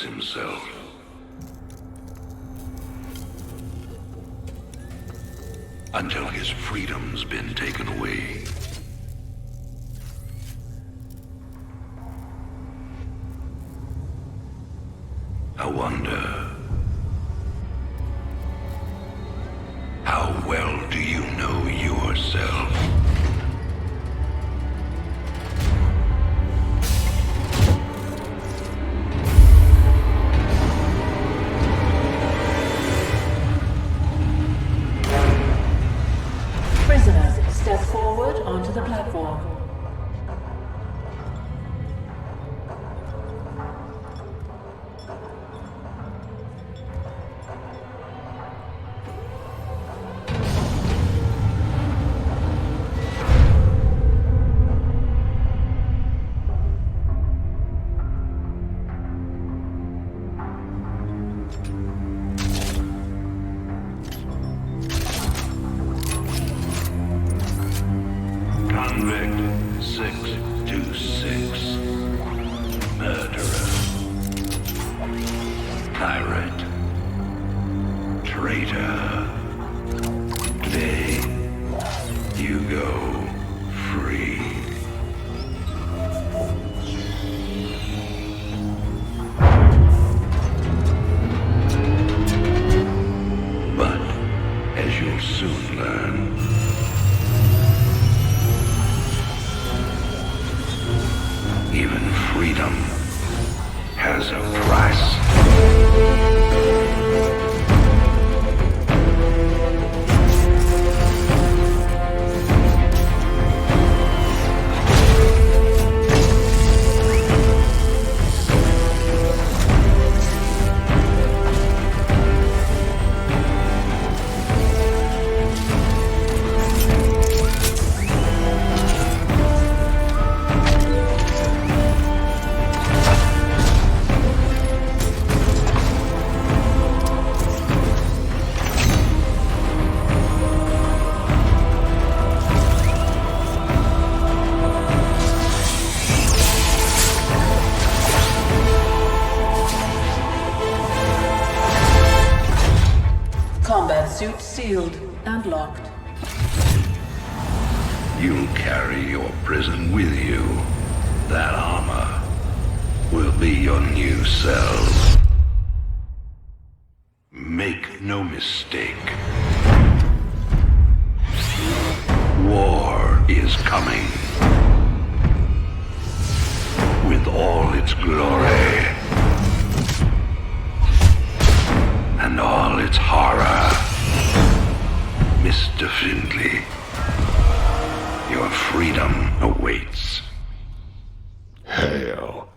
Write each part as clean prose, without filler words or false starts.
himself. Until his freedom's been taken away. I wonder, how well do you know yourself? Prisoners, step forward onto the platform. Convict 626. Murderer. Pirate. Traitor. Today, you go free. But, as you'll soon learn, even freedom has a price. Combat suit sealed and locked. You'll carry your prison with you. That armor will be your new cell. Make no mistake. War is coming. With all its glory. And all its horror. Mr. Findlay, your freedom awaits. Hell,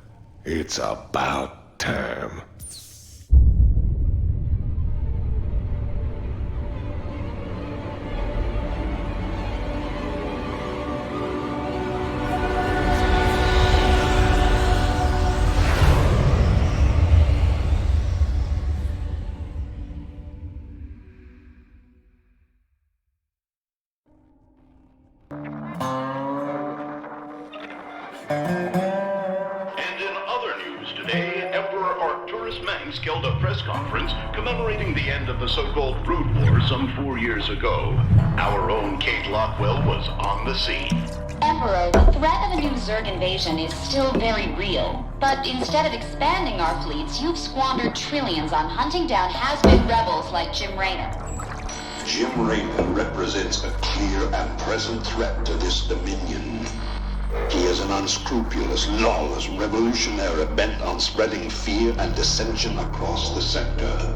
it's about time. And in other news today, Emperor Arcturus Manx held a press conference commemorating the end of the so-called Brood War some 4 years ago. Our own Kate Lockwell was on the scene. Emperor, the threat of a new Zerg invasion is still very real. But instead of expanding our fleets, you've squandered trillions on hunting down has-been rebels like Jim Raynor. Jim Raynor represents a clear and present threat to this dominion. He is an unscrupulous, lawless revolutionary bent on spreading fear and dissension across the sector.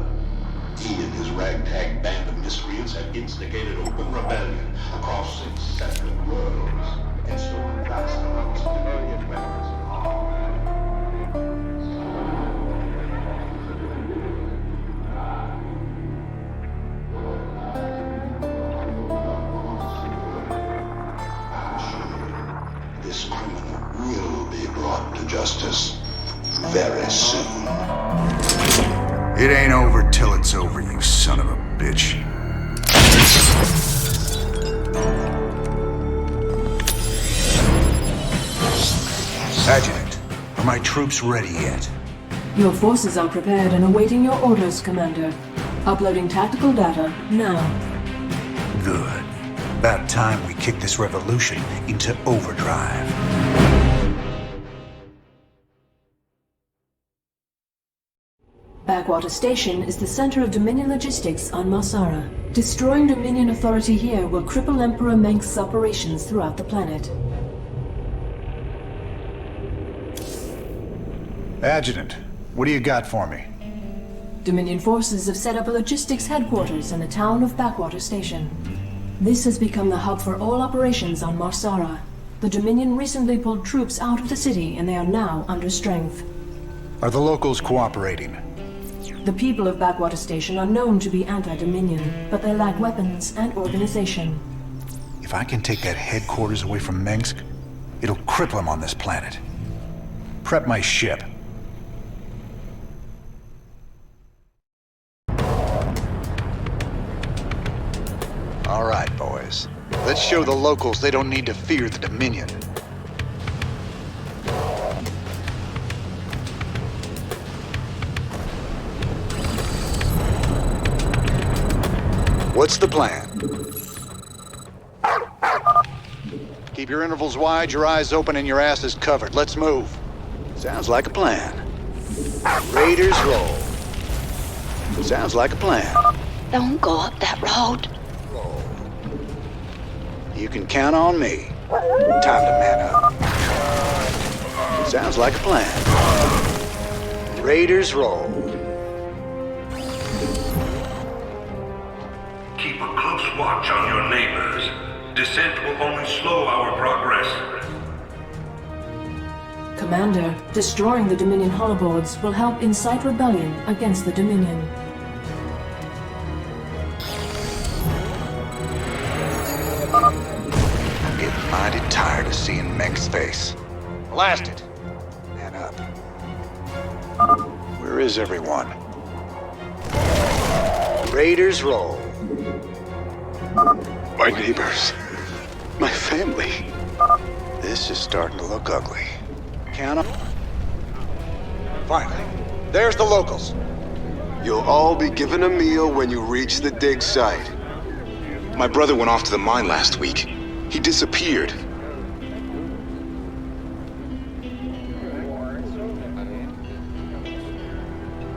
He and his ragtag band of miscreants have instigated open rebellion across 6 separate worlds and stolen vast amounts of civilian weapons and arms. This criminal will be brought to justice very soon. It ain't over till it's over, you son of a bitch. Adjutant, are my troops ready yet? Your forces are prepared and awaiting your orders, Commander. Uploading tactical data now. Good. About time we kick this revolution into overdrive. Backwater Station is the center of Dominion logistics on Marsara. Destroying Dominion authority here will cripple Emperor Mengsk's operations throughout the planet. Adjutant, what do you got for me? Dominion forces have set up a logistics headquarters in the town of Backwater Station. This has become the hub for all operations on Marsara. The Dominion recently pulled troops out of the city and they are now under strength. Are the locals cooperating? The people of Backwater Station are known to be anti-Dominion, but they lack weapons and organization. If I can take that headquarters away from Mengsk, it'll cripple him on this planet. Prep my ship. All right, boys. Let's show the locals they don't need to fear the Dominion. What's the plan? Keep your intervals wide, your eyes open, and your asses covered. Let's move. Sounds like a plan. Raiders roll. Sounds like a plan. Don't go up that road. Roll. You can count on me. Time to man up. Sounds like a plan. Raiders roll. Keep a close watch on your neighbors. Descent will only slow our progress. Commander, destroying the Dominion holoboards will help incite rebellion against the Dominion. I'm getting mighty tired of seeing Mengsk's face. Blast it! Man up. Where is everyone? Raiders roll. My neighbors. My family. This is starting to look ugly. Count 'em. Finally, there's the locals. You'll all be given a meal when you reach the dig site. My brother went off to the mine last week. He disappeared.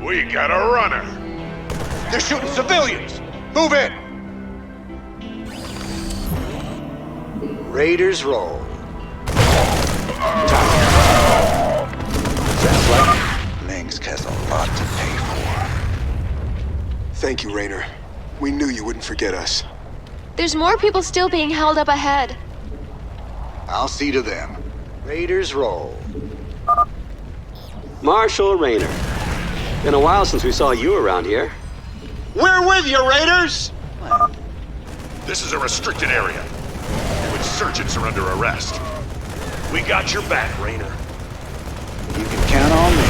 We got a runner. They're shooting civilians! Move in! Raiders roll. Sounds like Mengsk has a lot to pay for. Thank you, Raynor. We knew you wouldn't forget us. There's more people still being held up ahead. I'll see to them. Raiders roll. Marshal Raynor. Been a while since we saw you around here. We're with you, Raiders! This is a restricted area. Your insurgents are under arrest. We got your back, Raynor. You can count on me.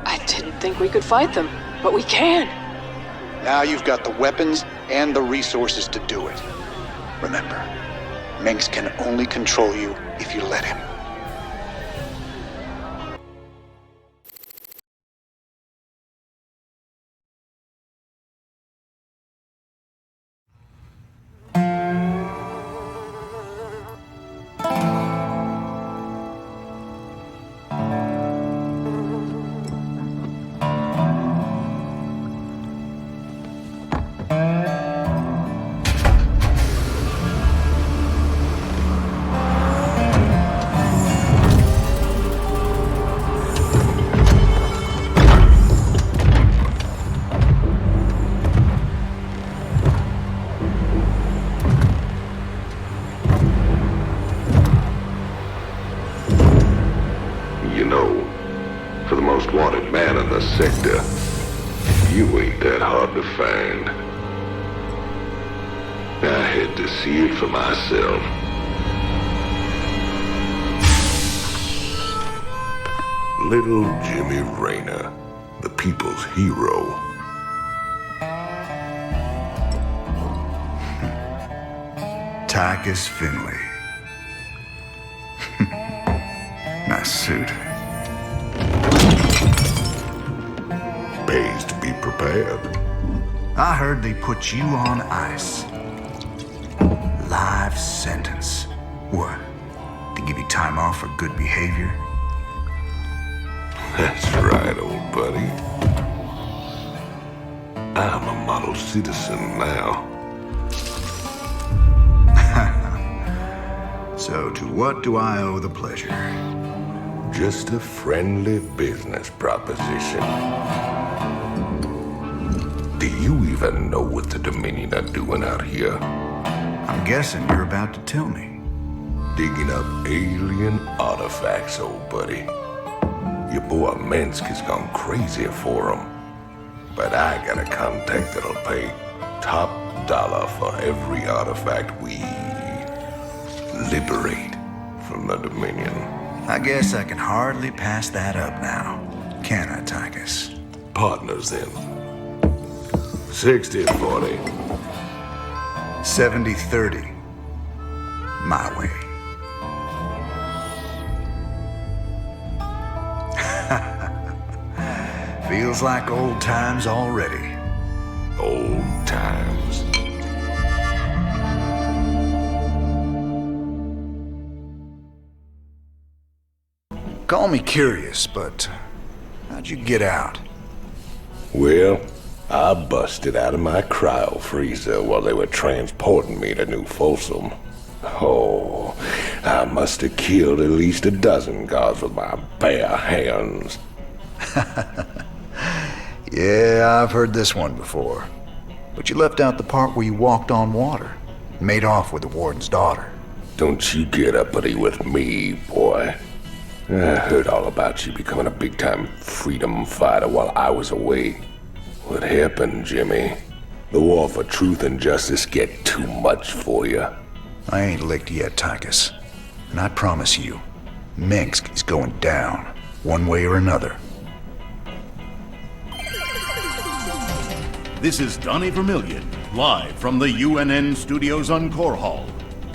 I didn't think we could fight them, but we can. Now you've got the weapons and the resources to do it. Remember, Mengsk can only control you if you let him. You know, for the most wanted man in the sector, you ain't that hard to find. I had to see it for myself. Little Jimmy Raynor, the people's hero. Tychus Finley. Nice suit. Pays to be prepared. I heard they put you on ice. Life sentence. What? To give you time off for good behavior? That's right, old buddy. I'm a model citizen now. So to what do I owe the pleasure? Just a friendly business proposition. Do you even know what the Dominion are doing out here? I'm guessing you're about to tell me. Digging up alien artifacts, old buddy. Your boy Minsk has gone crazy for them. But I got a contact that'll pay top dollar for every artifact we liberate from the Dominion. I guess I can hardly pass that up now. Can I, Tychus? Partners then. 60-40. 70-30. My way. Feels like old times already. Old times. Call me curious, but how'd you get out? Well, I busted out of my cryo freezer while they were transporting me to New Folsom. Oh, I must have killed at least a dozen guards with my bare hands. Yeah, I've heard this one before. But you left out the part where you walked on water. Made off with the warden's daughter. Don't you get uppity with me, boy. I heard all about you becoming a big-time freedom fighter while I was away. What happened, Jimmy? The war for truth and justice get too much for you? I ain't licked yet, Tychus. And I promise you, Minsk is going down, one way or another. This is Donnie Vermillion, live from the UNN studios on Core Hall.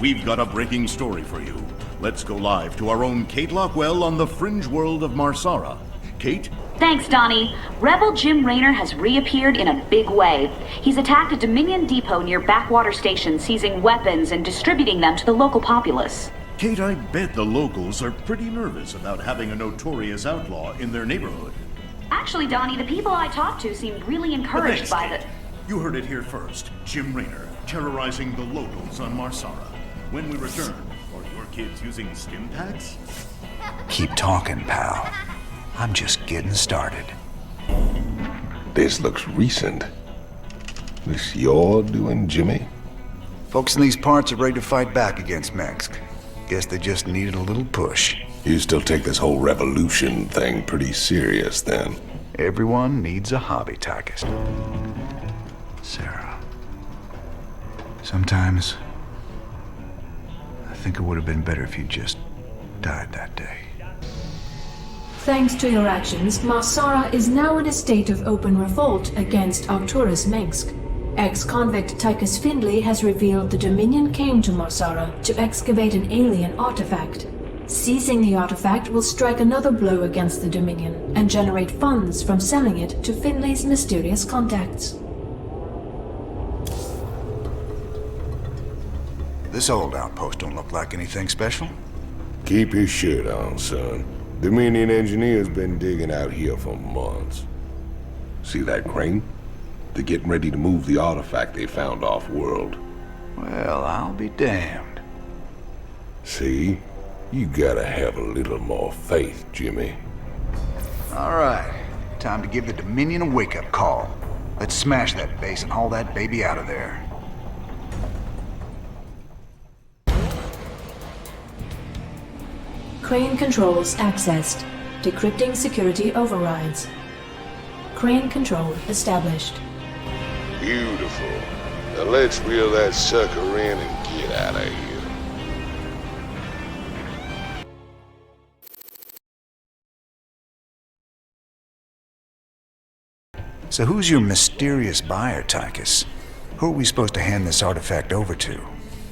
We've got a breaking story for you. Let's go live to our own Kate Lockwell on the fringe world of Marsara. Kate? Thanks, Donnie. Rebel Jim Raynor has reappeared in a big way. He's attacked a Dominion depot near Backwater Station, seizing weapons and distributing them to the local populace. Kate, I bet the locals are pretty nervous about having a notorious outlaw in their neighborhood. Actually, Donnie, the people I talked to seem really encouraged by the... You heard it here first. Jim Raynor, terrorizing the locals on Marsara. When we return, are your kids using stim packs? Keep talking, pal. I'm just getting started. This looks recent. This you're doing, Jimmy? Folks in these parts are ready to fight back against Minsk. Guess they just needed a little push. You still take this whole revolution thing pretty serious, then? Everyone needs a hobby, Tychus. Sarah. Sometimes I think it would have been better if you just died that day. Thanks to your actions, Marsara is now in a state of open revolt against Arcturus Minsk. Ex-convict Tychus Finley has revealed the Dominion came to Marsara to excavate an alien artifact. Seizing the artifact will strike another blow against the Dominion and generate funds from selling it to Finley's mysterious contacts. This old outpost don't look like anything special. Keep your shirt on, son. Dominion engineers been digging out here for months. See that crane? They're getting ready to move the artifact they found off-world. Well, I'll be damned. See? You gotta have a little more faith, Jimmy. All right. Time to give the Dominion a wake-up call. Let's smash that base and haul that baby out of there. Crane controls accessed. Decrypting security overrides. Crane control established. Beautiful. Now let's reel that sucker in and get out of here. So who's your mysterious buyer, Tychus? Who are we supposed to hand this artifact over to?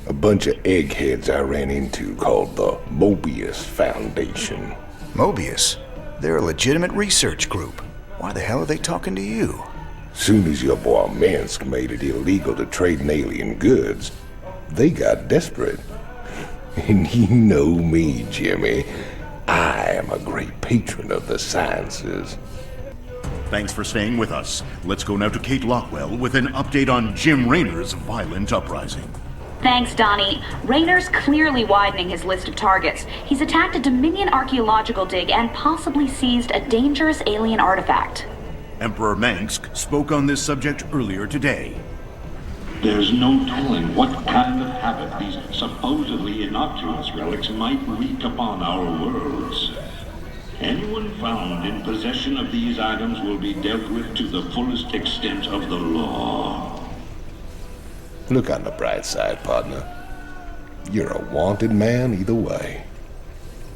A bunch of eggheads I ran into called the Mobius Foundation. Mobius? They're a legitimate research group. Why the hell are they talking to you? Soon as your boy Minsk made it illegal to trade in alien goods, they got desperate. And you know me, Jimmy. I am a great patron of the sciences. Thanks for staying with us. Let's go now to Kate Lockwell with an update on Jim Raynor's violent uprising. Thanks, Donnie. Raynor's clearly widening his list of targets. He's attacked a Dominion archaeological dig and possibly seized a dangerous alien artifact. Emperor Mangsk spoke on this subject earlier today. There's no telling what kind of havoc these supposedly innocuous relics might wreak upon our worlds. Anyone found in possession of these items will be dealt with to the fullest extent of the law. Look on the bright side, partner. You're a wanted man either way.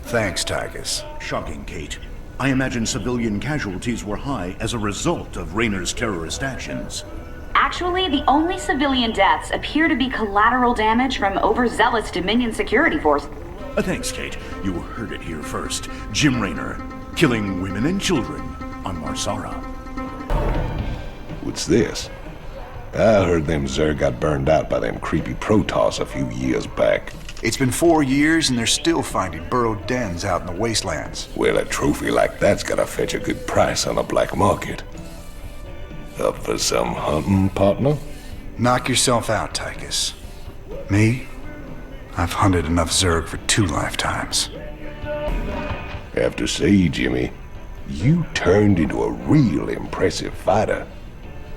Thanks, Tychus. Shocking, Kate. I imagine civilian casualties were high as a result of Raynor's terrorist actions. Actually, the only civilian deaths appear to be collateral damage from overzealous Dominion security force. Thanks, Kate. You heard it here first. Jim Raynor, killing women and children on Marsara. What's this? I heard them Zerg got burned out by them creepy Protoss a few years back. It's been 4 years and they're still finding burrowed dens out in the wastelands. Well, a trophy like that's gotta fetch a good price on the black market. Up for some hunting, partner? Knock yourself out, Tychus. Me? I've hunted enough Zerg for 2 lifetimes. Have to say, Jimmy, you turned into a real impressive fighter.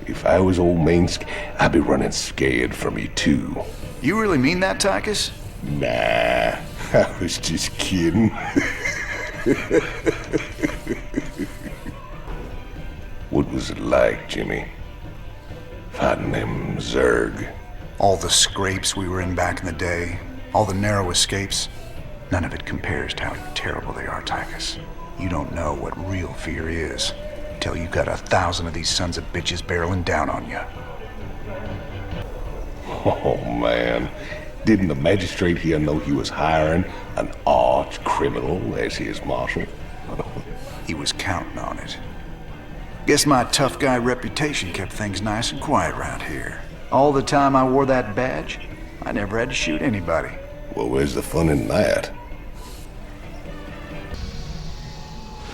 If I was old Minsk, I'd be running scared for me too. You really mean that, Tychus? Nah, I was just kidding. What was it like, Jimmy? Fighting them Zerg? All the scrapes we were in back in the day, all the narrow escapes, none of it compares to how terrible they are, Tychus. You don't know what real fear is until you got 1,000 of these sons of bitches barreling down on you. Oh, man. Didn't the magistrate here know he was hiring an arch criminal as his marshal? He was counting on it. Guess my tough guy reputation kept things nice and quiet around here. All the time I wore that badge, I never had to shoot anybody. Well, where's the fun in that?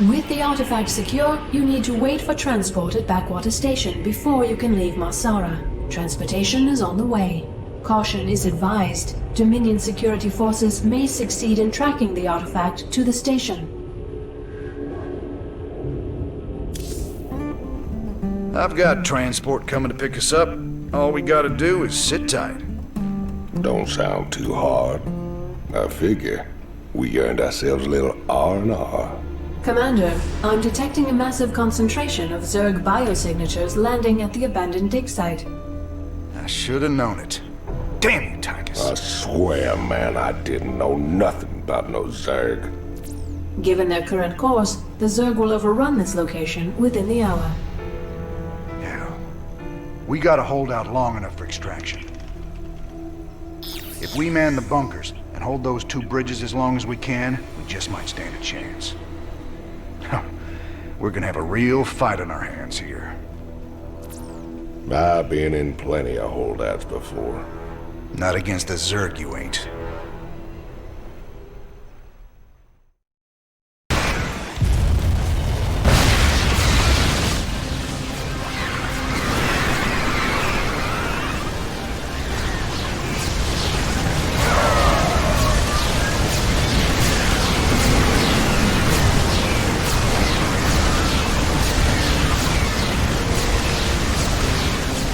With the artifact secure, you need to wait for transport at Backwater Station before you can leave Marsara. Transportation is on the way. Caution is advised. Dominion security forces may succeed in tracking the artifact to the station. I've got transport coming to pick us up. All we gotta do is sit tight. Don't sound too hard. I figure we earned ourselves a little R&R. Commander, I'm detecting a massive concentration of Zerg biosignatures landing at the abandoned dig site. I should have known it. Damn you, Tychus. I swear, man, I didn't know nothing about no Zerg. Given their current course, the Zerg will overrun this location within the hour. Yeah. We gotta hold out long enough for extraction. If we man the bunkers and hold those 2 bridges as long as we can, we just might stand a chance. We're gonna have a real fight on our hands here. I've been in plenty of holdouts before. Not against the Zerg, you ain't.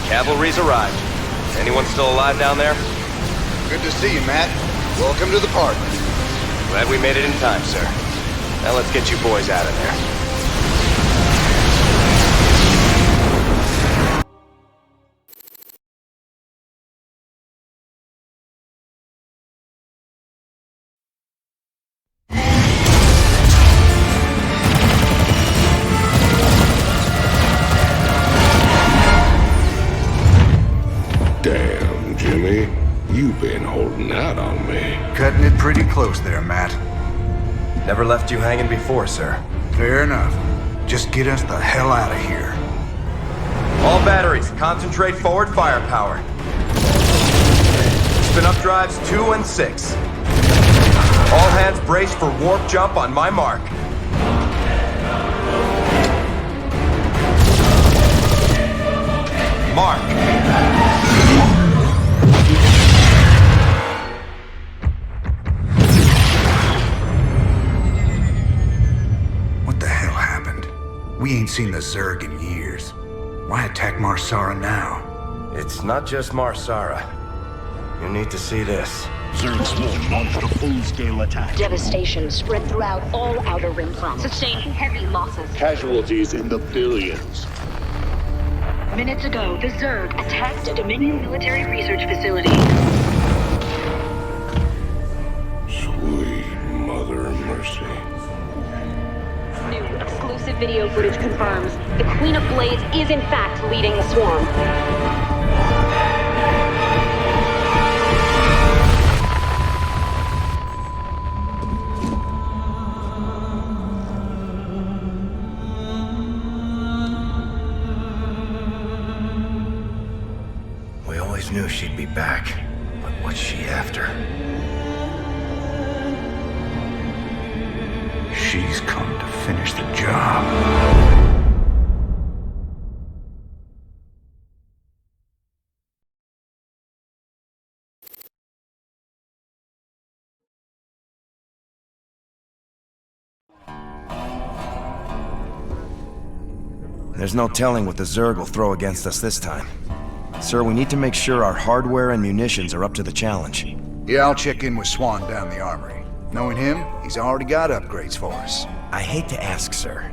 Cavalry's arrived. Anyone still alive down there? Good to see you, Matt. Welcome to the party. Glad we made it in time, sir. Now let's get you boys out of there. Damn, Jimmy. You've been holding cutting out on me. Cutting it pretty close there, Matt. Never left you hanging before, sir. Fair enough. Just get us the hell out of here. All batteries, concentrate forward firepower. Spin up drives 2 and 6. All hands brace for warp jump on my mark. Mark. What the hell happened? We ain't seen the Zerg in years. Why attack Marsara now? It's not just Marsara. You need to see this. Zerg Swarm launched a full-scale attack. Devastation spread throughout all Outer Rim planets. Sustained heavy losses. Casualties in the billions. Minutes ago, the Zerg attacked a Dominion military research facility. Sweet mother of mercy. New exclusive video footage confirms the Queen of Blades is in fact leading the swarm. We always knew she'd be back, but what's she after? She's come to finish the job. There's no telling what the Zerg will throw against us this time. Sir, we need to make sure our hardware and munitions are up to the challenge. Yeah, I'll check in with Swan down the armory. Knowing him, he's already got upgrades for us. I hate to ask, sir,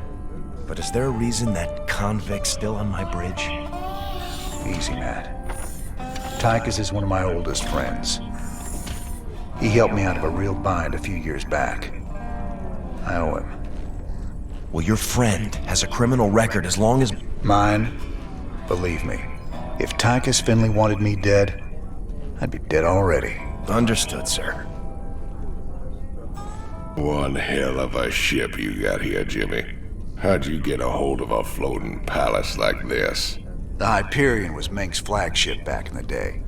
but is there a reason that convict's still on my bridge? Easy, Matt. Tychus is one of my oldest friends. He helped me out of a real bind a few years back. I owe him. Well, your friend has a criminal record as long as... Mine? Believe me, if Tychus Finley wanted me dead, I'd be dead already. Understood, sir. One hell of a ship you got here, Jimmy. How'd you get a hold of a floating palace like this? The Hyperion was Meng's flagship back in the day.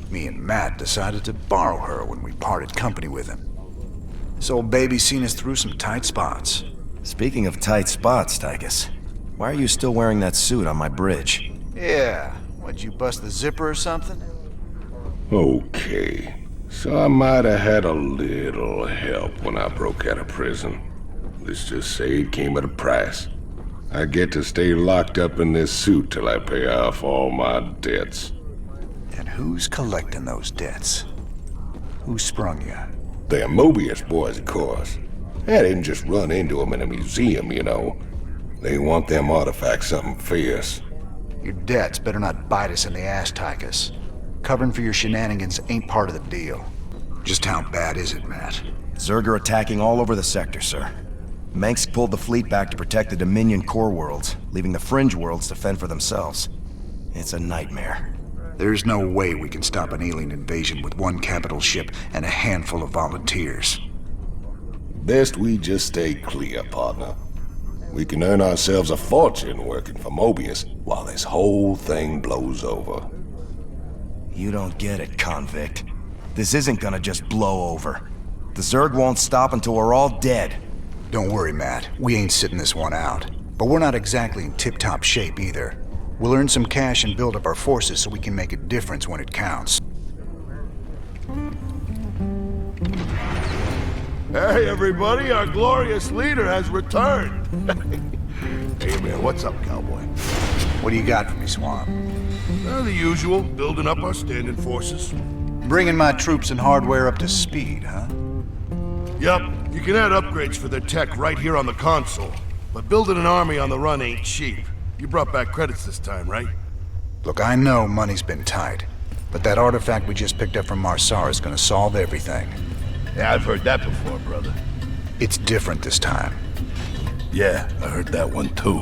Me and Matt decided to borrow her when we parted company with him. This old baby's seen us through some tight spots. Speaking of tight spots, Tychus, why are you still wearing that suit on my bridge? Yeah, what'd you bust the zipper or something? Okay, so I might have had a little help when I broke out of prison. Let's just say it came at a price. I get to stay locked up in this suit till I pay off all my debts. And who's collecting those debts? Who sprung you? They're Mobius boys, of course. I didn't just run into them in a museum, you know. They want them artifacts something fierce. Your debts better not bite us in the ass, Tychus. Covering for your shenanigans ain't part of the deal. Just how bad is it, Matt? Zerg are attacking all over the sector, sir. Mengsk pulled the fleet back to protect the Dominion core worlds, leaving the fringe worlds to fend for themselves. It's a nightmare. There's no way we can stop an alien invasion with one capital ship and a handful of volunteers. Best we just stay clear, partner. We can earn ourselves a fortune working for Mobius while this whole thing blows over. You don't get it, convict. This isn't gonna just blow over. The Zerg won't stop until we're all dead. Don't worry, Matt. We ain't sitting this one out. But we're not exactly in tip-top shape either. We'll earn some cash and build up our forces so we can make a difference when it counts. Hey, everybody, our glorious leader has returned. Hey, man, what's up, cowboy? What do you got for me, Swan? The usual, building up our standing forces. Bringing my troops and hardware up to speed, huh? Yup, you can add upgrades for their tech right here on the console. But building an army on the run ain't cheap. You brought back credits this time, right? Look, I know money's been tight, but that artifact we just picked up from Marsara is gonna solve everything. Yeah, I've heard that before, brother. It's different this time. Yeah, I heard that one too.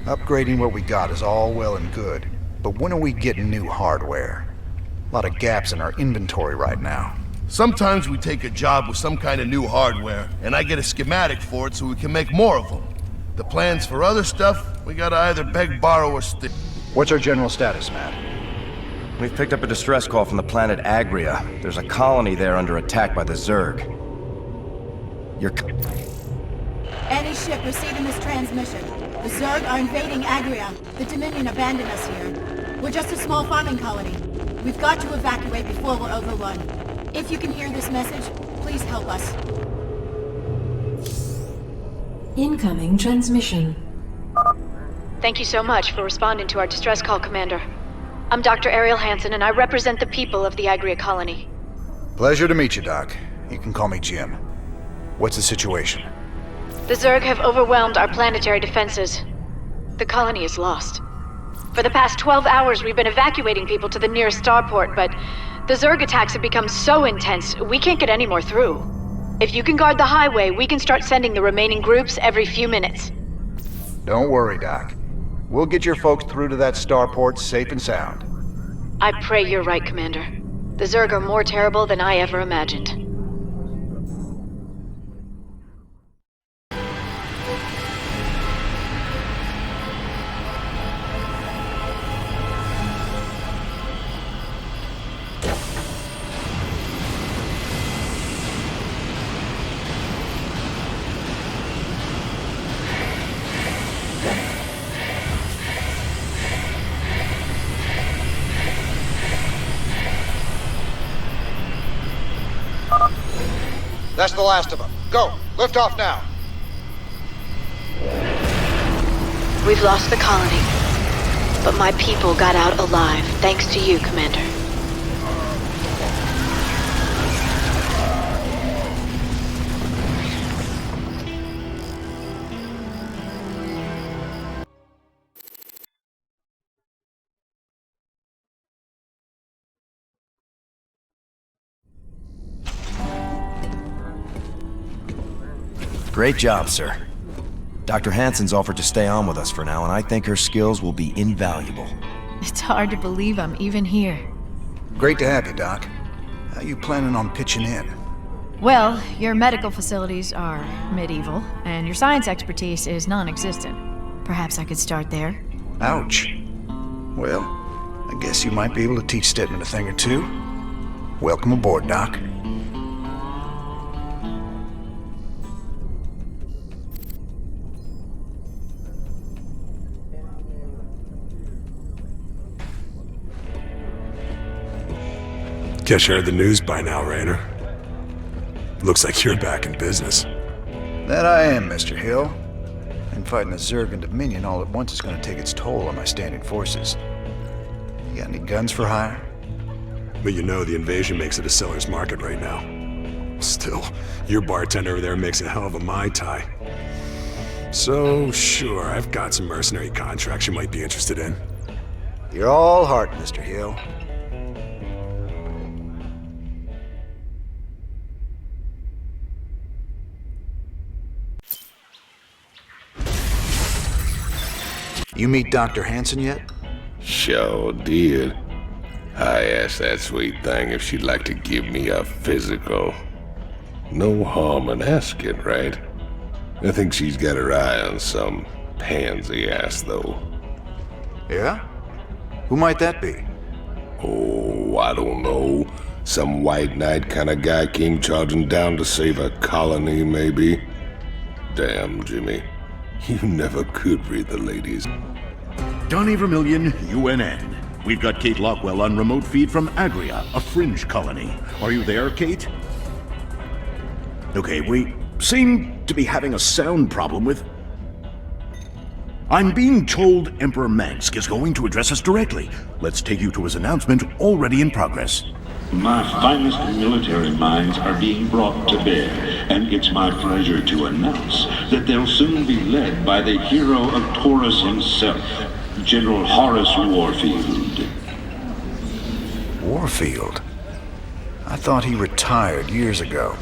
Upgrading what we got is all well and good, but when are we getting new hardware? A lot of gaps in our inventory right now. Sometimes we take a job with some kind of new hardware, and I get a schematic for it so we can make more of them. The plans for other stuff, we gotta either beg, borrow, or steal. What's our general status, Matt? We've picked up a distress call from the planet Agria. There's a colony there under attack by the Zerg. Any ship receiving this transmission. The Zerg are invading Agria. The Dominion abandoned us here. We're just a small farming colony. We've got to evacuate before we're overrun. If you can hear this message, please help us. Incoming transmission. Thank you so much for responding to our distress call, Commander. I'm Dr. Ariel Hansen, and I represent the people of the Agria colony. Pleasure to meet you, Doc. You can call me Jim. What's the situation? The Zerg have overwhelmed our planetary defenses. The colony is lost. For the past 12 hours, we've been evacuating people to the nearest starport, but the Zerg attacks have become so intense, we can't get any more through. If you can guard the highway, we can start sending the remaining groups every few minutes. Don't worry, Doc. We'll get your folks through to that starport safe and sound. I pray you're right, Commander. The Zerg are more terrible than I ever imagined. That's the last of them. Go! Lift off now! We've lost the colony, but my people got out alive, thanks to you, Commander. Great job, sir. Dr. Hansen's offered to stay on with us for now, and I think her skills will be invaluable. It's hard to believe I'm even here. Great to have you, Doc. How you planning on pitching in? Well, your medical facilities are medieval, and your science expertise is non-existent. Perhaps I could start there. Ouch. Well, I guess you might be able to teach Stedman a thing or two. Welcome aboard, Doc. Guess you heard the news by now, Raynor. Looks like you're back in business. That I am, Mr. Hill. And fighting the Zerg and Dominion all at once is going to take its toll on my standing forces. You got any guns for hire? But you know the invasion makes it a seller's market right now. Still, your bartender over there makes a hell of a Mai Tai. So, sure, I've got some mercenary contracts you might be interested in. You're all heart, Mr. Hill. You meet Dr. Hansen yet? Sure did. I asked that sweet thing if she'd like to give me a physical. No harm in asking, right? I think she's got her eye on some pansy ass, though. Yeah? Who might that be? Oh, I don't know. Some white knight kind of guy came charging down to save a colony, maybe? Damn, Jimmy. You never could read the ladies. Donnie Vermillion, UNN. We've got Kate Lockwell on remote feed from Agria, a fringe colony. Are you there, Kate? Okay, we seem to be having a sound problem with... I'm being told Emperor Mengsk is going to address us directly. Let's take you to his announcement, already in progress. My finest military minds are being brought to bear, and it's my pleasure to announce that they'll soon be led by the hero of Taurus himself, General Horace Warfield. Warfield? I thought he retired years ago.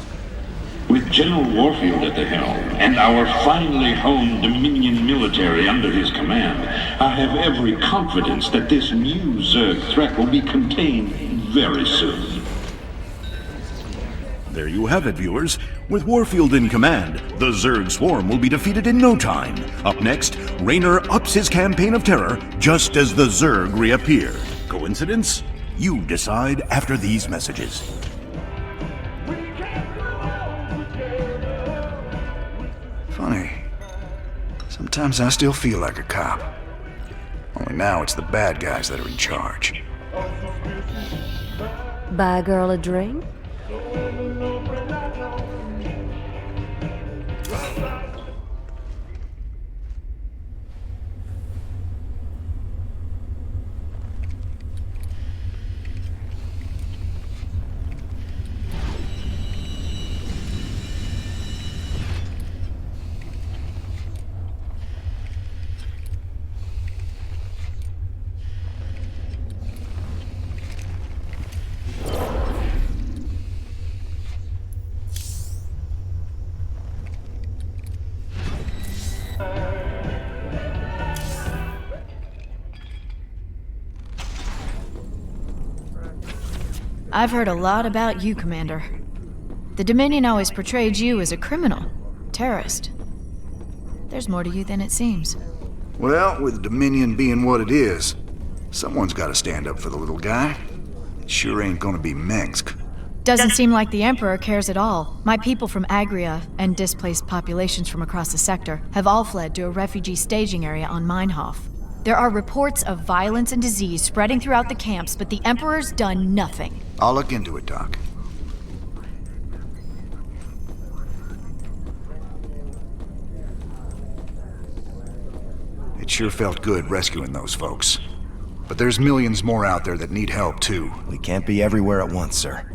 With General Warfield at the helm, and our finely honed Dominion military under his command, I have every confidence that this new Zerg threat will be contained very soon. There you have it, viewers. With Warfield in command, the Zerg swarm will be defeated in no time. Up next, Raynor ups his campaign of terror just as the Zerg reappear. Coincidence? You decide after these messages. Funny. Sometimes I still feel like a cop. Only now it's the bad guys that are in charge. Buy a girl a drink? I've heard a lot about you, Commander. The Dominion always portrayed you as a criminal, terrorist. There's more to you than it seems. Well, with Dominion being what it is, someone's got to stand up for the little guy. It sure ain't gonna be Mengsk. Doesn't seem like the Emperor cares at all. My people from Agria and displaced populations from across the sector have all fled to a refugee staging area on Meinhof. There are reports of violence and disease spreading throughout the camps, but the Emperor's done nothing. I'll look into it, Doc. It sure felt good rescuing those folks. But there's millions more out there that need help, too. We can't be everywhere at once, sir.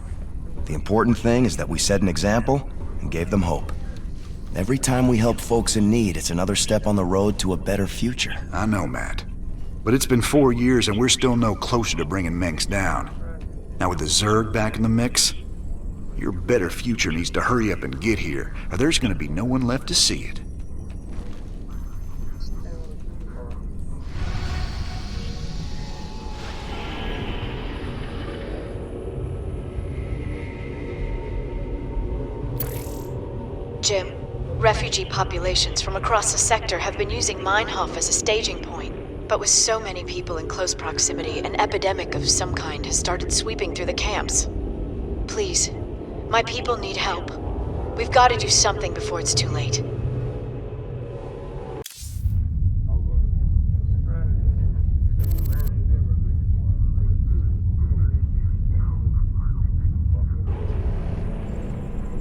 The important thing is that we set an example and gave them hope. Every time we help folks in need, it's another step on the road to a better future. I know, Matt. But it's been 4 years and we're still no closer to bringing Mengsk down. Now with the Zerg back in the mix, your better future needs to hurry up and get here, or there's gonna be no one left to see it. Jim, refugee populations from across the sector have been using Meinhof as a staging point. But with so many people in close proximity, an epidemic of some kind has started sweeping through the camps. Please, my people need help. We've got to do something before it's too late.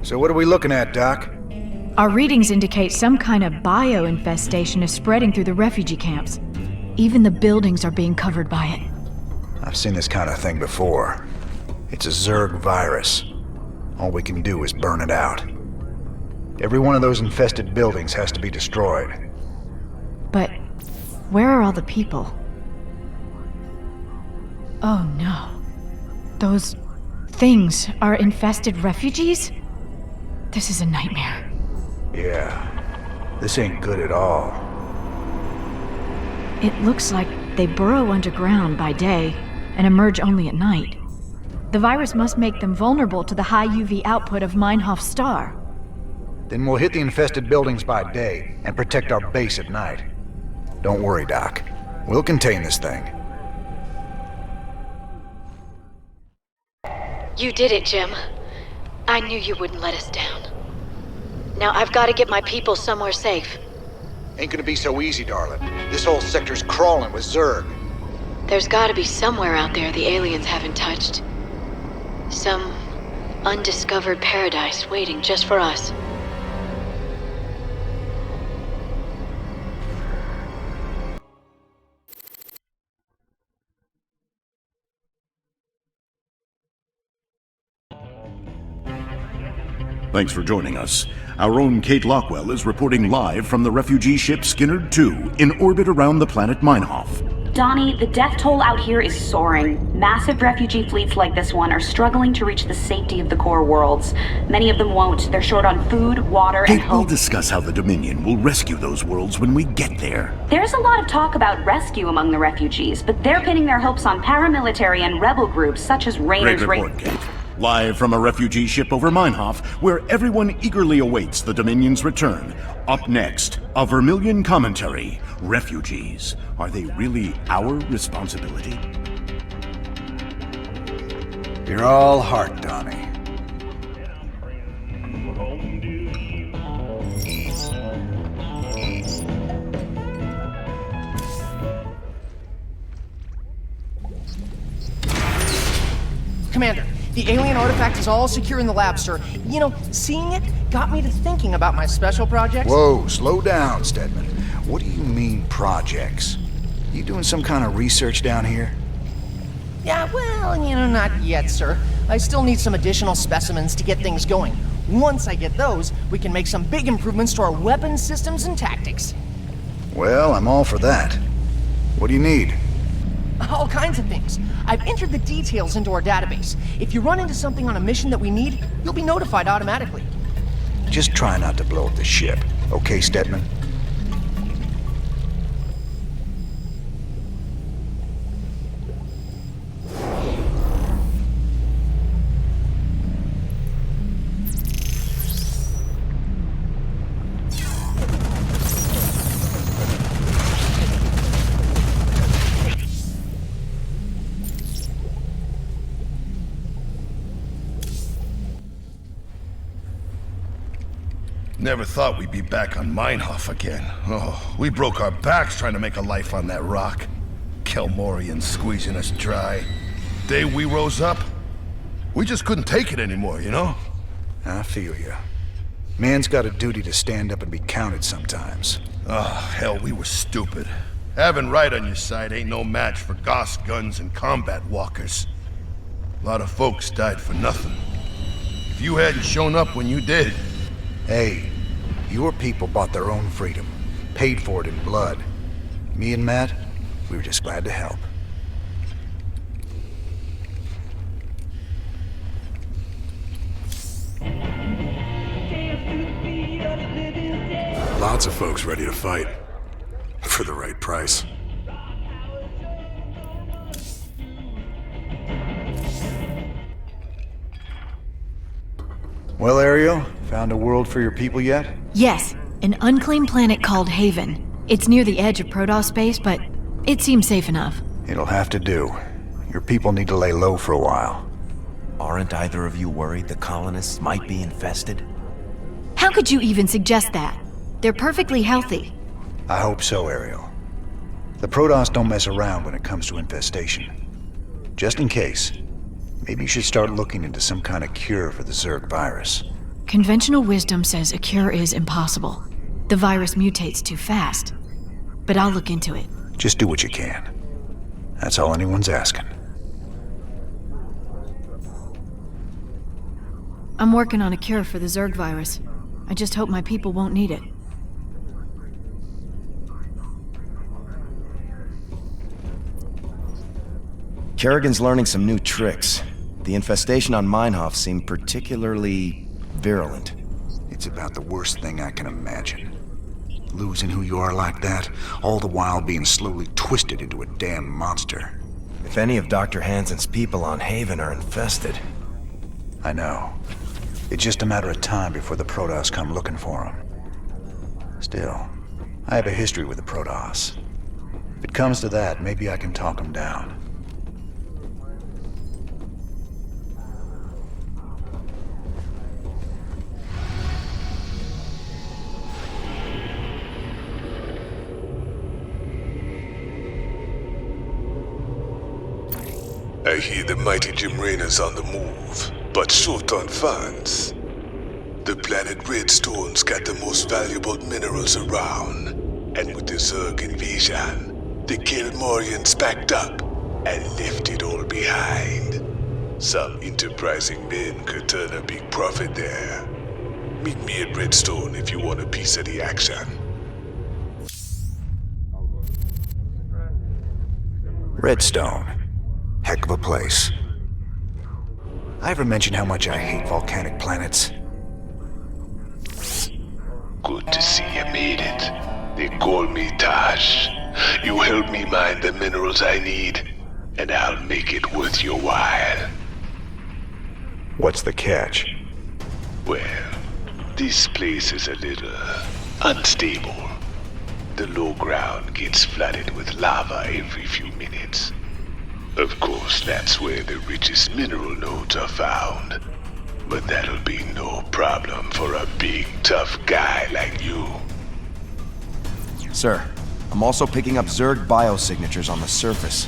So what are we looking at, Doc? Our readings indicate some kind of bio-infestation is spreading through the refugee camps. Even the buildings are being covered by it. I've seen this kind of thing before. It's a Zerg virus. All we can do is burn it out. Every one of those infested buildings has to be destroyed. But where are all the people? Oh no. Those things are infested refugees? This is a nightmare. Yeah. This ain't good at all. It looks like they burrow underground by day and emerge only at night. The virus must make them vulnerable to the high UV output of Meinhof's star. Then we'll hit the infested buildings by day and protect our base at night. Don't worry, Doc. We'll contain this thing. You did it, Jim. I knew you wouldn't let us down. Now I've got to get my people somewhere safe. Ain't gonna be so easy, darling. This whole sector's crawling with Zerg. There's gotta be somewhere out there the aliens haven't touched. Some undiscovered paradise waiting just for us. Thanks for joining us. Our own Kate Lockwell is reporting live from the refugee ship Skinnerd 2 in orbit around the planet Meinhof. Donnie, the death toll out here is soaring. Massive refugee fleets like this one are struggling to reach the safety of the core worlds. Many of them won't. They're short on food, water, and hope. We'll discuss how the Dominion will rescue those worlds when we get there. There's a lot of talk about rescue among the refugees, but they're pinning their hopes on paramilitary and rebel groups such as Rainer's... Great report, Kate. Live from a refugee ship over Meinhof, where everyone eagerly awaits the Dominion's return. Up next, a Vermilion commentary. Refugees. Are they really our responsibility? You're all heart, Donnie. Commander, the alien artifact is all secure in the lab, sir. You know, seeing it got me to thinking about my special projects. Whoa, slow down, Stedman. What do you mean, projects? You doing some kind of research down here? Yeah, well, you know, not yet, sir. I still need some additional specimens to get things going. Once I get those, we can make some big improvements to our weapons systems and tactics. Well, I'm all for that. What do you need? All kinds of things. I've entered the details into our database. If you run into something on a mission that we need, you'll be notified automatically. Just try not to blow up the ship, okay, Stedman? Never thought we'd be back on Meinhof again. Oh, we broke our backs trying to make a life on that rock. Kelmorians squeezing us dry. Day we rose up, we just couldn't take it anymore, you know? I feel you. Man's got a duty to stand up and be counted sometimes. Oh, hell, we were stupid. Having right on your side ain't no match for Goss guns and combat walkers. A lot of folks died for nothing. If you hadn't shown up when you did... Hey, your people bought their own freedom, paid for it in blood. Me and Matt, we were just glad to help. Lots of folks ready to fight. For the right price. Well, Ariel, found a world for your people yet? Yes, an unclaimed planet called Haven. It's near the edge of Protoss space, but it seems safe enough. It'll have to do. Your people need to lay low for a while. Aren't either of you worried the colonists might be infested? How could you even suggest that? They're perfectly healthy. I hope so, Ariel. The Protoss don't mess around when it comes to infestation. Just in case, maybe you should start looking into some kind of cure for the Zerg virus. Conventional wisdom says a cure is impossible. The virus mutates too fast. But I'll look into it. Just do what you can. That's all anyone's asking. I'm working on a cure for the Zerg virus. I just hope my people won't need it. Kerrigan's learning some new tricks. The infestation on Meinhof seemed particularly virulent. It's about the worst thing I can imagine. Losing who you are like that, all the while being slowly twisted into a damn monster. If any of Dr. Hansen's people on Haven are infested... I know. It's just a matter of time before the Protoss come looking for him. Still, I have a history with the Protoss. If it comes to that, maybe I can talk them down. I hear the mighty Jim Raynor's on the move, but short on funds. The planet Redstone's got the most valuable minerals around, and with the Zerg invasion, the Kelmorians backed up and left it all behind. Some enterprising men could turn a big profit there. Meet me at Redstone if you want a piece of the action. Redstone. Heck of a place. I ever mention how much I hate volcanic planets? Good to see you made it. They call me Tosh. You help me mine the minerals I need, and I'll make it worth your while. What's the catch? Well, this place is a little unstable. The low ground gets flooded with lava every few minutes. Of course, that's where the richest mineral nodes are found. But that'll be no problem for a big, tough guy like you. Sir, I'm also picking up Zerg biosignatures on the surface.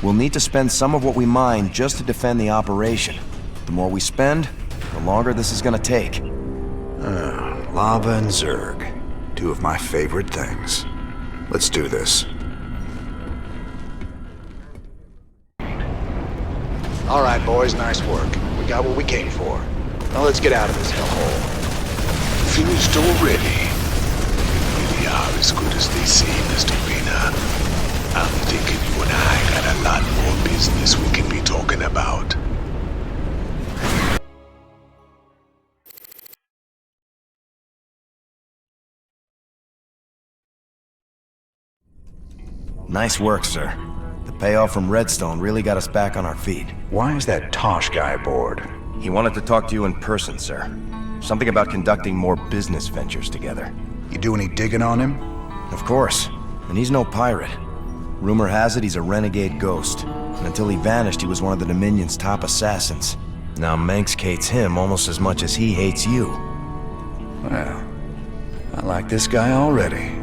We'll need to spend some of what we mine just to defend the operation. The more we spend, the longer this is gonna take. Lava and Zerg. Two of my favorite things. Let's do this. All right, boys, nice work. We got what we came for. Now let's get out of this hellhole. Finished already? You really are as good as they say, Mr. Rayner. I'm thinking you and I got a lot more business we can be talking about. Nice work, sir. The payoff from Redstone really got us back on our feet. Why is that Tosh guy aboard? He wanted to talk to you in person, sir. Something about conducting more business ventures together. You do any digging on him? Of course. And he's no pirate. Rumor has it he's a renegade ghost. And until he vanished, he was one of the Dominion's top assassins. Now Manx hates him almost as much as he hates you. Well, I like this guy already.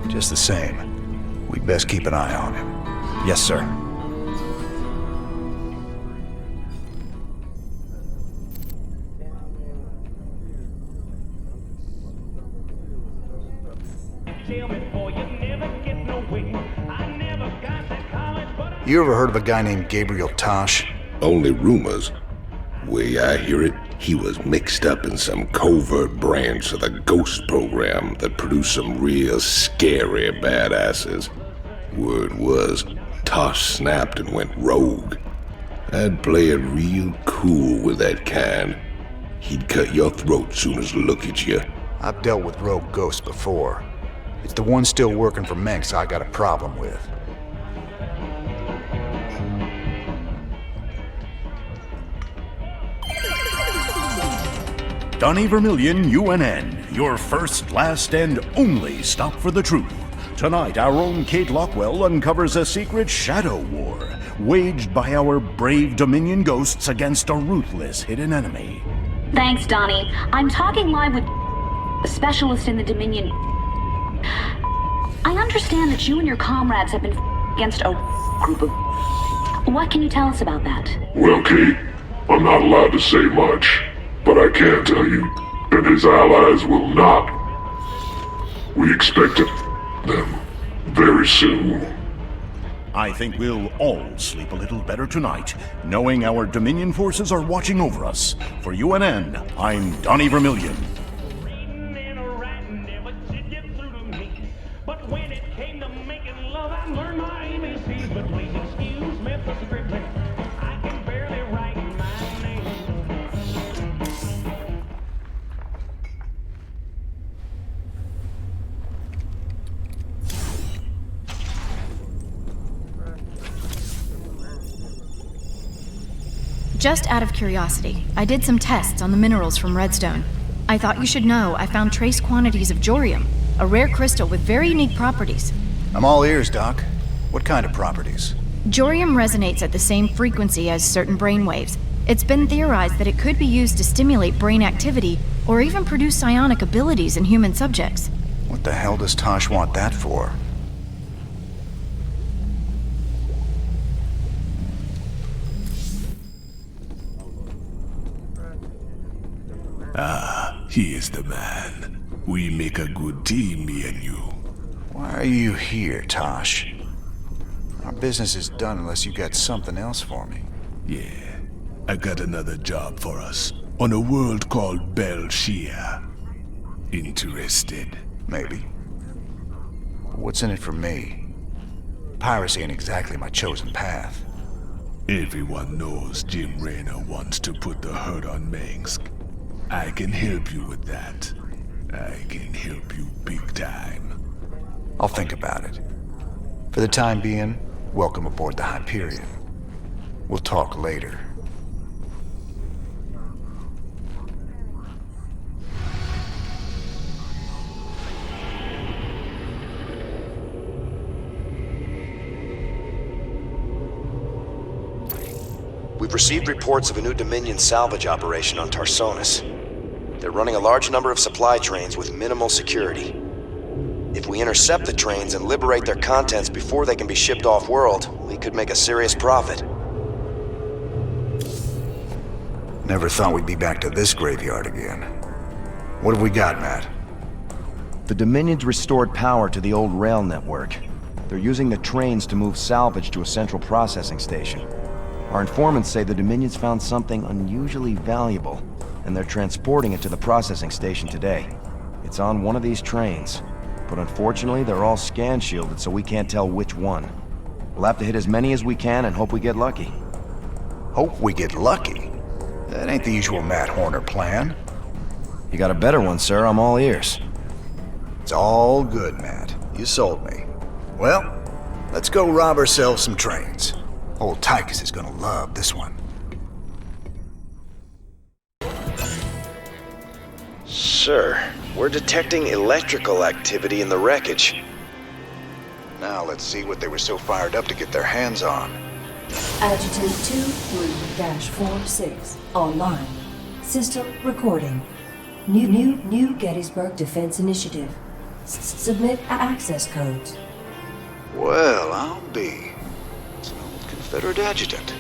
Just the same, we'd best keep an eye on him. Yes, sir. You ever heard of a guy named Gabriel Tosh? Only rumors. Way I hear it, he was mixed up in some covert branch of the Ghost program that produced some real scary badasses. Word was, Tosh snapped and went rogue. I'd play it real cool with that kind. He'd cut your throat soon as look at you. I've dealt with rogue ghosts before. It's the one still working for Manx I got a problem with. Donnie Vermillion, UNN, your first, last, and only stop for the truth. Tonight, our own Kate Lockwell uncovers a secret shadow war waged by our brave Dominion ghosts against a ruthless hidden enemy. Thanks, Donnie. I'm talking live with a specialist in the Dominion. I understand that you and your comrades have been against a group of... What can you tell us about that? Well, Kate, I'm not allowed to say much, but I can tell you that his allies will not. We expect them very soon. I think we'll all sleep a little better tonight, knowing our Dominion forces are watching over us. For UNN, I'm Donnie Vermillion. Just out of curiosity, I did some tests on the minerals from Redstone. I thought you should know I found trace quantities of Jorium, a rare crystal with very unique properties. I'm all ears, Doc. What kind of properties? Jorium resonates at the same frequency as certain brainwaves. It's been theorized that it could be used to stimulate brain activity or even produce psionic abilities in human subjects. What the hell does Tosh want that for? Ah, he is the man. We make a good team, me and you. Why are you here, Tosh? Our business is done unless you got something else for me. Yeah, I got another job for us on a world called Belshia. Interested? Maybe. What's in it for me? Piracy ain't exactly my chosen path. Everyone knows Jim Raynor wants to put the hurt on Mengsk. I can help you with that. I can help you big time. I'll think about it. For the time being, welcome aboard the Hyperion. We'll talk later. We've received reports of a new Dominion salvage operation on Tarsonis. They're running a large number of supply trains with minimal security. If we intercept the trains and liberate their contents before they can be shipped off-world, we could make a serious profit. Never thought we'd be back to this graveyard again. What have we got, Matt? The Dominion's restored power to the old rail network. They're using the trains to move salvage to a central processing station. Our informants say the Dominion's found something unusually valuable, and they're transporting it to the processing station today. It's on one of these trains, but unfortunately they're all scan shielded, so we can't tell which one. We'll have to hit as many as we can and hope we get lucky. Hope we get lucky? That ain't the usual Matt Horner plan. You got a better one, sir. I'm all ears. It's all good, Matt. You sold me. Well, let's go rob ourselves some trains. Old Tychus is gonna love this one. Sir, we're detecting electrical activity in the wreckage. Now let's see what they were so fired up to get their hands on. Adjutant 23-46 online. System recording. New Gettysburg Defense Initiative. Submit access codes. Well, I'll be. It's an old Confederate adjutant.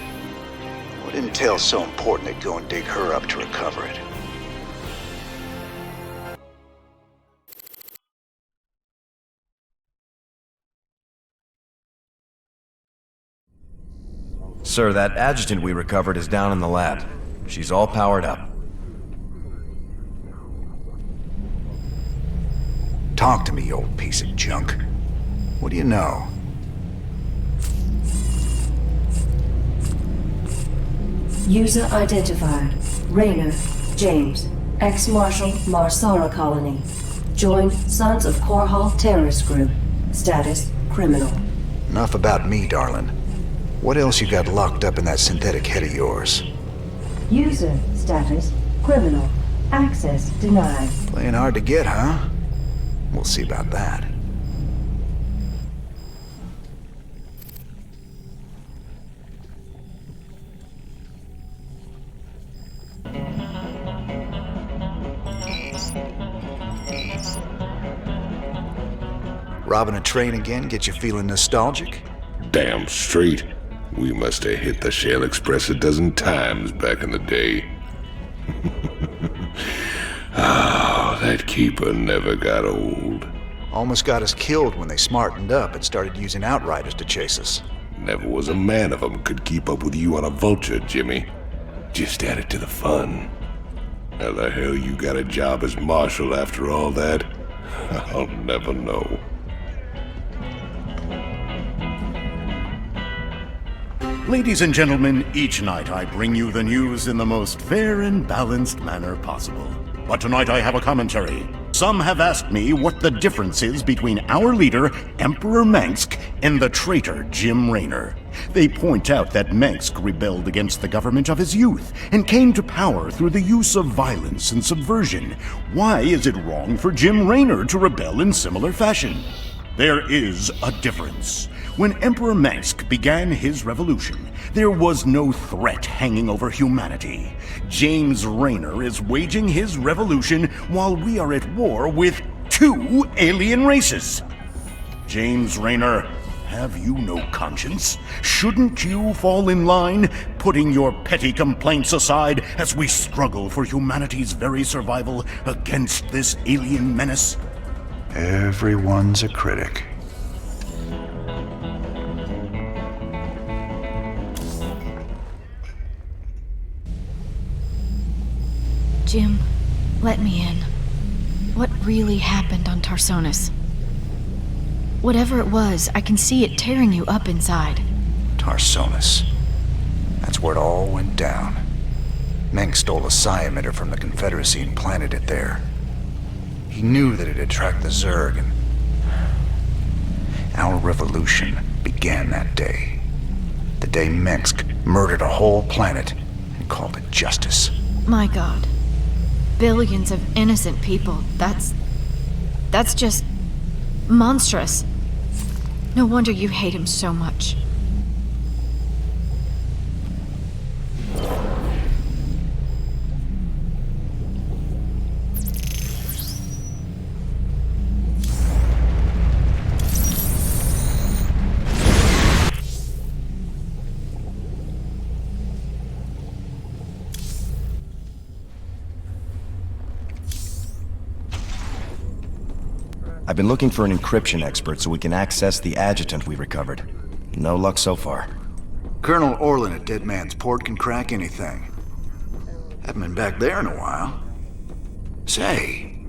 What intel's so important they'd go and dig her up to recover it? Sir, that adjutant we recovered is down in the lab. She's all powered up. Talk to me, you old piece of junk. What do you know? User identified. Raynor, James, ex-Marshal, Marsara Colony. Joined Sons of Korhal Terrorist Group. Status, criminal. Enough about me, darling. What else you got locked up in that synthetic head of yours? User status, criminal. Access denied. Playing hard to get, huh? We'll see about that. Robbing a train again get you feeling nostalgic? Damn straight. We must have hit the Shell Express a dozen times back in the day. Ah, that keeper never got old. Almost got us killed when they smartened up and started using outriders to chase us. Never was a man of them could keep up with you on a vulture, Jimmy. Just added to the fun. How the hell you got a job as marshal after all that? I'll never know. Ladies and gentlemen, each night I bring you the news in the most fair and balanced manner possible. But tonight I have a commentary. Some have asked me what the difference is between our leader, Emperor Mengsk, and the traitor Jim Raynor. They point out that Mengsk rebelled against the government of his youth and came to power through the use of violence and subversion. Why is it wrong for Jim Raynor to rebel in similar fashion? There is a difference. When Emperor Mengsk began his revolution, there was no threat hanging over humanity. James Raynor is waging his revolution while we are at war with 2 alien races. James Raynor, have you no conscience? Shouldn't you fall in line, putting your petty complaints aside as we struggle for humanity's very survival against this alien menace? Everyone's a critic. Jim, let me in. What really happened on Tarsonis? Whatever it was, I can see it tearing you up inside. Tarsonis. That's where it all went down. Meng stole a psi emitter from the Confederacy and planted it there. He knew that it'd attract the Zerg, and our revolution began that day. The day Minsk murdered a whole planet and called it justice. My God. Billions of innocent people. That's just monstrous. No wonder you hate him so much. I've been looking for an encryption expert so we can access the adjutant we recovered. No luck so far. Colonel Orlin at Dead Man's Port can crack anything. Haven't been back there in a while. Say,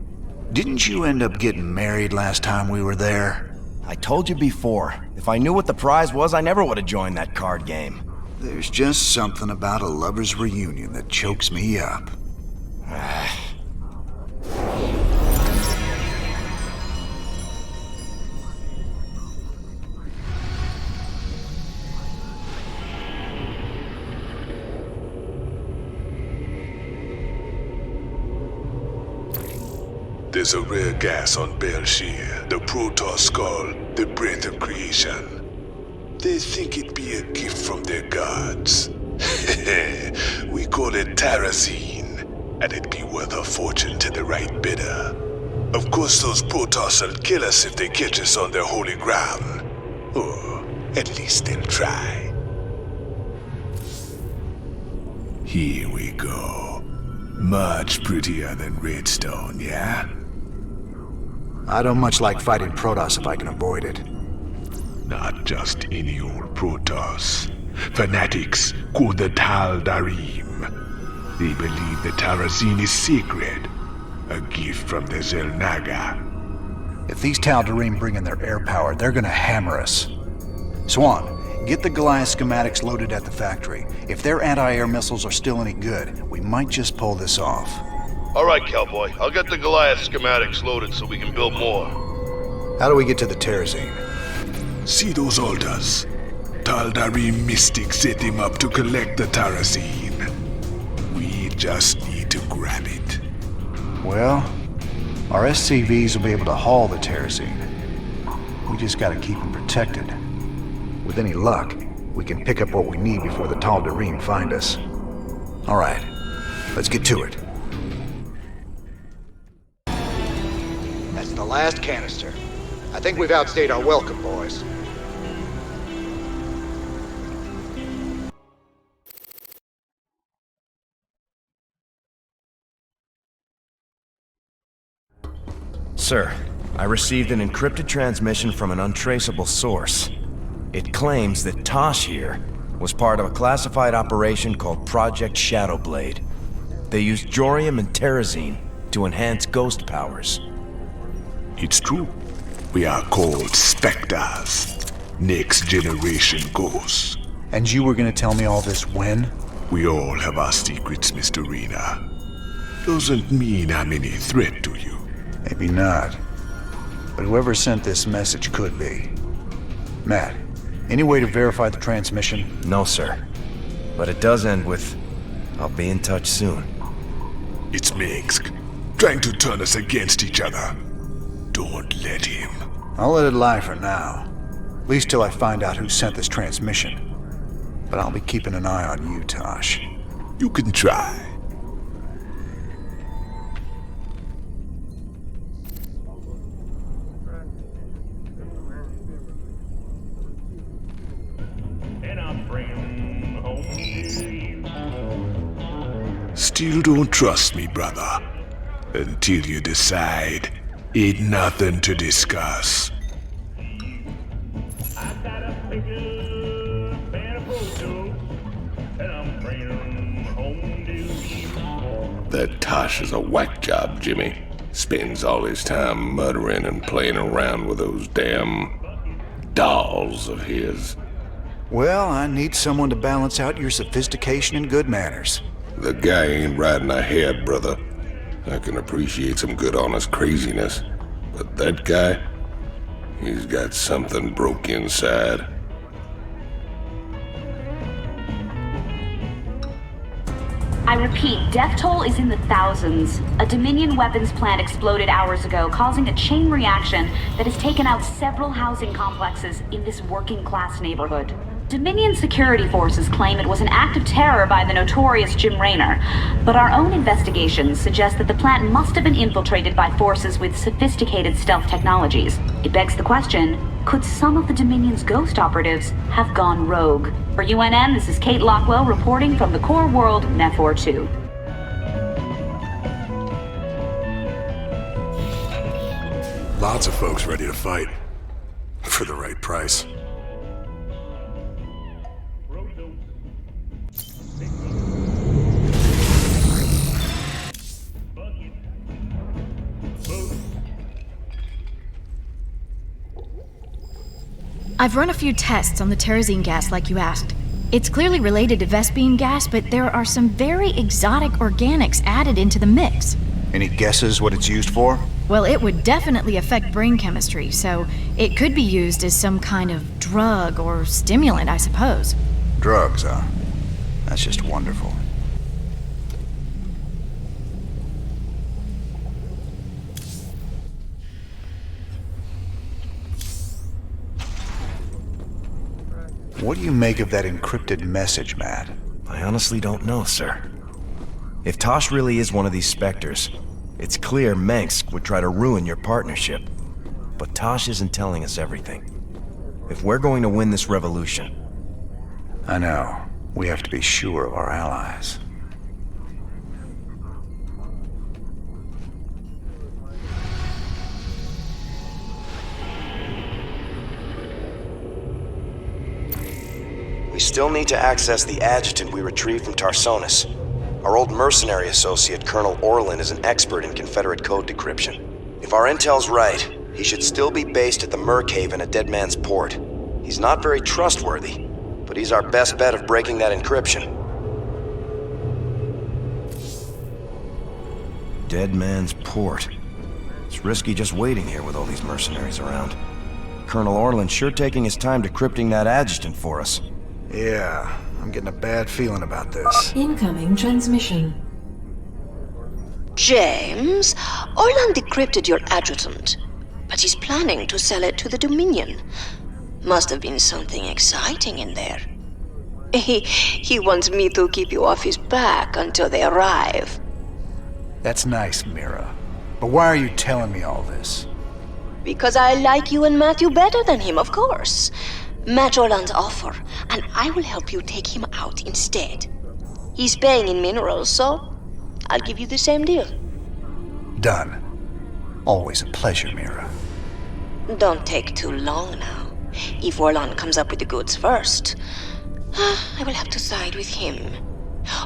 didn't you end up getting married last time we were there? I told you before. If I knew what the prize was, I never would have joined that card game. There's just something about a lover's reunion that chokes me up. There's a rare gas on Belshir, the Protoss skull, the breath of creation. They think it be a gift from their gods. We call it Terrazine, and it'd be worth a fortune to the right bidder. Of course those Protoss will kill us if they catch us on their holy ground. Or at least they'll try. Here we go. Much prettier than Redstone, yeah? I don't much like fighting Protoss if I can avoid it. Not just any old Protoss. Fanatics called the Tal Darim. They believe the Terrazine is sacred, a gift from the Zelnaga. If these Tal Darim bring in their air power, they're gonna hammer us. Swan, get the Goliath schematics loaded at the factory. If their anti-air missiles are still any good, we might just pull this off. All right, cowboy. I'll get the Goliath schematics loaded so we can build more. How do we get to the Terrazine? See those altars? Tal Darim mystics set them up to collect the Terrazine. We just need to grab it. Well, our SCVs will be able to haul the Terrazine. We just gotta keep them protected. With any luck, we can pick up what we need before the Tal Darim find us. All right, let's get to it. That's the last canister. I think we've outstayed our welcome, boys. Sir, I received an encrypted transmission from an untraceable source. It claims that Tosh here was part of a classified operation called Project Shadowblade. They used Jorium and Terrazine to enhance ghost powers. It's true. We are called Spectres. Next generation ghosts. And you were gonna tell me all this when? We all have our secrets, Mr. Rena. Doesn't mean I'm any threat to you. Maybe not. But whoever sent this message could be. Matt, any way to verify the transmission? No, sir. But it does end with, I'll be in touch soon. It's Minsk, trying to turn us against each other. Don't let him. I'll let it lie for now. At least till I find out who sent this transmission. But I'll be keeping an eye on you, Tosh. You can try. Still don't trust me, brother. Until you decide, ain't nothing to discuss. That Tosh is a whack job, Jimmy. Spends all his time muttering and playing around with those damn dolls of his. Well, I need someone to balance out your sophistication and good manners. The guy ain't riding a head, brother. I can appreciate some good honest craziness, but that guy, he's got something broke inside. I repeat, death toll is in the thousands. A Dominion weapons plant exploded hours ago, causing a chain reaction that has taken out several housing complexes in this working-class neighborhood. Dominion security forces claim it was an act of terror by the notorious Jim Raynor, but our own investigations suggest that the plant must have been infiltrated by forces with sophisticated stealth technologies. It begs the question, could some of the Dominion's ghost operatives have gone rogue? For UNN, this is Kate Lockwell reporting from the core world, Nephor 2. Lots of folks ready to fight. For the right price. I've run a few tests on the terrazine gas like you asked. It's clearly related to Vespene gas, but there are some very exotic organics added into the mix. Any guesses what it's used for? Well, it would definitely affect brain chemistry, so it could be used as some kind of drug or stimulant, I suppose. Drugs, huh? That's just wonderful. What do you make of that encrypted message, Matt? I honestly don't know, sir. If Tosh really is one of these specters, it's clear Mengsk would try to ruin your partnership. But Tosh isn't telling us everything. If we're going to win this revolution... I know. We have to be sure of our allies. We still need to access the adjutant we retrieved from Tarsonis. Our old mercenary associate, Colonel Orlin, is an expert in Confederate code decryption. If our intel's right, he should still be based at the Merkhaven at Dead Man's Port. He's not very trustworthy, but he's our best bet of breaking that encryption. Dead Man's Port. It's risky just waiting here with all these mercenaries around. Colonel Orlin's sure taking his time decrypting that adjutant for us. Yeah, I'm getting a bad feeling about this. Incoming transmission. James, Orlan decrypted your adjutant, but he's planning to sell it to the Dominion. Must have been something exciting in there. He wants me to keep you off his back until they arrive. That's nice, Mira. But why are you telling me all this? Because I like you and Matthew better than him, of course. Match Orlan's offer, and I will help you take him out instead. He's paying in minerals, so I'll give you the same deal. Done. Always a pleasure, Mira. Don't take too long now. If Orlan comes up with the goods first, I will have to side with him.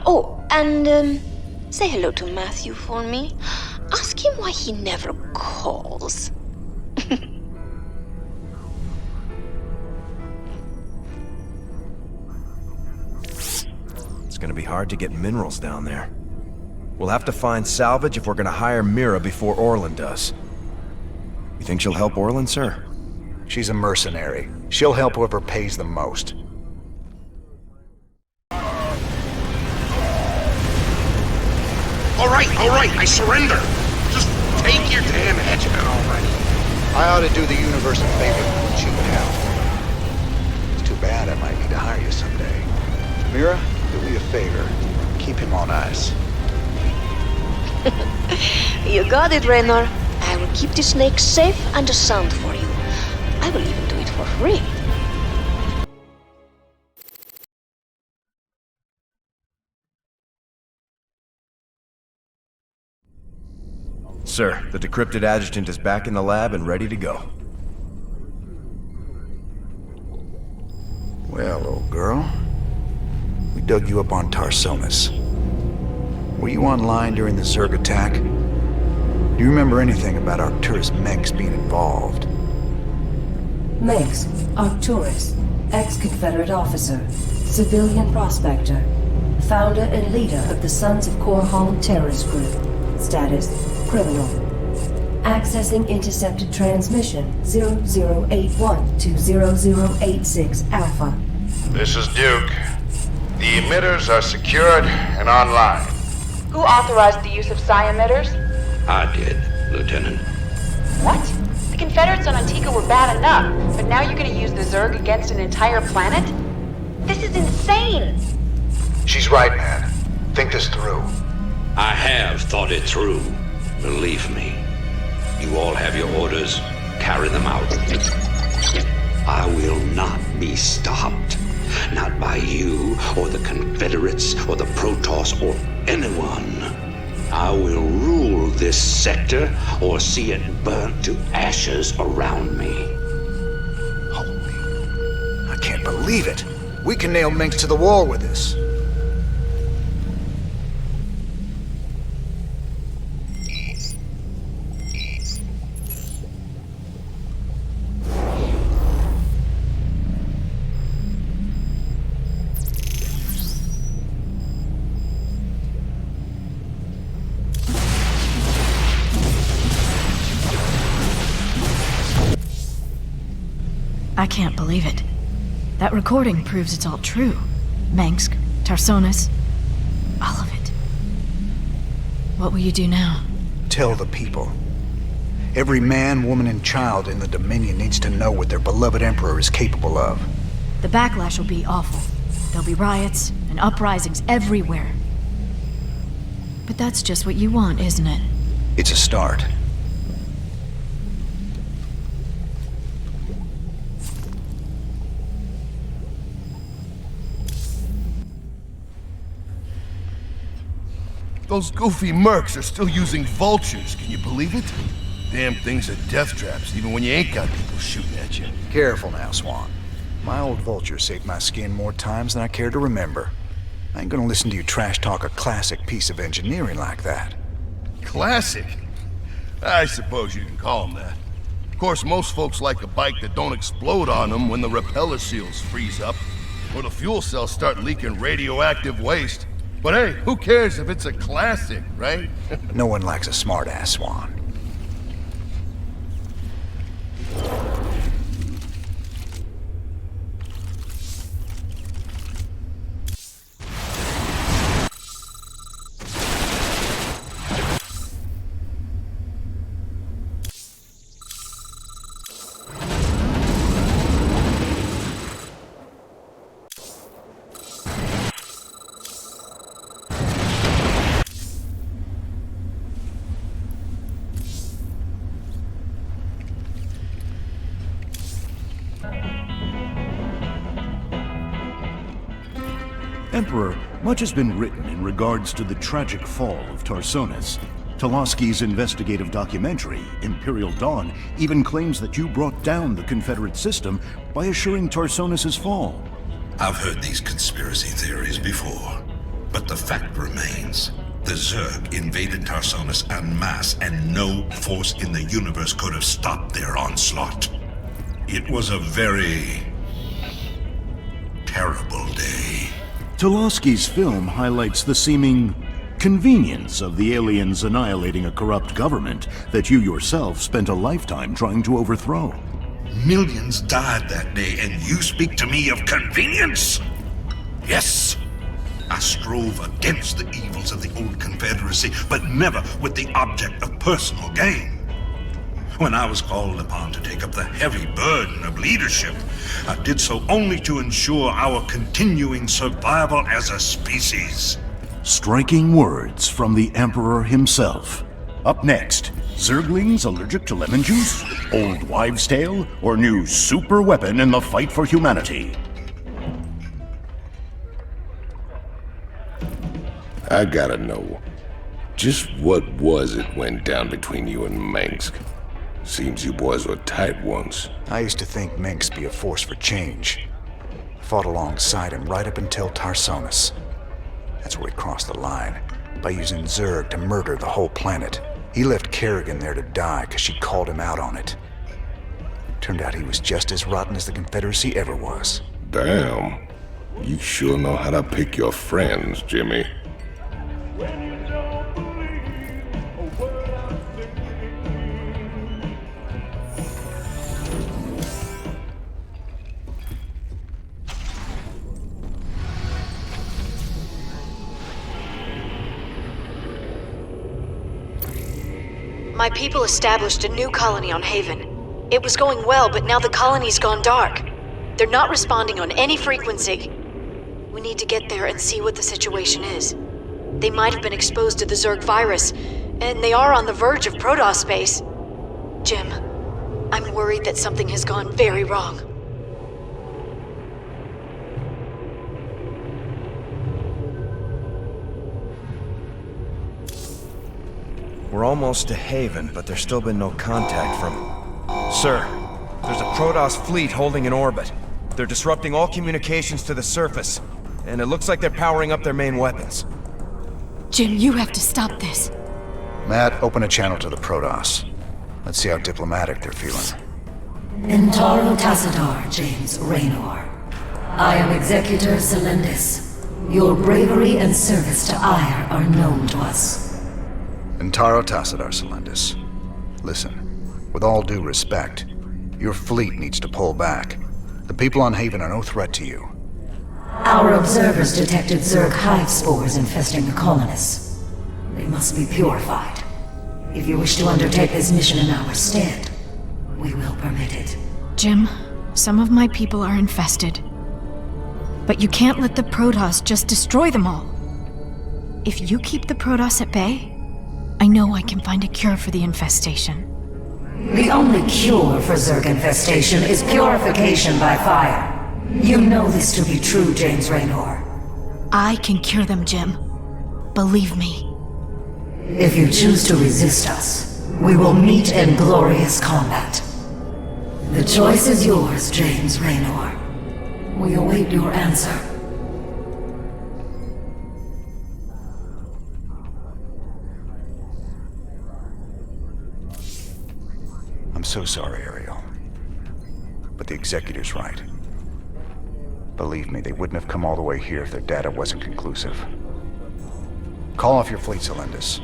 Oh, and say hello to Matthew for me. Ask him why he never calls. It's gonna be hard to get minerals down there. We'll have to find salvage if we're gonna hire Mira before Orlan does. You think she'll help Orlan, sir? She's a mercenary. She'll help whoever pays the most. All right, I surrender. Just take your damn edgeman already. I ought to do the universe a favor and put you out. It's too bad I might need to hire you someday. Mira, do me a favor. Keep him on ice. You got it, Raynor. I will keep the snake safe and sound for you. I will even do it for free. Sir, the decrypted adjutant is back in the lab and ready to go. Well, old girl. We dug you up on Tarsonis. Were you online during the Zerg attack? Do you remember anything about Arcturus Mengsk being involved? Mengsk, Arcturus, ex-Confederate officer, civilian prospector, founder and leader of the Sons of Korhal terrorist group. Status, criminal. Accessing intercepted transmission 0081 to 0086 Alpha. This is Duke. The emitters are secured and online. Who authorized the use of psi emitters? I did, Lieutenant. What? The Confederates on Antigua were bad enough, but now you're gonna use the Zerg against an entire planet? This is insane! She's right, man. Think this through. I have thought it through. Believe me. You all have your orders. Carry them out. I will not be stopped. Not by you, or the Confederates, or the Protoss, or anyone. I will rule this sector, or see it burnt to ashes around me. I can't believe it. We can nail Mengsk to the wall with this. I can't believe it. That recording proves it's all true. Mengsk, Tarsonis, all of it. What will you do now? Tell the people. Every man, woman, and child in the Dominion needs to know what their beloved Emperor is capable of. The backlash will be awful. There'll be riots and uprisings everywhere. But that's just what you want, isn't it? It's a start. Those goofy mercs are still using vultures, can you believe it? Damn things are death traps, even when you ain't got people shooting at you. Careful now, Swan. My old vulture saved my skin more times than I care to remember. I ain't gonna listen to you trash talk a classic piece of engineering like that. Classic? I suppose you can call them that. Of course, most folks like a bike that don't explode on them when the repeller seals freeze up, or the fuel cells start leaking radioactive waste. But hey, who cares if it's a classic, right? No one likes a smart-ass, Swan. Emperor, much has been written in regards to the tragic fall of Tarsonis. Toloski's investigative documentary, Imperial Dawn, even claims that you brought down the Confederate system by assuring Tarsonis' fall. I've heard these conspiracy theories before, but the fact remains. The Zerg invaded Tarsonis en masse, and no force in the universe could have stopped their onslaught. It was a very terrible day. Toloski's film highlights the seeming convenience of the aliens annihilating a corrupt government that you yourself spent a lifetime trying to overthrow. Millions died that day, and you speak to me of convenience? Yes, I strove against the evils of the old Confederacy, but never with the object of personal gain. When I was called upon to take up the heavy burden of leadership, I did so only to ensure our continuing survival as a species. Striking words from the Emperor himself. Up next, Zerglings allergic to lemon juice, old wives' tale, or new super weapon in the fight for humanity. I gotta know, just what was it went down between you and Mengsk? Seems you boys were tight once. I used to think Mengsk be a force for change. Fought alongside him right up until Tarsonis. That's where he crossed the line, by using Zerg to murder the whole planet. He left Kerrigan there to die because she called him out on it. Turned out he was just as rotten as the Confederacy ever was. Damn. You sure know how to pick your friends, Jimmy. My people established a new colony on Haven. It was going well, but now the colony's gone dark. They're not responding on any frequency. We need to get there and see what the situation is. They might have been exposed to the Zerg virus, and they are on the verge of Protoss space. Jim, I'm worried that something has gone very wrong. We're almost to Haven, but there's still been no contact from... Sir, there's a Protoss fleet holding in orbit. They're disrupting all communications to the surface, and it looks like they're powering up their main weapons. Jim, you have to stop this. Matt, open a channel to the Protoss. Let's see how diplomatic they're feeling. Intaro Tassadar, James Raynor. I am Executor Celendis. Your bravery and service to Ire are known to us. Intaro Tassadar, Celendis. Listen, with all due respect, your fleet needs to pull back. The people on Haven are no threat to you. Our observers detected Zerg hive spores infesting the colonists. They must be purified. If you wish to undertake this mission in our stead, we will permit it. Jim, some of my people are infested. But you can't let the Protoss just destroy them all. If you keep the Protoss at bay, I know I can find a cure for the infestation. The only cure for Zerg infestation is purification by fire. You know this to be true, James Raynor. I can cure them, Jim. Believe me. If you choose to resist us, we will meet in glorious combat. The choice is yours, James Raynor. We await your answer. I'm so sorry, Ariel. But the Executor's right. Believe me, they wouldn't have come all the way here if their data wasn't conclusive. Call off your fleet, Celendis.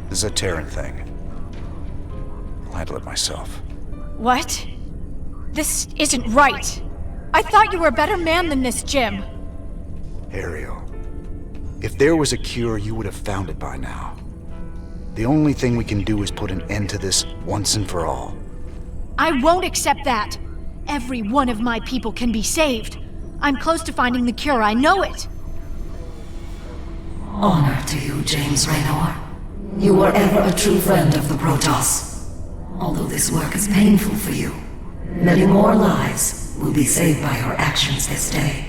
This is a Terran thing. I'll handle it myself. What? This isn't right. I thought you were a better man than this, Jim. Ariel, if there was a cure, you would have found it by now. The only thing we can do is put an end to this once and for all. I won't accept that. Every one of my people can be saved. I'm close to finding the cure, I know it. Honor to you, James Raynor. You were ever a true friend of the Protoss. Although this work is painful for you, many more lives will be saved by your actions this day.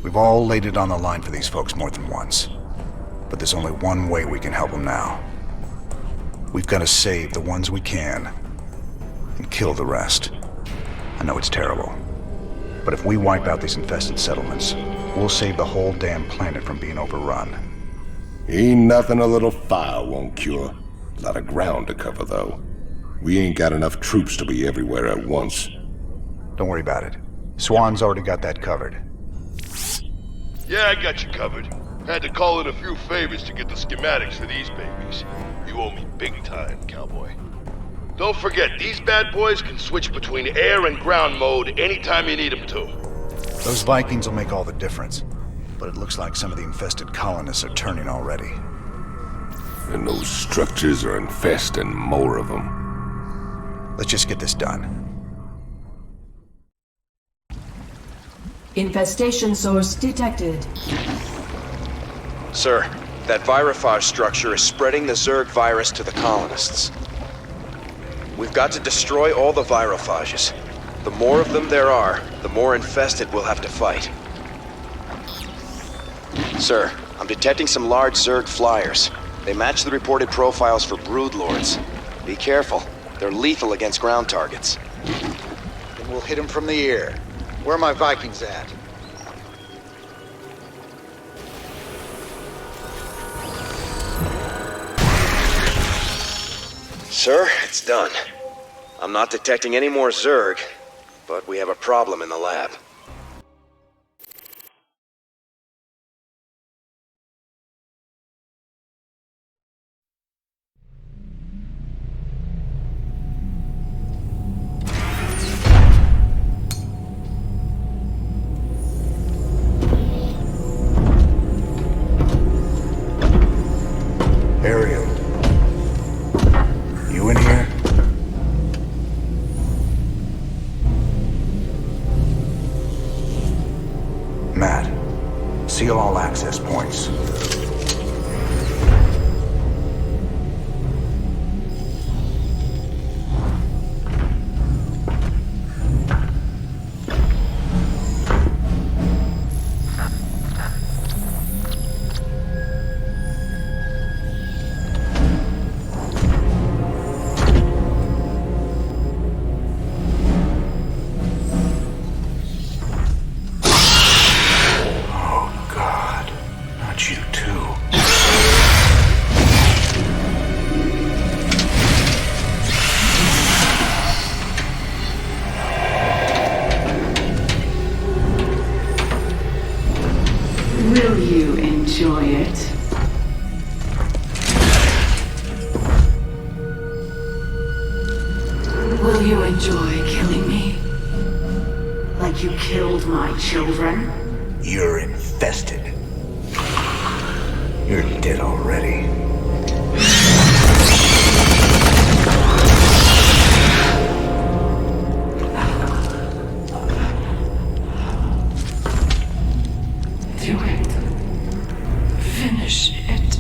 We've all laid it on the line for these folks more than once. But there's only one way we can help them now. We've got to save the ones we can, and kill the rest. I know it's terrible, but if we wipe out these infested settlements, we'll save the whole damn planet from being overrun. Ain't nothing a little fire won't cure. A lot of ground to cover, though. We ain't got enough troops to be everywhere at once. Don't worry about it. Swan's already got that covered. Yeah, I got you covered. Had to call in a few favors to get the schematics for these babies. You owe me big time, cowboy. Don't forget, these bad boys can switch between air and ground mode anytime you need them to. Those Vikings will make all the difference. But it looks like some of the infested colonists are turning already. And those structures are infesting more of them. Let's just get this done. Infestation source detected. Sir, that virophage structure is spreading the Zerg virus to the colonists. We've got to destroy all the virophages. The more of them there are, the more infested we'll have to fight. Sir, I'm detecting some large Zerg flyers. They match the reported profiles for broodlords. Be careful. They're lethal against ground targets. Then we'll hit them from the air. Where are my Vikings at? Sir, it's done. I'm not detecting any more Zerg, but we have a problem in the lab. Ariel. You in here? Matt, seal all access points. Will you enjoy it? Will you enjoy killing me? Like you killed my children? You're infested. You're dead already. Do it. Finish it.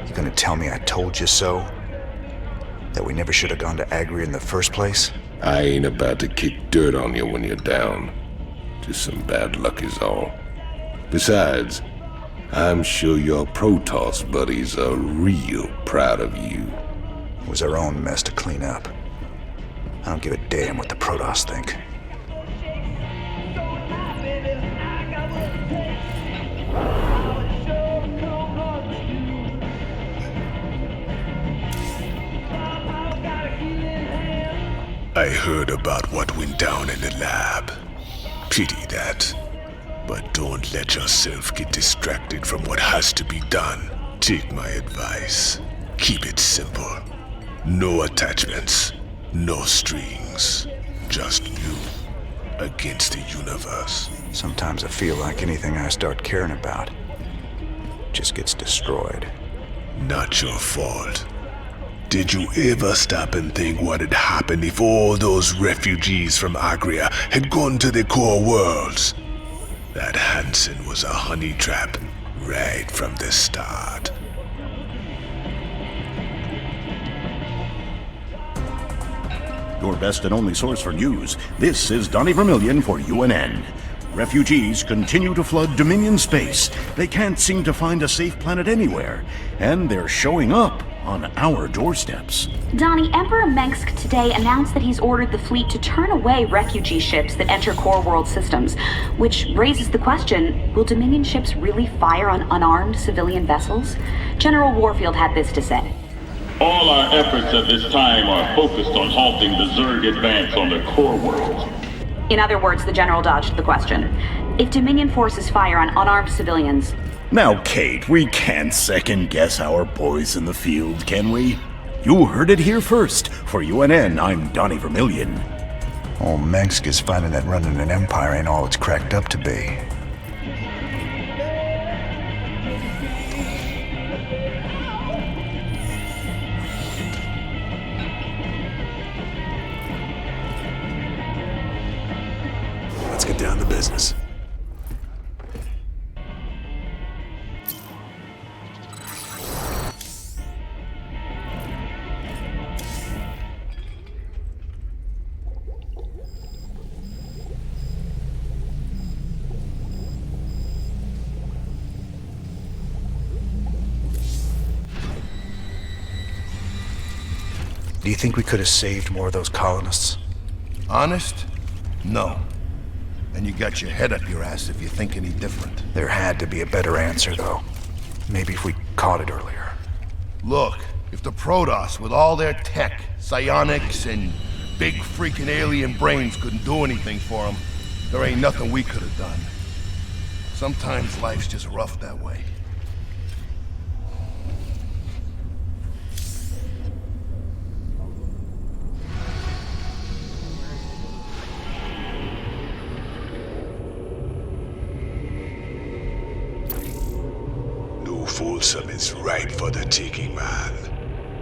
You gonna tell me I told you so? That we never should have gone to Agri in the first place? I ain't about to kick dirt on you when you're down. Just some bad luck is all. Besides, I'm sure your Protoss buddies are real proud of you. It was our own mess to clean up. I don't give a damn what the Protoss think. I heard about what went down in the lab. Pity that. But don't let yourself get distracted from what has to be done. Take my advice. Keep it simple. No attachments, no strings. Just you against the universe. Sometimes I feel like anything I start caring about just gets destroyed. Not your fault. Did you ever stop and think what had happened if all those refugees from Agria had gone to the core worlds? That Hansen was a honey trap right from the start. Your best and only source for news. This is Donnie Vermillion for UNN. Refugees continue to flood Dominion space. They can't seem to find a safe planet anywhere, and they're showing up on our doorsteps. Donnie, Emperor Mengsk today announced that he's ordered the fleet to turn away refugee ships that enter core world systems, which raises the question, will Dominion ships really fire on unarmed civilian vessels? General Warfield had this to say. All our efforts at this time are focused on halting the Zerg advance on the core worlds. In other words, the General dodged the question. If Dominion forces fire on unarmed civilians... Now, Kate, we can't second-guess our boys in the field, can we? You heard it here first. For UNN, I'm Donnie Vermillion. Old Mengsk is finding that running an empire ain't all it's cracked up to be. Let's get down to business. Do you think we could have saved more of those colonists? Honest? No. And you got your head up your ass if you think any different. There had to be a better answer, though. Maybe if we caught it earlier. Look, if the Protoss, with all their tech, psionics, and big freaking alien brains couldn't do anything for them, there ain't nothing we could have done. Sometimes life's just rough that way. Folsom is ripe for the taking, man.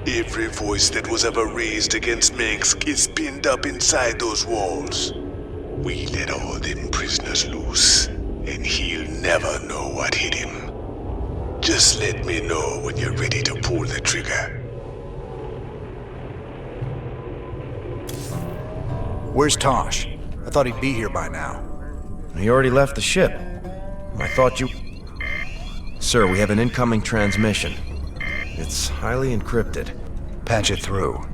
Every voice that was ever raised against Mengsk is pinned up inside those walls. We let all them prisoners loose, and he'll never know what hit him. Just let me know when you're ready to pull the trigger. Where's Tosh? I thought he'd be here by now. He already left the ship. I thought you... Sir, we have an incoming transmission. It's highly encrypted. Patch it through.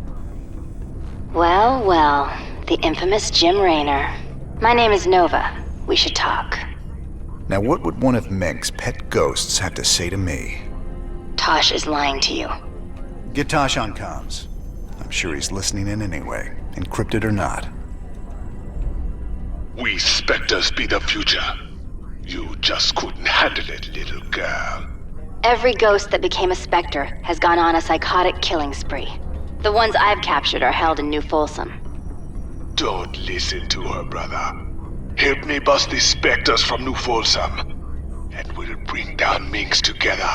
Well, well, the infamous Jim Raynor. My name is Nova. We should talk. Now what would one of Mengsk's pet ghosts have to say to me? Tosh is lying to you. Get Tosh on comms. I'm sure he's listening in anyway, encrypted or not. We Spectres be the future. You just couldn't handle it, little girl. Every ghost that became a Spectre has gone on a psychotic killing spree. The ones I've captured are held in New Folsom. Don't listen to her, brother. Help me bust these Spectres from New Folsom, and we'll bring down Minx together.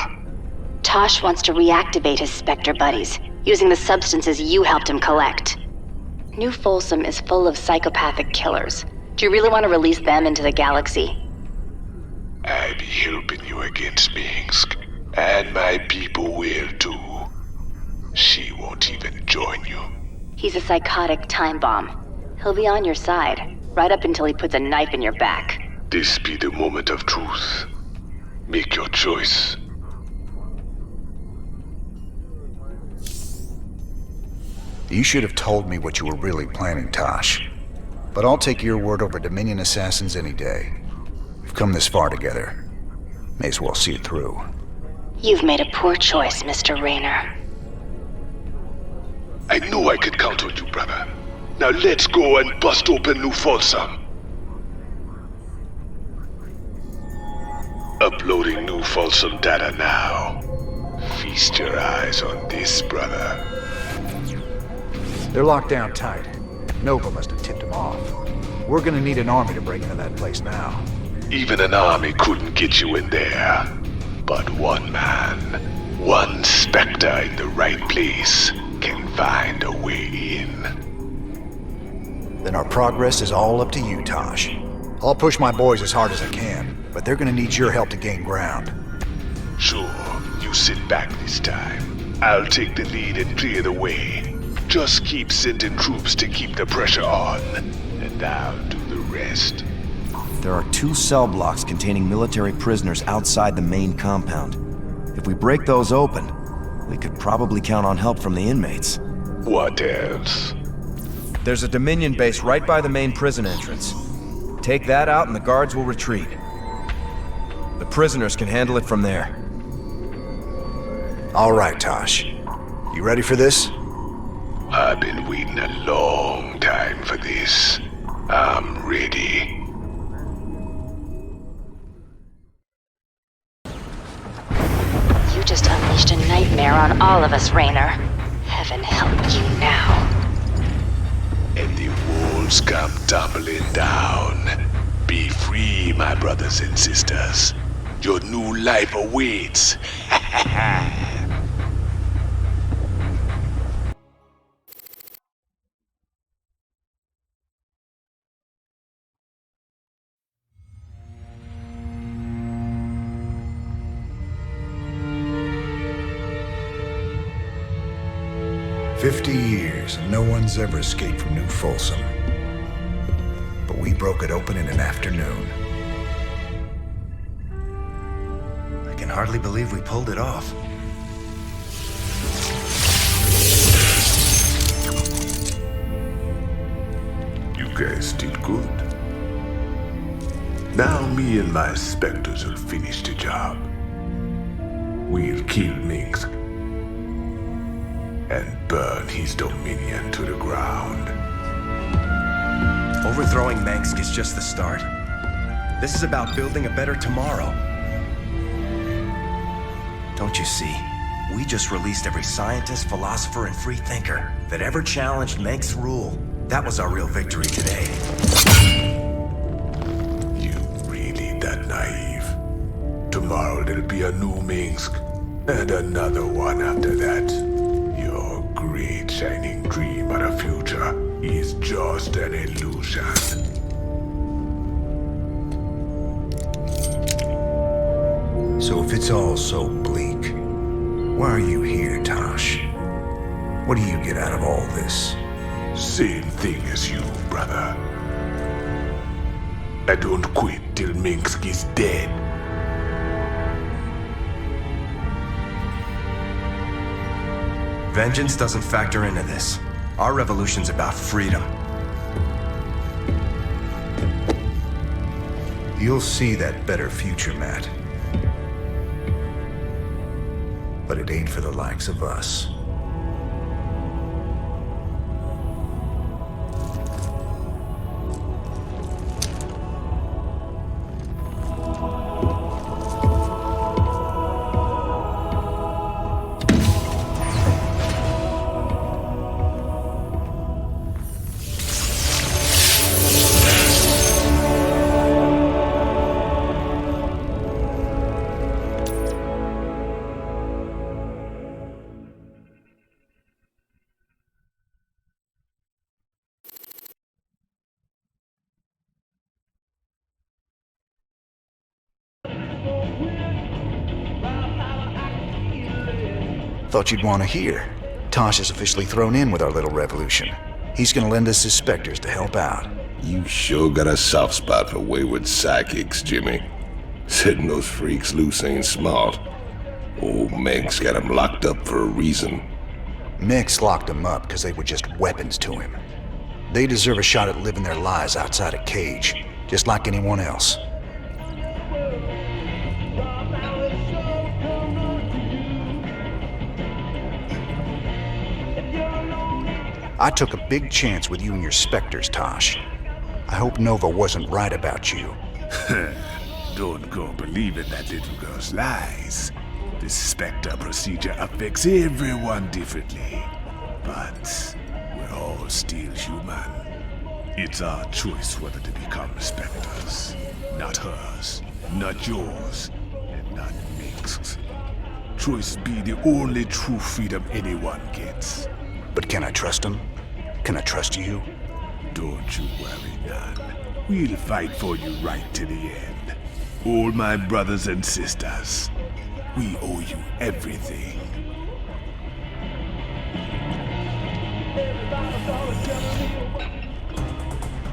Tosh wants to reactivate his Spectre buddies, using the substances you helped him collect. New Folsom is full of psychopathic killers. Do you really want to release them into the galaxy? I be helping you against Minsk, and my people will too. She won't even join you. He's a psychotic time bomb. He'll be on your side, right up until he puts a knife in your back. This be the moment of truth. Make your choice. You should have told me what you were really planning, Tosh. But I'll take your word over Dominion assassins any day. We've come this far together. May as well see it through. You've made a poor choice, Mr. Raynor. I knew I could count on you, brother. Now let's go and bust open New Folsom. Uploading New Folsom data now. Feast your eyes on this, brother. They're locked down tight. Nova must have tipped them off. We're gonna need an army to break into that place now. Even an army couldn't get you in there. But one man, one Spectre in the right place, can find a way in. Then our progress is all up to you, Tosh. I'll push my boys as hard as I can, but they're gonna need your help to gain ground. Sure, you sit back this time. I'll take the lead and clear the way. Just keep sending troops to keep the pressure on, and I'll do the rest. There are 2 cell blocks containing military prisoners outside the main compound. If we break those open, we could probably count on help from the inmates. What else? There's a Dominion base right by the main prison entrance. Take that out and the guards will retreat. The prisoners can handle it from there. All right, Tosh. You ready for this? I've been waiting a long time for this. I'm ready. You just unleashed a nightmare on all of us, Raynor. Heaven help you now. And the walls come tumbling down. Be free, my brothers and sisters. Your new life awaits. years, and no one's ever escaped from New Folsom. But we broke it open in an afternoon. I can hardly believe we pulled it off. You guys did good. Now me and my Spectres will finish the job. We'll kill Minsk and burn his dominion to the ground. Overthrowing Minsk is just the start. This is about building a better tomorrow. Don't you see? We just released every scientist, philosopher, and free thinker that ever challenged Minsk's rule. That was our real victory today. You really that naive? Tomorrow there'll be a new Minsk, and another one after that. Your great shining dream of the future is just an illusion. So if it's all so bleak, why are you here, Tosh? What do you get out of all this? Same thing as you, brother. I don't quit till Minsk is dead. Vengeance doesn't factor into this. Our revolution's about freedom. You'll see that better future, Matt. But it ain't for the likes of us. Thought you'd want to hear. Tosh is officially thrown in with our little revolution. He's gonna lend us his Spectres to help out. You sure got a soft spot for wayward psychics, Jimmy. Setting those freaks loose ain't smart. Old Meg's got him locked up for a reason. Meg's locked them up because they were just weapons to him. They deserve a shot at living their lives outside a cage, just like anyone else. I took a big chance with you and your Spectres, Tosh. I hope Nova wasn't right about you. Don't go believing that little girl's lies. The Spectre procedure affects everyone differently. But we're all still human. It's our choice whether to become Spectres. Not hers, not yours, and not Minsk's. Choice be the only true freedom anyone gets. But can I trust him? Can I trust you? Don't you worry, none. We'll fight for you right to the end. All my brothers and sisters, we owe you everything.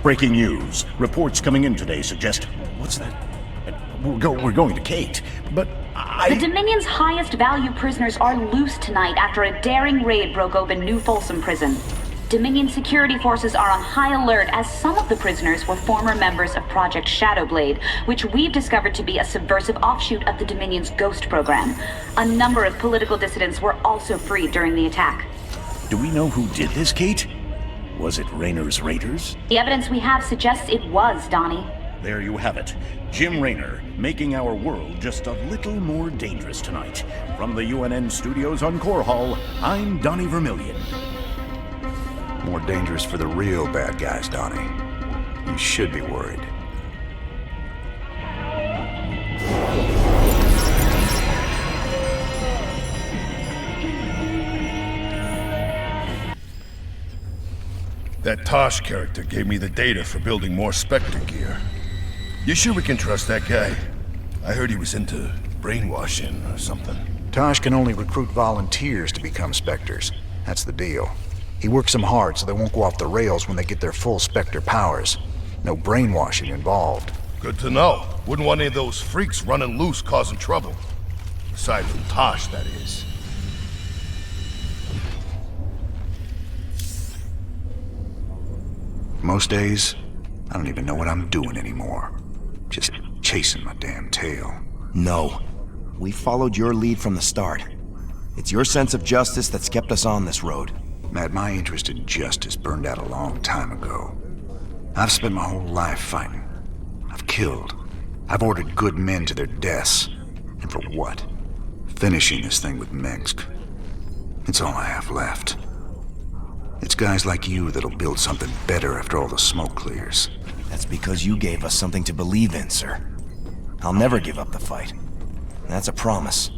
Breaking news. Reports coming in today suggest... What's that? We're going to Kate, but The Dominion's highest value prisoners are loose tonight after a daring raid broke open New Folsom Prison. Dominion security forces are on high alert as some of the prisoners were former members of Project Shadowblade, which we've discovered to be a subversive offshoot of the Dominion's Ghost program. A number of political dissidents were also freed during the attack. do we know who did this, Kate? Was it Raynor's Raiders? The evidence we have suggests it was, Donnie. There you have it. Jim Raynor, making our world just a little more dangerous tonight. From the UNN studios on Core Hall, I'm Donnie Vermillion. More dangerous for the real bad guys, Donnie. You should be worried. That Tosh character gave me the data for building more Spectre gear. You sure we can trust that guy? I heard he was into brainwashing or something. Tosh can only recruit volunteers to become Spectres. That's the deal. He works them hard so they won't go off the rails when they get their full Spectre powers. No brainwashing involved. Good to know. Wouldn't want any of those freaks running loose causing trouble. Aside from Tosh, that is. Most days, I don't even know what I'm doing anymore. Just chasing my damn tail. No. We followed your lead from the start. It's your sense of justice that's kept us on this road. Matt, my interest in justice burned out a long time ago. I've spent my whole life fighting. I've killed. I've ordered good men to their deaths. And for what? Finishing this thing with Mengsk. It's all I have left. It's guys like you that'll build something better after all the smoke clears. That's because you gave us something to believe in, sir. I'll never give up the fight. That's a promise.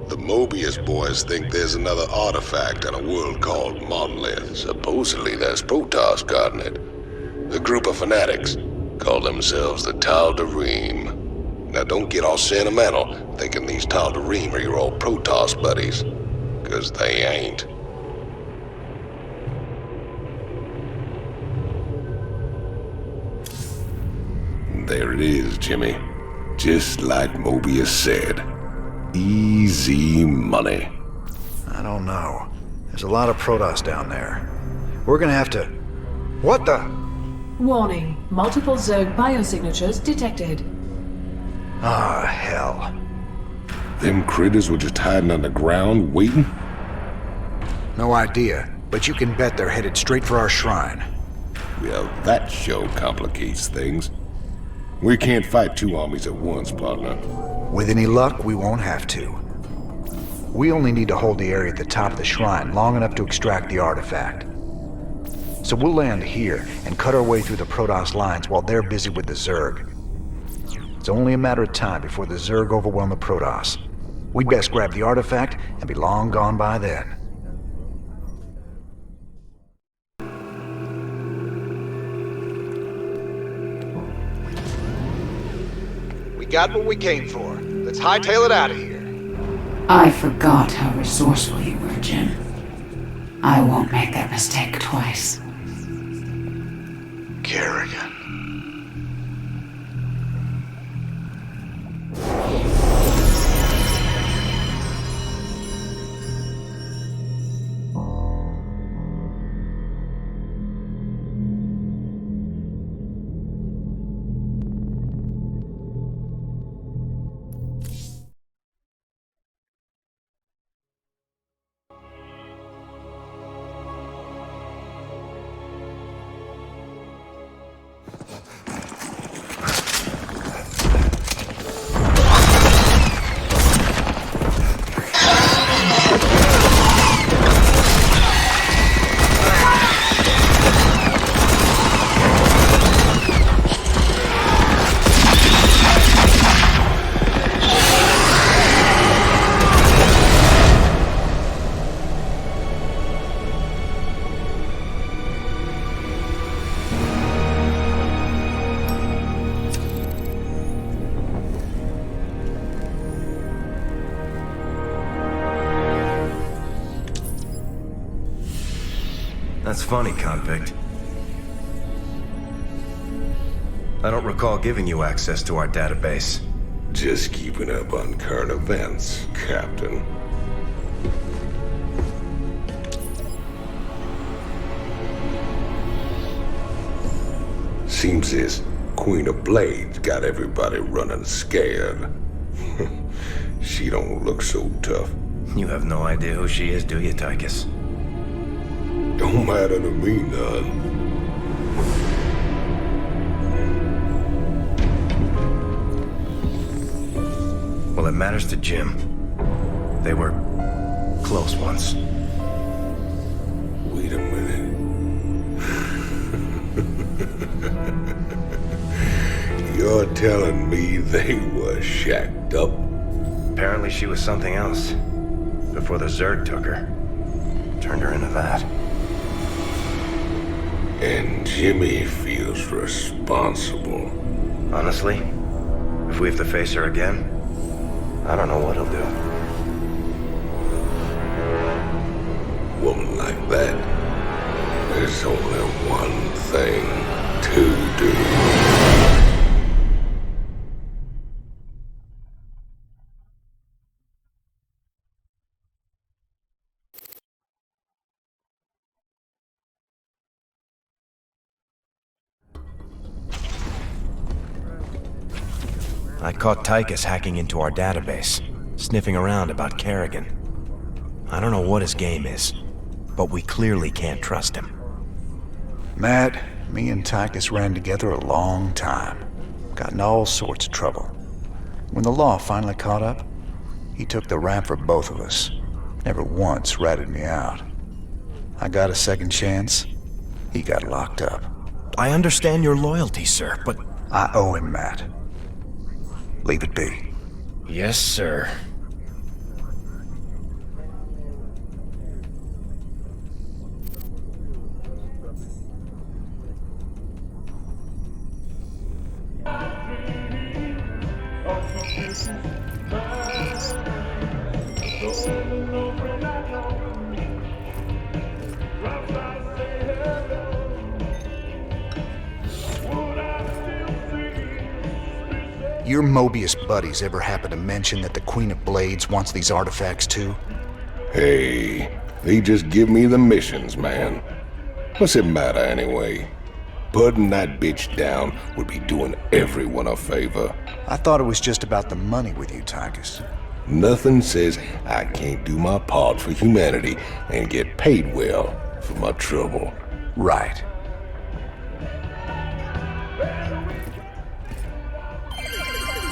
The Mobius boys think there's another artifact on a world called Monolith. Supposedly there's Protoss guarding it. The group of fanatics call themselves the Tal'Darim. Now don't get all sentimental thinking these Tal'Darim are your old Protoss buddies, 'cause they ain't. There it is, Jimmy. Just like Mobius said. Easy money. I don't know. There's a lot of Protoss down there. We're gonna have to... What the? Warning. Multiple Zerg biosignatures detected. Ah, hell. Them critters were just hiding underground, waiting? No idea, but you can bet they're headed straight for our shrine. Well, that sure complicates things. We can't fight two armies at once, partner. With any luck, we won't have to. We only need to hold the area at the top of the shrine long enough to extract the artifact. So we'll land here and cut our way through the Protoss lines while they're busy with the Zerg. It's only a matter of time before the Zerg overwhelm the Protoss. We'd best grab the artifact and be long gone by then. We got what we came for. Let's hightail it out of here. I forgot how resourceful you were, Jim. I won't make that mistake twice. Kerrigan. That's funny, convict. I don't recall giving you access to our database. Just keeping up on current events, Captain. Seems this Queen of Blades got everybody running scared. She don't look so tough. You have no idea who she is, do you, Tychus? Don't matter to me none. Well, it matters to Jim. They were close once. Wait a minute. You're telling me they were shacked up? Apparently she was something else. Before the Zerg took her. Turned her into that. And Jimmy feels responsible. Honestly, if we have to face her again, I don't know what he'll do. Woman like that, there's only one thing to do. I caught Tychus hacking into our database, sniffing around about Kerrigan. I don't know what his game is, but we clearly can't trust him. Matt, me and Tychus ran together a long time. Got in all sorts of trouble. When the law finally caught up, he took the rap for both of us. Never once ratted me out. I got a second chance. He got locked up. I understand your loyalty, sir, but... I owe him, Matt. Leave it be. Yes, sir. Your Mobius buddies ever happen to mention that the Queen of Blades wants these artifacts too? Hey, they just give me the missions, man. What's it matter anyway? Putting that bitch down would be doing everyone a favor. I thought it was just about the money with you, Tychus. Nothing says I can't do my part for humanity and get paid well for my trouble. Right.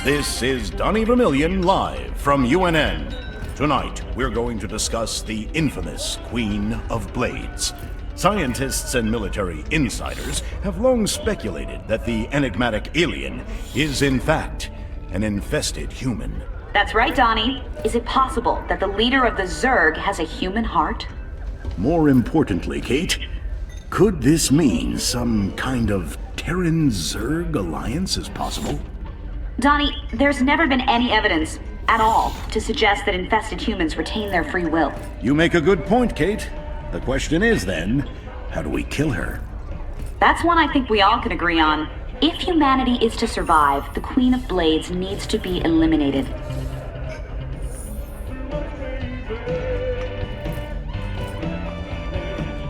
This is Donnie Vermillion live from UNN. Tonight, we're going to discuss the infamous Queen of Blades. Scientists and military insiders have long speculated that the enigmatic alien is, in fact, an infested human. That's right, Donnie. Is it possible that the leader of the Zerg has a human heart? More importantly, Kate, could this mean some kind of Terran-Zerg alliance is possible? Donnie, there's never been any evidence at all to suggest that infested humans retain their free will. You make a good point, Kate. The question is then, how do we kill her? That's one I think we all can agree on. If humanity is to survive, the Queen of Blades needs to be eliminated.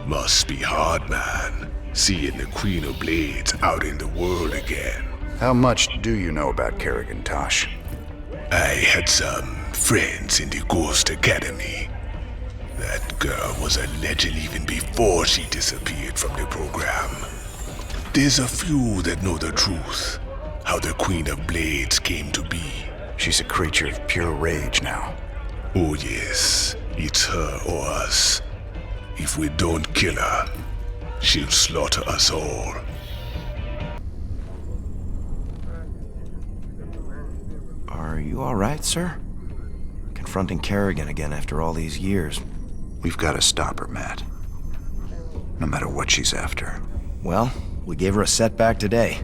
Must be hard, man, seeing the Queen of Blades out in the world again. How much do you know about Kerrigan, Tosh? I had some friends in the Ghost Academy. That girl was a legend even before she disappeared from the program. There's a few that know the truth, how the Queen of Blades came to be. She's a creature of pure rage now. Oh yes, it's her or us. If we don't kill her, she'll slaughter us all. Are you all right, sir? Confronting Kerrigan again after all these years. We've got to stop her, Matt. No matter what she's after. Well, we gave her a setback today.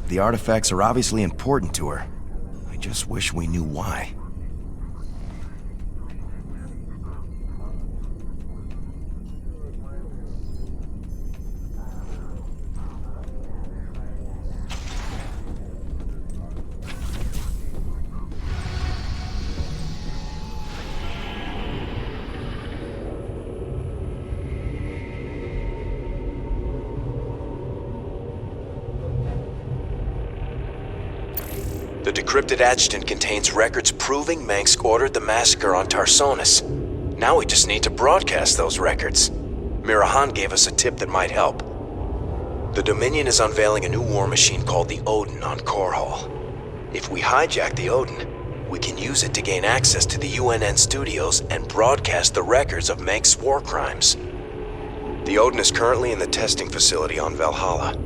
The artifacts are obviously important to her. I just wish we knew why. decrypted adjutant contains records proving Mengsk ordered the massacre on Tarsonis. Now we just need to broadcast those records. Mirahan gave us a tip that might help. The Dominion is unveiling a new war machine called the Odin on Korhal. If we hijack the Odin, we can use it to gain access to the UNN studios and broadcast the records of Mengsk's war crimes. The Odin is currently in the testing facility on Valhalla.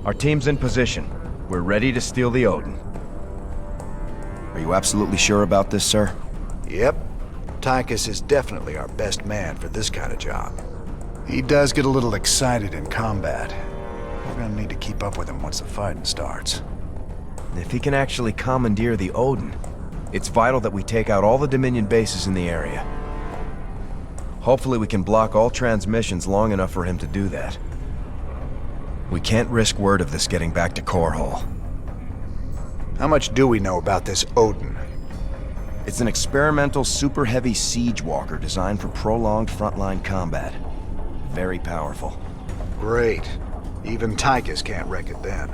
Our team's in position. We're ready to steal the Odin. Are you absolutely sure about this, sir? Yep. Tychus is definitely our best man for this kind of job. He does get a little excited in combat. We're gonna need to keep up with him once the fighting starts. If he can actually commandeer the Odin, it's vital that we take out all the Dominion bases in the area. Hopefully we can block all transmissions long enough for him to do that. We can't risk word of this getting back to Korhal. How much do we know about this Odin? It's an experimental super-heavy siege walker designed for prolonged frontline combat. Very powerful. Great. Even Tychus can't wreck it then.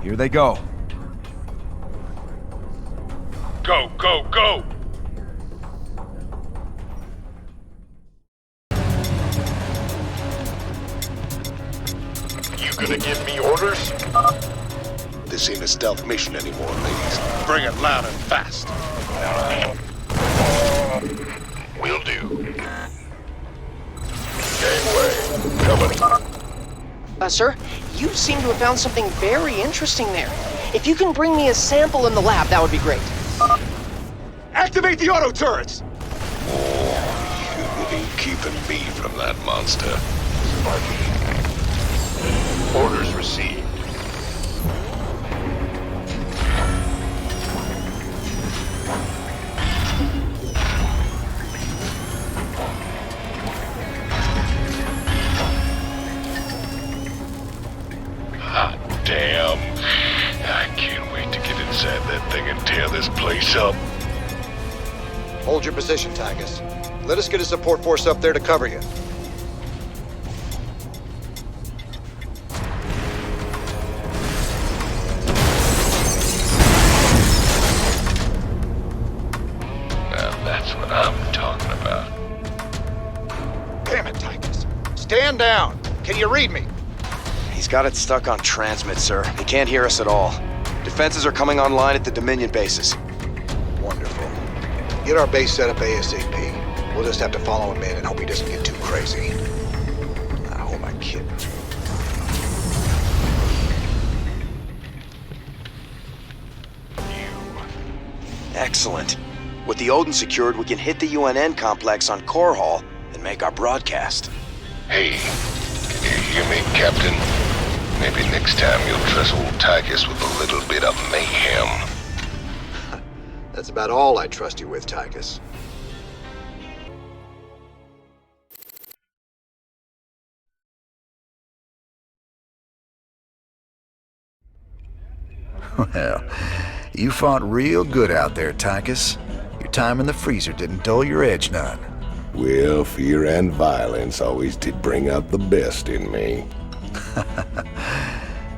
Here they go. Go, go, go! You gonna give me orders? This ain't a stealth mission anymore, ladies. Bring it loud and fast. Will do. Gangway, coming. Sir, you seem to have found something very interesting there. If you can bring me a sample in the lab, that would be great. Activate the auto turrets! You ain't keeping me from that monster. Orders received. Damn. I can't wait to get inside that thing and tear this place up. Hold your position, Tychus. Let us get a support force up there to cover you. Now that's what I'm talking about. Damn it, Tychus. Stand down. Can you read me? He's got it stuck on transmit, sir. He can't hear us at all. Defenses are coming online at the Dominion bases. Wonderful. Get our base set up ASAP. We'll just have to follow him in and hope he doesn't get too crazy. I hold my kid. Excellent. With the Odin secured, we can hit the UNN complex on Korhal and make our broadcast. Hey, can you hear me, Captain? Maybe next time you'll trust old Tychus with a little bit of mayhem. That's about all I trust you with, Tychus. Well, you fought real good out there, Tychus. Your time in the freezer didn't dull your edge none. Well, fear and violence always did bring out the best in me.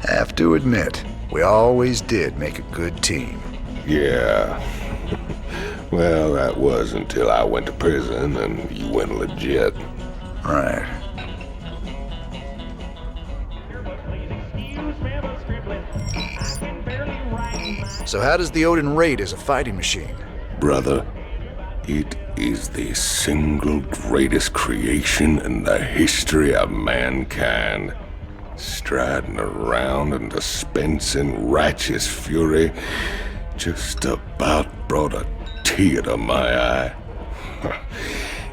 Have to admit, we always did make a good team. Yeah. Well, that was until I went to prison and you went legit. Right. So how does the Odin rate as a fighting machine? Brother, it is the single greatest creation in the history of mankind. Striding around and dispensing righteous fury just about brought a tear to my eye.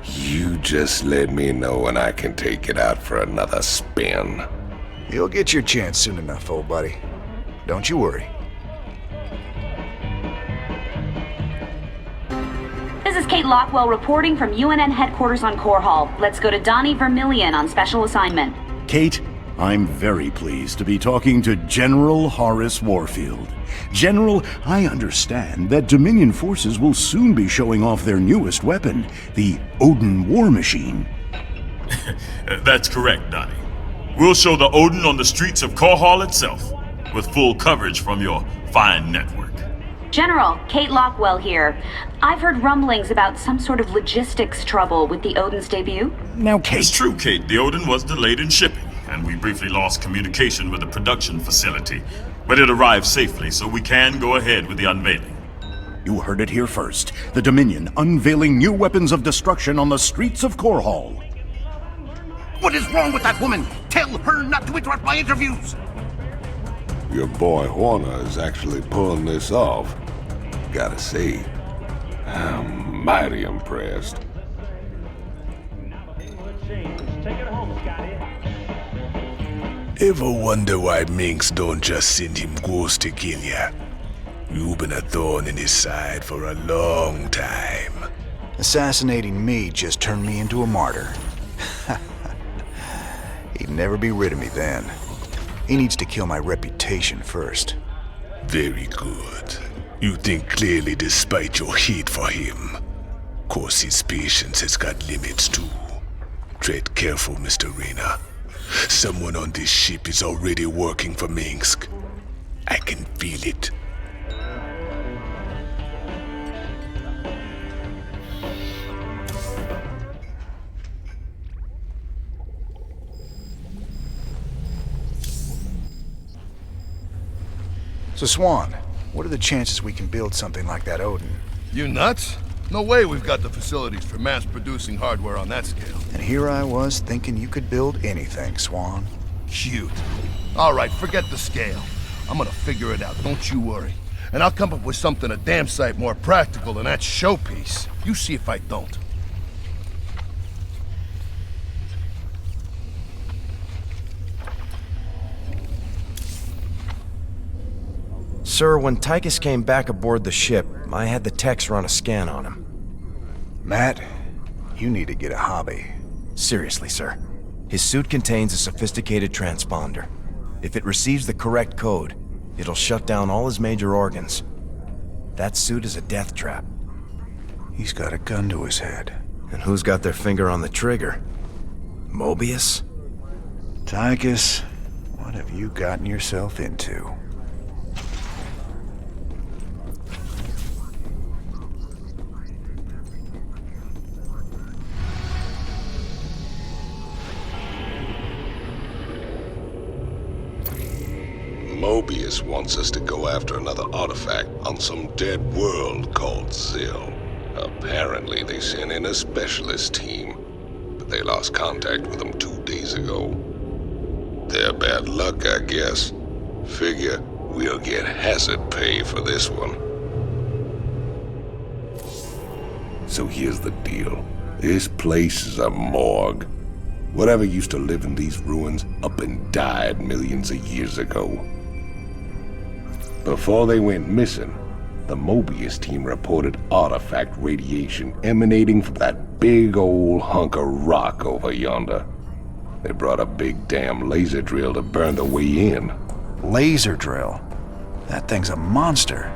You just let me know when I can take it out for another spin. You'll get your chance soon enough, old buddy. Don't you worry. This is Kate Lockwell reporting from UNN headquarters on Korhal. Let's go to Donnie Vermillion on special assignment. Kate, I'm very pleased to be talking to General Horace Warfield. General, I understand that Dominion forces will soon be showing off their newest weapon, the Odin war machine. That's correct, Donnie. We'll show the Odin on the streets of Korhal itself, with full coverage from your fine network. General, Kate Lockwell here. I've heard rumblings about some sort of logistics trouble with the Odin's debut. Now, Kate. It's true, Kate. The Odin was delayed in shipping, and we briefly lost communication with the production facility. But it arrived safely, so we can go ahead with the unveiling. You heard it here first. The Dominion unveiling new weapons of destruction on the streets of Korhal. What is wrong with that woman? Tell her not to interrupt my interviews! Your boy Horner is actually pulling this off. Gotta say, I'm mighty impressed. Ever wonder why Minx don't just send him ghosts to kill ya? You've been a thorn in his side for a long time. Assassinating me just turned me into a martyr. He'd never be rid of me then. He needs to kill my reputation first. Very good. You think clearly despite your hate for him. Course his patience has got limits too. Tread careful, Mr. Rayner. Someone on this ship is already working for Minsk. I can feel it. So Swan, what are the chances we can build something like that Odin? You nuts? No way we've got the facilities for mass-producing hardware on that scale. And here I was thinking you could build anything, Swan. Cute. All right, forget the scale. I'm gonna figure it out, don't you worry. And I'll come up with something a damn sight more practical than that showpiece. You see if I don't. Sir, when Tychus came back aboard the ship, I had the techs run a scan on him. Matt, you need to get a hobby. Seriously, sir. His suit contains a sophisticated transponder. If it receives the correct code, it'll shut down all his major organs. That suit is a death trap. He's got a gun to his head. And who's got their finger on the trigger? Mobius? Tychus, what have you gotten yourself into? Mobius wants us to go after another artifact on some dead world called Zill. Apparently they sent in a specialist team, but they lost contact with them 2 days ago. Their bad luck, I guess. Figure we'll get hazard pay for this one. So here's the deal. This place is a morgue. Whatever used to live in these ruins up and died millions of years ago. Before they went missing, the Mobius team reported artifact radiation emanating from that big old hunk of rock over yonder. They brought a big damn laser drill to burn the way in. Laser drill? That thing's a monster.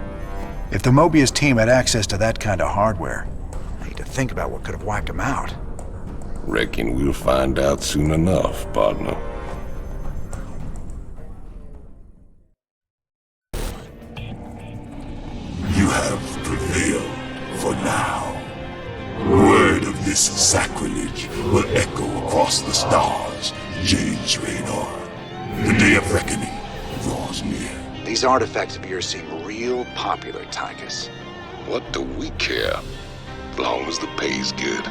If the Mobius team had access to that kind of hardware, I need to think about what could have wiped them out. Reckon we'll find out soon enough, partner. You have prevailed for now. Word of this sacrilege will echo across the stars, James Raynor. The day of reckoning draws near. These artifacts of yours seem real popular, Tychus. What do we care? As long as the pay's good.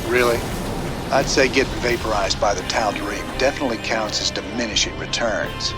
Really? I'd say getting vaporized by the Tal'Darim definitely counts as diminishing returns.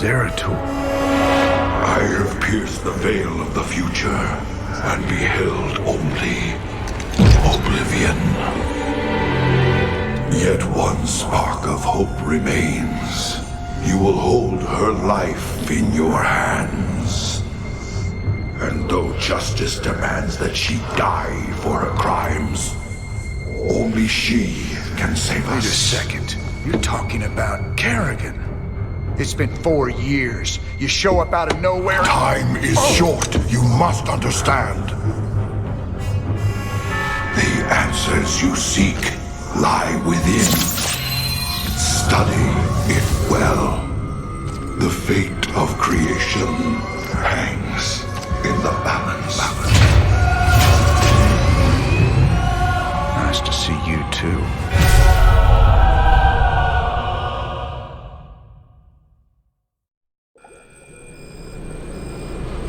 Zeratul. I have pierced the veil of the future and beheld only oblivion. Yet one spark of hope remains. You will hold her life in your hands. And though justice demands that she die for her crimes, only she can save us. Wait a second. You're talking about Kerrigan. It's been 4 years. You show up out of nowhere. Time is short. You must understand. The answers you seek lie within. Study it well. The fate of creation hangs in the balance. Nice to see you too.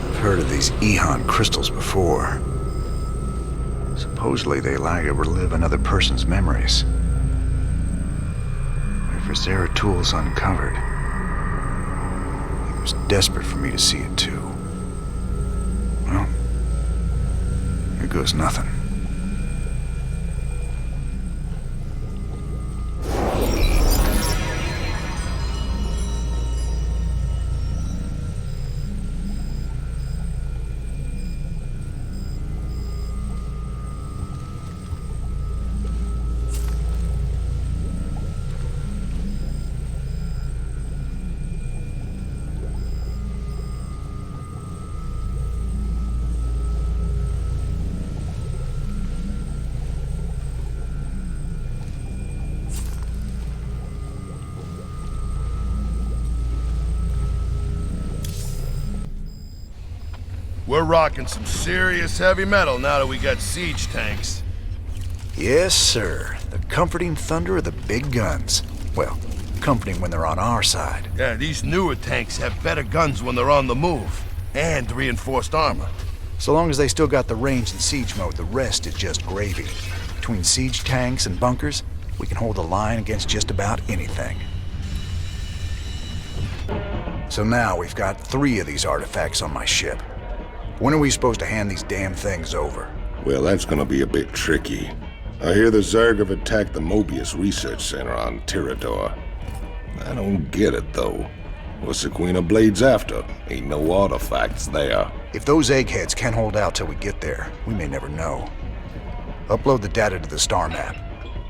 I've heard of these Ehon crystals before. Supposedly they allow you to relive another person's memories. Whatever Zeratul's uncovered, he was desperate for me to see it too. Well, here goes nothing. We're rocking some serious heavy metal now that we got siege tanks. Yes, sir. The comforting thunder of the big guns. Well, comforting when they're on our side. Yeah, these newer tanks have better guns when they're on the move. And reinforced armor. So long as they still got the range in siege mode, the rest is just gravy. Between siege tanks and bunkers, we can hold the line against just about anything. So now we've got 3 of these artifacts on my ship. When are we supposed to hand these damn things over? Well, that's gonna be a bit tricky. I hear the Zerg have attacked the Mobius Research Center on Tirador. I don't get it, though. What's the Queen of Blades after? Ain't no artifacts there. If those eggheads can't hold out till we get there, we may never know. Upload the data to the star map.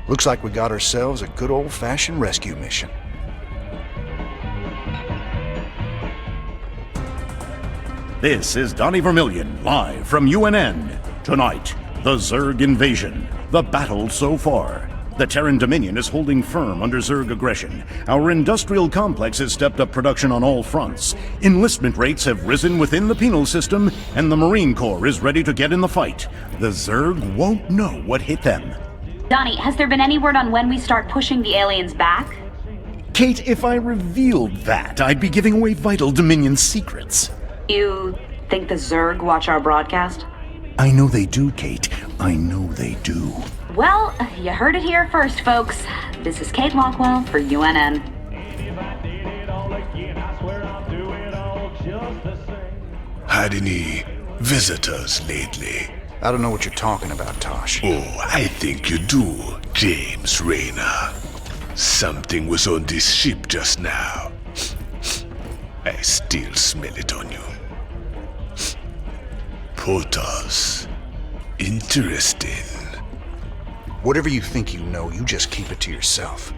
Looks like we got ourselves a good old-fashioned rescue mission. This is Donnie Vermillion, live from UNN. Tonight, the Zerg invasion, the battle so far. The Terran Dominion is holding firm under Zerg aggression. Our industrial complex has stepped up production on all fronts. Enlistment rates have risen within the penal system, and the Marine Corps is ready to get in the fight. The Zerg won't know what hit them. Donnie, has there been any word on when we start pushing the aliens back? Kate, if I revealed that, I'd be giving away vital Dominion secrets. You think the Zerg watch our broadcast? I know they do, Kate. I know they do. Well, you heard it here first, folks. This is Kate Lockwell for UNN. Had any visitors lately? I don't know what you're talking about, Tosh. Oh, I think you do, James Rayner. Something was on this ship just now. I still smell it on you. Protoss. Interesting. Whatever you think you know, you just keep it to yourself.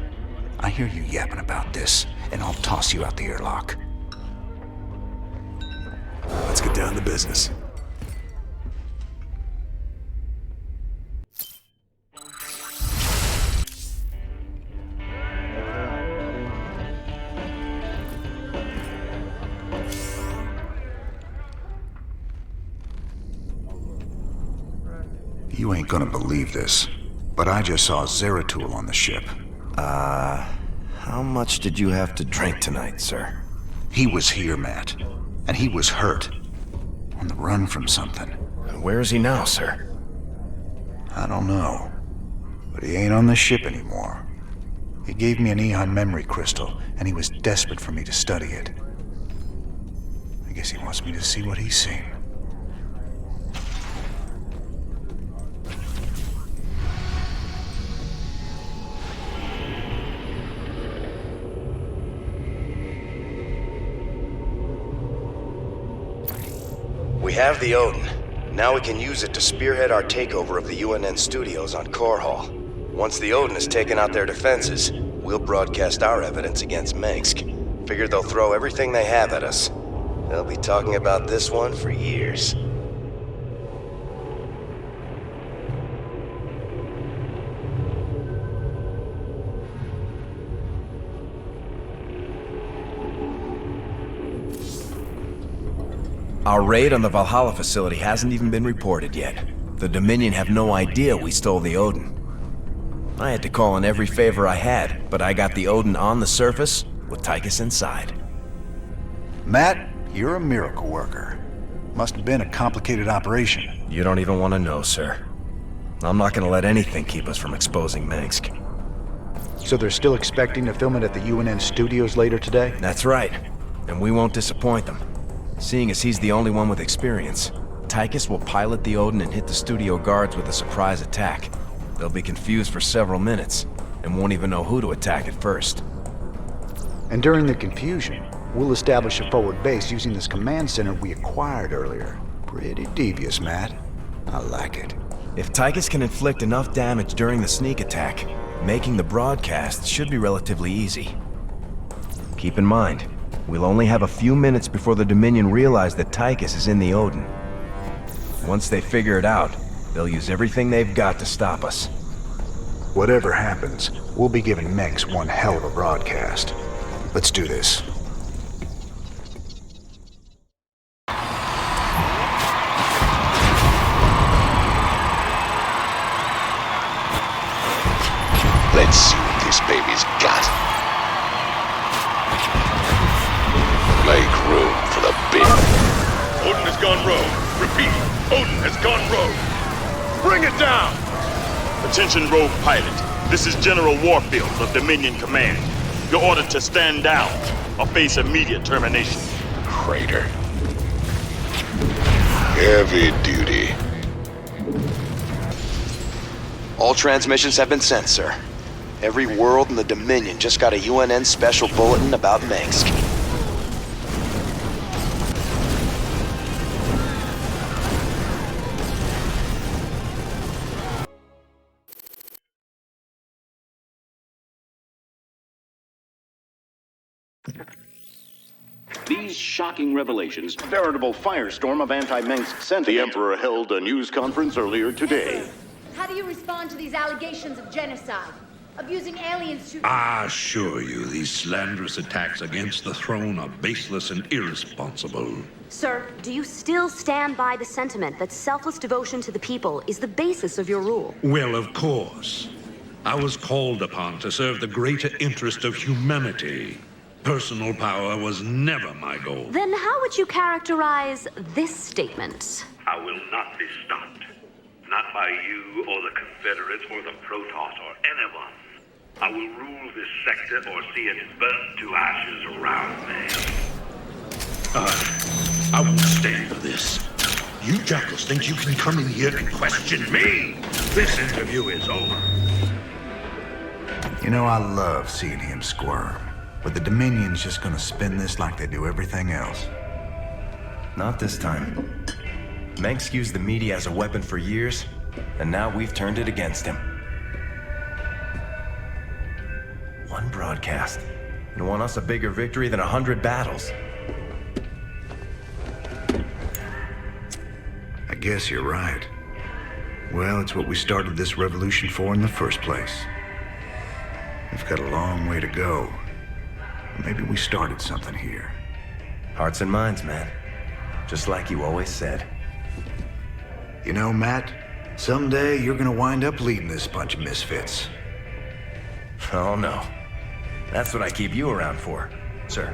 I hear you yapping about this, and I'll toss you out the airlock. Let's get down to business. You ain't gonna believe this, but I just saw Zeratul on the ship. How much did you have to drink tonight, sir? He was here, Matt. And he was hurt. On the run from something. And where is he now, sir? I don't know. But he ain't on the ship anymore. He gave me an Ehon memory crystal, and he was desperate for me to study it. guess he wants me to see what he's seen. We have the Odin. Now we can use it to spearhead our takeover of the UNN studios on Korhal. Once the Odin has taken out their defenses, we'll broadcast our evidence against Mengsk. Figure they'll throw everything they have at us. They'll be talking about this one for years. Our raid on the Valhalla facility hasn't even been reported yet. The Dominion have no idea we stole the Odin. I had to call in every favor I had, but I got the Odin on the surface with Tychus inside. Matt, you're a miracle worker. Must have been a complicated operation. You don't even want to know, sir. I'm not gonna let anything keep us from exposing Mengsk. So they're still expecting to film it at the UNN studios later today? That's right. And we won't disappoint them. Seeing as he's the only one with experience, Tychus will pilot the Odin and hit the studio guards with a surprise attack. They'll be confused for several minutes, and won't even know who to attack at first. And during the confusion, we'll establish a forward base using this command center we acquired earlier. Pretty devious, Matt. I like it. If Tychus can inflict enough damage during the sneak attack, making the broadcast should be relatively easy. Keep in mind, we'll only have a few minutes before the Dominion realize that Tychus is in the Odin. Once they figure it out, they'll use everything they've got to stop us. Whatever happens, we'll be giving Mengsk one hell of a broadcast. Let's do this. Let's see what this baby's got. Make room for the big. Odin has gone rogue. Repeat, Odin has gone rogue. Bring it down! Attention, rogue pilot. This is General Warfield of Dominion Command. You're ordered to stand down or face immediate termination. Crater. Heavy duty. All transmissions have been sent, sir. Every world in the Dominion just got a UNN special bulletin about Mengsk. These shocking revelations, veritable firestorm of anti-Mengsk sentiment. The Emperor held a news conference earlier today. How do you respond to these allegations of genocide? Of using aliens to... I assure you, these slanderous attacks against the throne are baseless and irresponsible. Sir, do you still stand by the sentiment that selfless devotion to the people is the basis of your rule? Well, of course. I was called upon to serve the greater interest of humanity. Personal power was never my goal. Then how would you characterize this statement? I will not be stopped. Not by you or the Confederates or the Protoss or anyone. I will rule this sector or see it burn to ashes around me. I won't stand for this. You jackals think you can come in here and question me? This interview is over. You know, I love seeing him squirm. But the Dominion's just gonna spin this like they do everything else. Not this time. Mengsk used the media as a weapon for years, and now we've turned it against him. One broadcast. You want us a bigger victory than 100 battles. I guess you're right. Well, it's what we started this revolution for in the first place. We've got a long way to go. Maybe we started something here. Hearts and minds, man. Just like you always said. You know, Matt, someday you're gonna wind up leading this bunch of misfits. Oh, no. That's what I keep you around for, sir.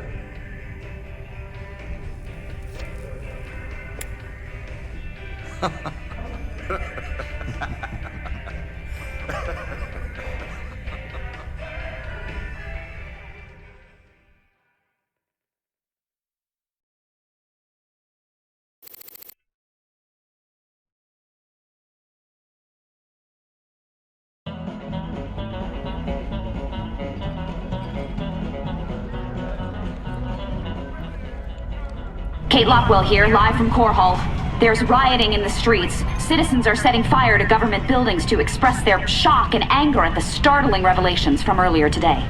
Kate Lockwell here, live from Core Hall. There's rioting in the streets. Citizens are setting fire to government buildings to express their shock and anger at the startling revelations from earlier today.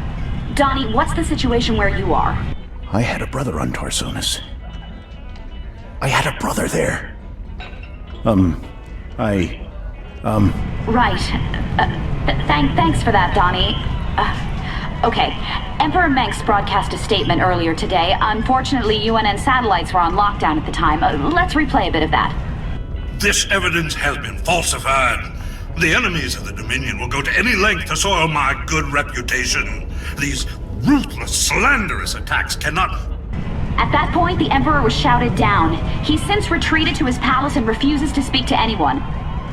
Donnie, what's the situation where you are? I had a brother on Tarsonis. I had a brother there. Right. Thanks for that, Donnie. Okay. Emperor Mengsk broadcast a statement earlier today. Unfortunately, UNN satellites were on lockdown at the time. Let's replay a bit of that. This evidence has been falsified. The enemies of the Dominion will go to any length to soil my good reputation. These ruthless, slanderous attacks cannot... At that point, the Emperor was shouted down. He's since retreated to his palace and refuses to speak to anyone.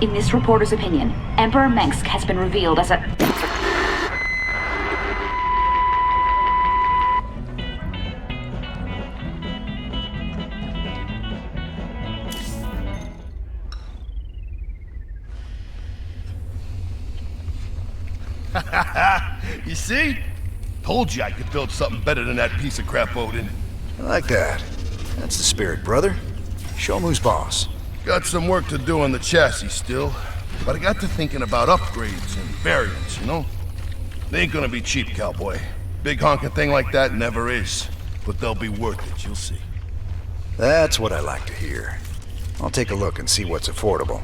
In this reporter's opinion, Emperor Mengsk has been revealed as a... You see? Told you I could build something better than that piece of crap, Odin. I like that. That's the spirit, brother. Show 'em who's boss. Got some work to do on the chassis still, but I got to thinking about upgrades and variants, you know? They ain't gonna be cheap, cowboy. Big honking thing like that never is. But they'll be worth it, you'll see. That's what I like to hear. I'll take a look and see what's affordable.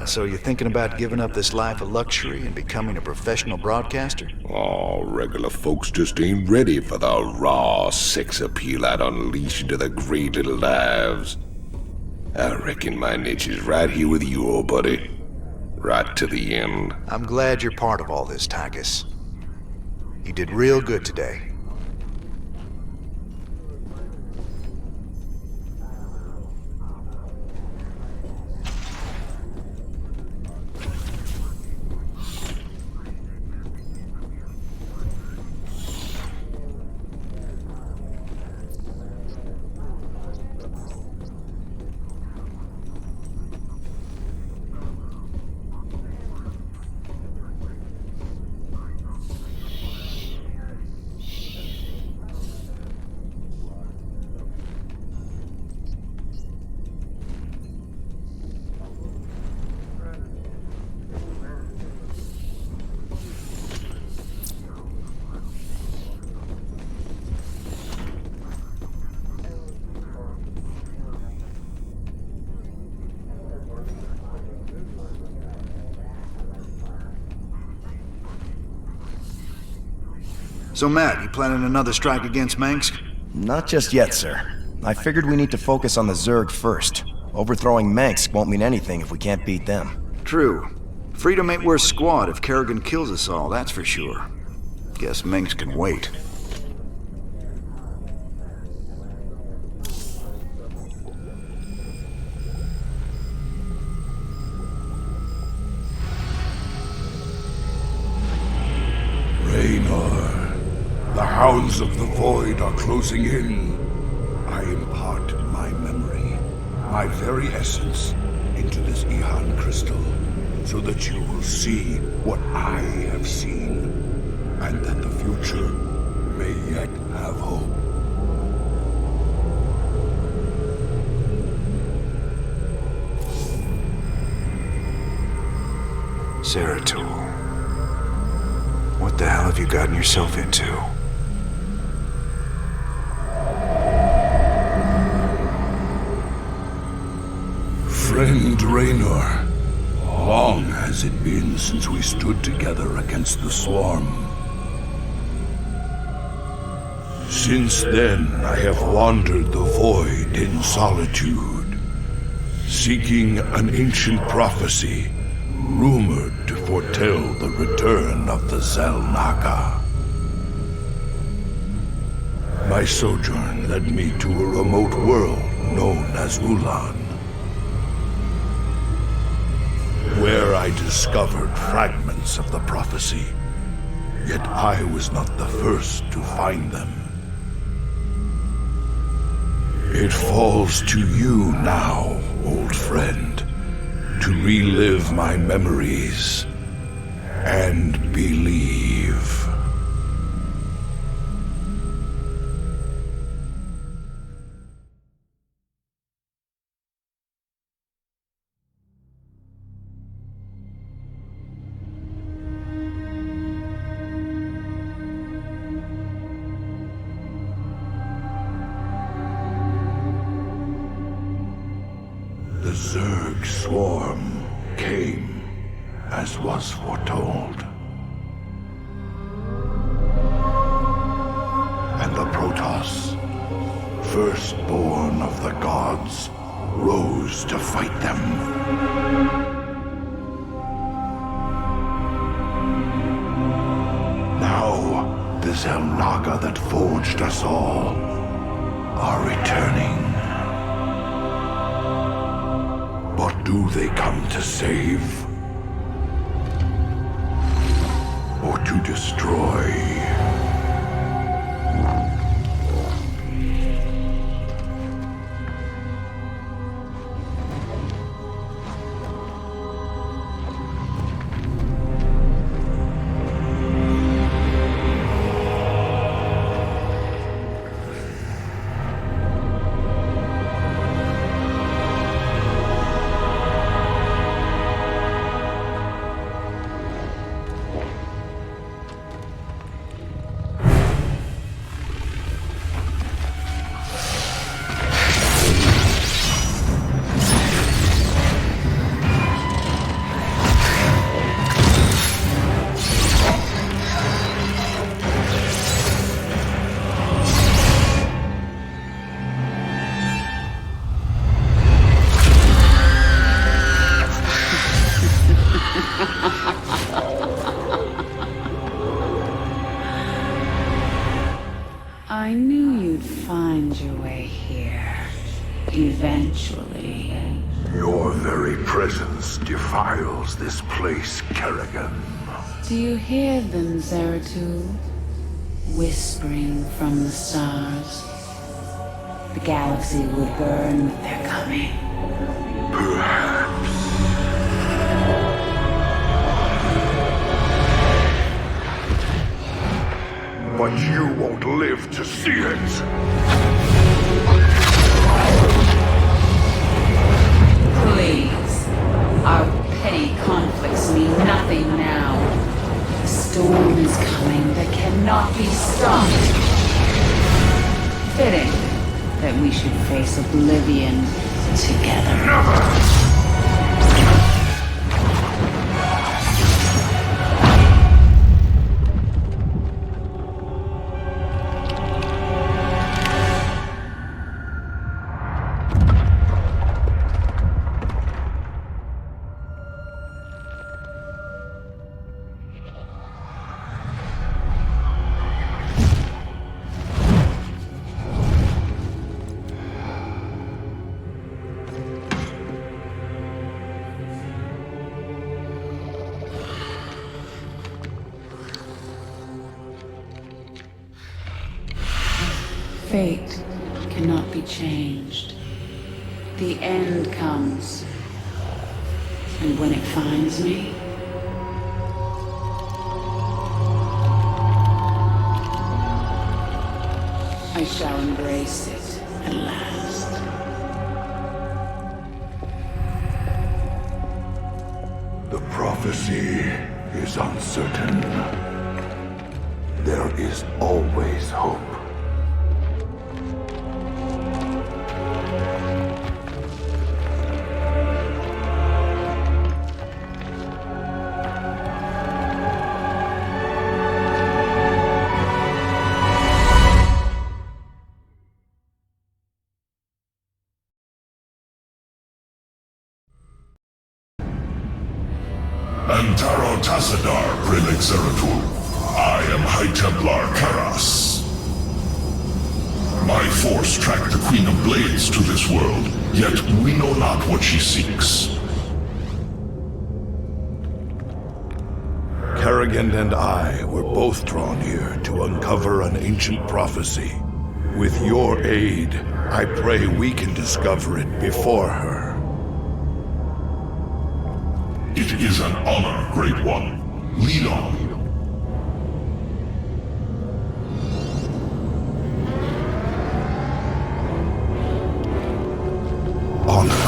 So you're thinking about giving up this life of luxury and becoming a professional broadcaster? Oh, regular folks just ain't ready for the raw sex appeal I'd unleash into the great little lives. I reckon my niche is right here with you, old buddy. Right to the end. I'm glad you're part of all this, Tychus. You did real good today. So Matt, you planning another strike against Mengsk? Not just yet, sir. I figured we need to focus on the Zerg first. Overthrowing Mengsk won't mean anything if we can't beat them. True. Freedom ain't worth squat if Kerrigan kills us all, that's for sure. Guess Mengsk can wait. The hounds of the void are closing in. I impart my memory, my very essence, into this Ihan crystal, so that you will see what I have seen, and that the future may yet have hope. Zeratul. What the hell have you gotten yourself into? Friend Raynor, long has it been since we stood together against the Swarm. Since then, I have wandered the void in solitude, seeking an ancient prophecy rumored to foretell the return of the Xel'Naga. My sojourn led me to a remote world known as Ulan, where I discovered fragments of the prophecy, yet I was not the first to find them. It falls to you now, old friend, to relive my memories and believe. The Zerg swarm came, as was foretold. And the Protoss, firstborn of the gods, rose to fight them. Now, the Xel'Naga that forged us all are returning. But do they come to save? Or to destroy? I knew you'd find your way here. Eventually. Your very presence defiles this place, Kerrigan. Do you hear them, Zeratul? Whispering from the stars. The galaxy will burn with their coming. Perhaps. But you won't live to see it! Please. Our petty conflicts mean nothing now. The storm is coming that cannot be stopped. Fitting that we should face oblivion together. Never! Fate cannot be changed. The end comes. And when it finds me, I shall embrace it at last. The prophecy is uncertain. there is always hope. Antaro Tassadar, Prelate Zeratul. I am High Templar Karas. My force tracked the Queen of Blades to this world, yet we know not what she seeks. Kerrigan and I were both drawn here to uncover an ancient prophecy. With your aid, I pray we can discover it before her. It is an honor, Great One. Lead on. Honor.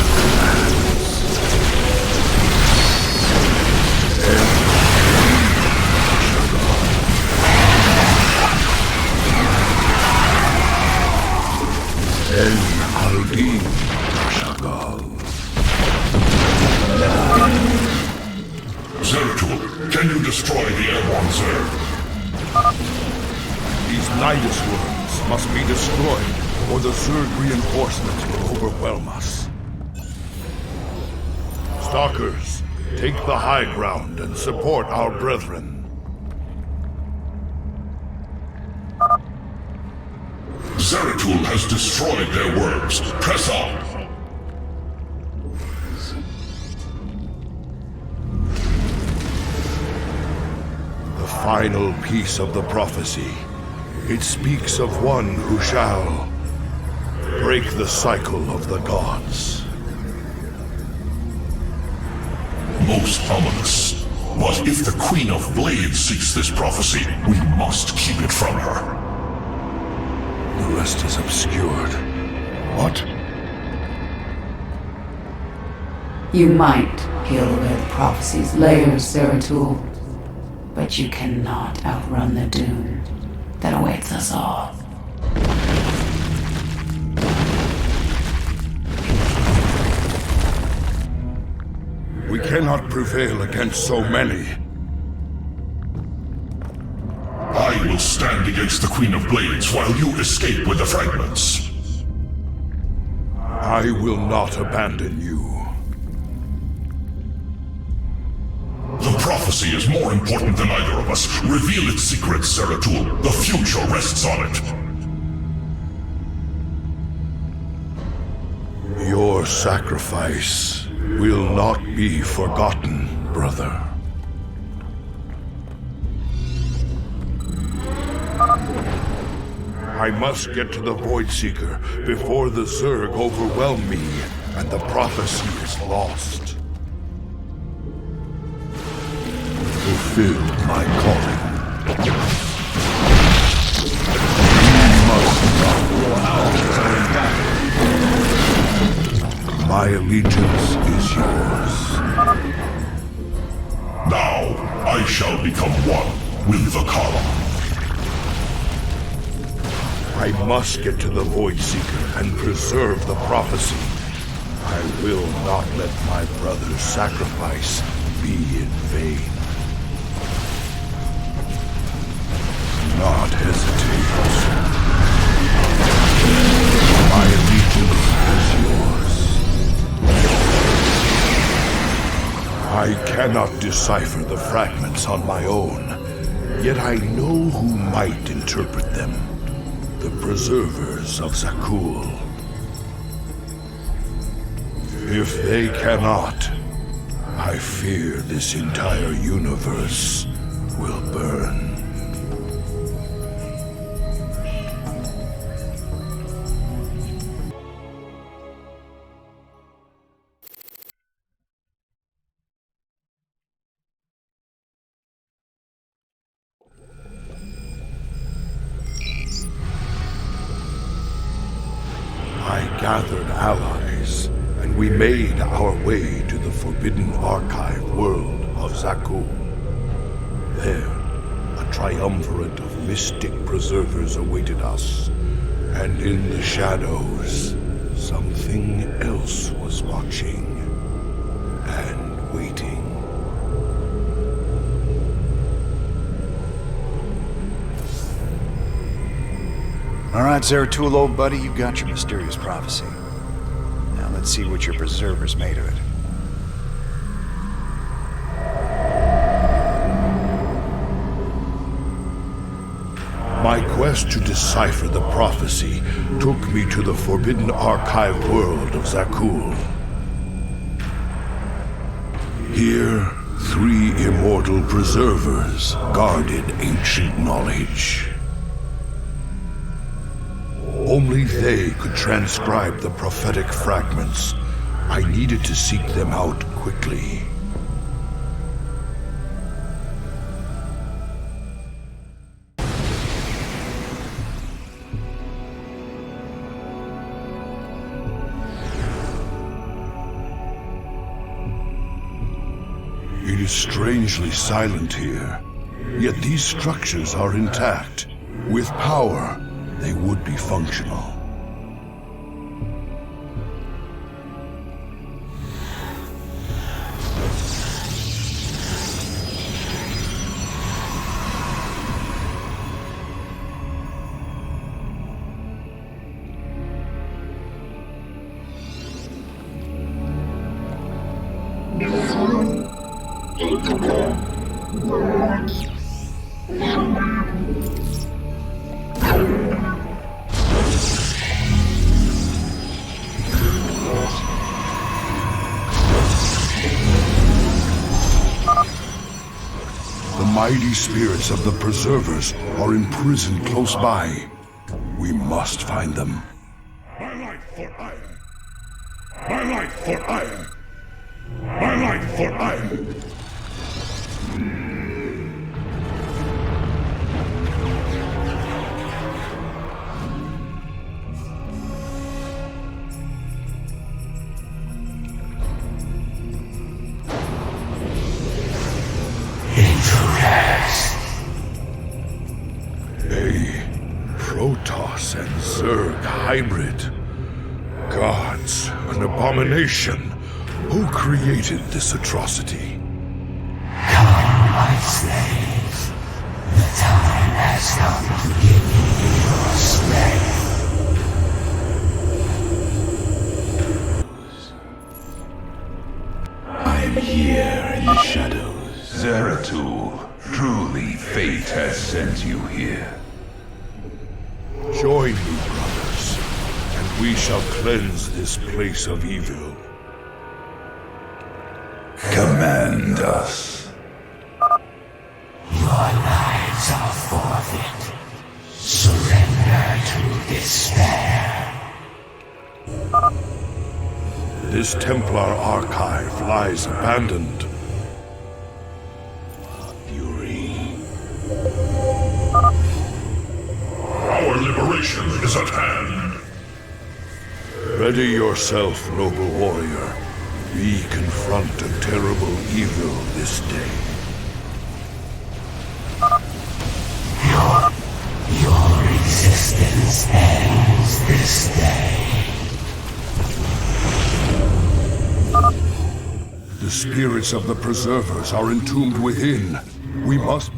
El-Aldin Shagal. Zeratul, can you destroy the airborne Zerg? These Nidus worms must be destroyed, or the Zerg reinforcements will overwhelm us. Stalkers, take the high ground and support our brethren. Zeratul has destroyed their worms. Press on. The final piece of the prophecy. It speaks of one who shall break the cycle of the gods. Most ominous. But if the Queen of Blades seeks this prophecy, we must keep it from her. The rest is obscured. What? You might peel away the prophecy's layers, Zeratul, but you cannot outrun the doom that awaits us all. We cannot prevail against so many. I will stand against the Queen of Blades while you escape with the fragments. I will not abandon you. The prophecy is more important than either of us. Reveal its secrets, Zeratul. The future rests on it. Your sacrifice will not be forgotten, brother. I must get to the Void Seeker before the Zerg overwhelm me and the prophecy is lost. Fulfill my calling. You must not go out. My allegiance is yours. Now, I shall become one with the column. I must get to the Void Seeker and preserve the prophecy. I will not let my brother's sacrifice be in vain. Do not hesitate. My allegiance is yours. I cannot decipher the fragments on my own, yet I know who might interpret them. The preservers of Zakul. If they cannot, I fear this entire universe will burn. I gathered allies, and we made our way to the forbidden archive world of Zakul. There, a triumvirate of mystic preservers awaited us. And in the shadows, something else was watching and waiting. All right, Zeratul, old buddy, you got your mysterious prophecy. Now let's see what your preserver's made of it. My quest to decipher the prophecy took me to the forbidden archive world of Zakul. Here, 3 immortal preservers guarded ancient knowledge. Only they could transcribe the prophetic fragments. I needed to seek them out quickly. It is strangely silent here, yet these structures are intact. With power, they would be functional. The mighty spirits of the preservers are imprisoned close by. We must find them. My life for iron! My life for iron! My life for iron! A Protoss and Zerg hybrid. Gods, an abomination. Who created this atrocity? Come, my slaves. The time has come to give you your strength. I'm here in the shadows. Zeratul, truly fate has sent you here. Join me, brothers, and we shall cleanse this place of evil. Command us. Your lives are forfeit. Surrender to despair. This Templar archive lies abandoned. Our liberation is at hand. Ready yourself, noble warrior. We confront a terrible evil this day. Your resistance ends this day. The spirits of the preservers are entombed within. We must...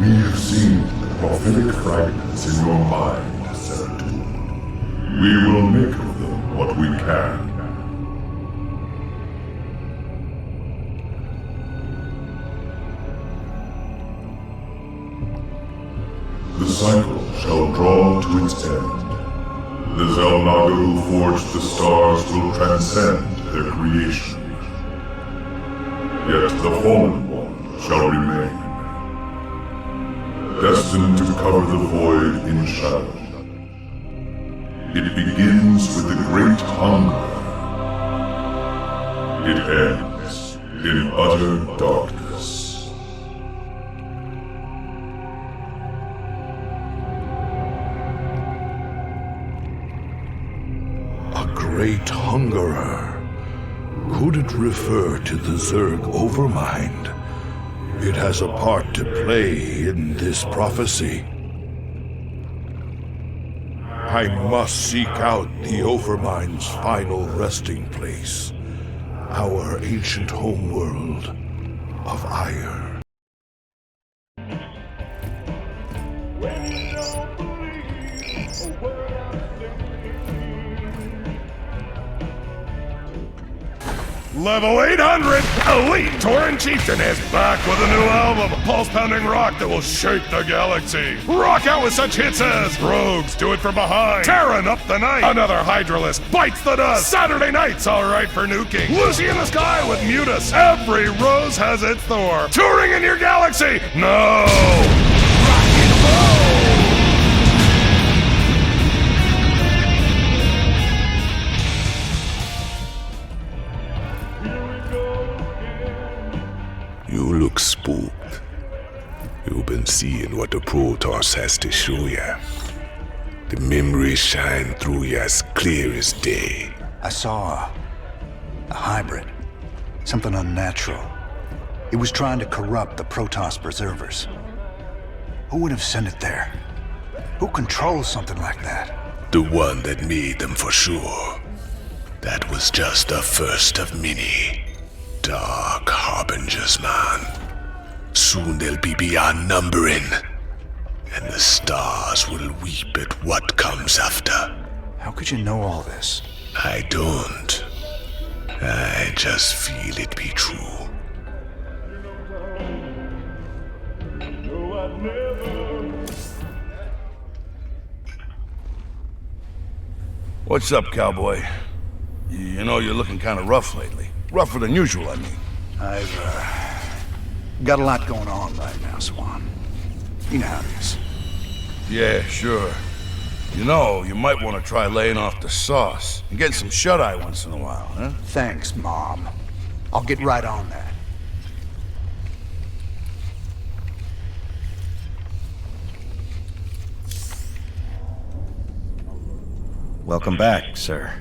We have seen the prophetic fragments in your mind, Zeratul. We will make of them what we can. The cycle shall draw to its end. The Zelnaga who forged the stars will transcend their creation. Yet the Fallen One shall remain, destined to cover the void in shadow. It begins with the great hunger. It ends in utter darkness. A great hungerer. Could it refer to the Zerg Overmind? It has a part to play in this prophecy. I must seek out the Overmind's final resting place, our ancient homeworld of Ire. Level 800, Elite Tauren Chieftain is back with a new album, pulse-pounding rock that will shake the galaxy. Rock out with such hits as Rogues Do It From Behind, Terran Up the Night, Another Hydralisk Bites the Dust, Saturday Night's Alright for Nuking, Lucy in the Sky with Mutus, Every Rose Has Its Thorn, Touring in Your Galaxy, no! Rock and roll! You look spooked. You've been seeing what the Protoss has to show ya. The memories shine through ya as clear as day. I saw a hybrid. Something unnatural. It was trying to corrupt the Protoss preservers. Who would have sent it there? Who controls something like that? The one that made them for sure. That was just the first of many. Dark harbingers, man. Soon they'll be beyond numbering. And the stars will weep at what comes after. How could you know all this? I don't. I just feel it be true. What's up, cowboy? You know you're looking kind of rough lately. Rougher than usual, I mean. I've got a lot going on right now, Swan. You know how it is. Yeah, sure. You know, you might want to try laying off the sauce and getting some shut-eye once in a while, huh? Thanks, Mom. I'll get right on that. Welcome back, sir.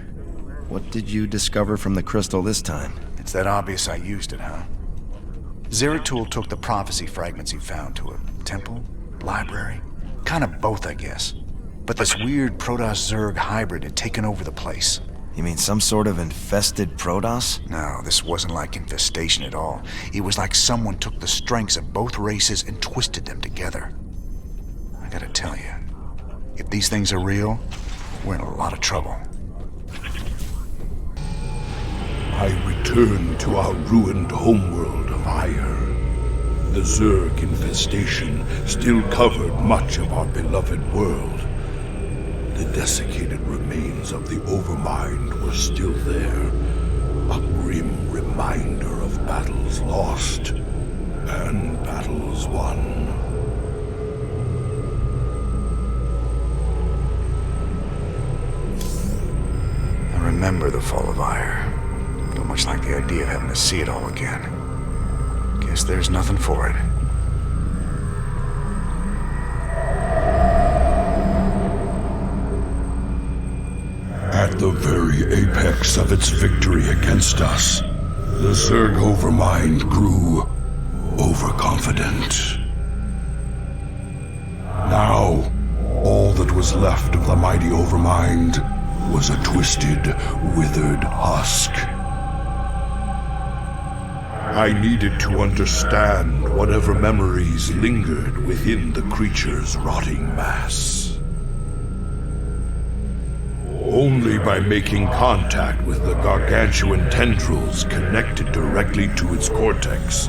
What did you discover from the crystal this time? It's that obvious I used it, huh? Zeratul took the prophecy fragments he found to a temple? Library? Kind of both, I guess. But this weird Protoss-Zerg hybrid had taken over the place. You mean some sort of infested Protoss? No, this wasn't like infestation at all. It was like someone took the strengths of both races and twisted them together. I gotta tell you, if these things are real, we're in a lot of trouble. I return to our ruined homeworld of Ire. The Zerg infestation still covered much of our beloved world. The desiccated remains of the Overmind were still there, a grim reminder of battles lost and battles won. I remember the fall of Ire. Don't much like the idea of having to see it all again. Guess there's nothing for it. At the very apex of its victory against us, the Zerg Overmind grew overconfident. Now, all that was left of the mighty Overmind was a twisted, withered husk. I needed to understand whatever memories lingered within the creature's rotting mass. Only by making contact with the gargantuan tendrils connected directly to its cortex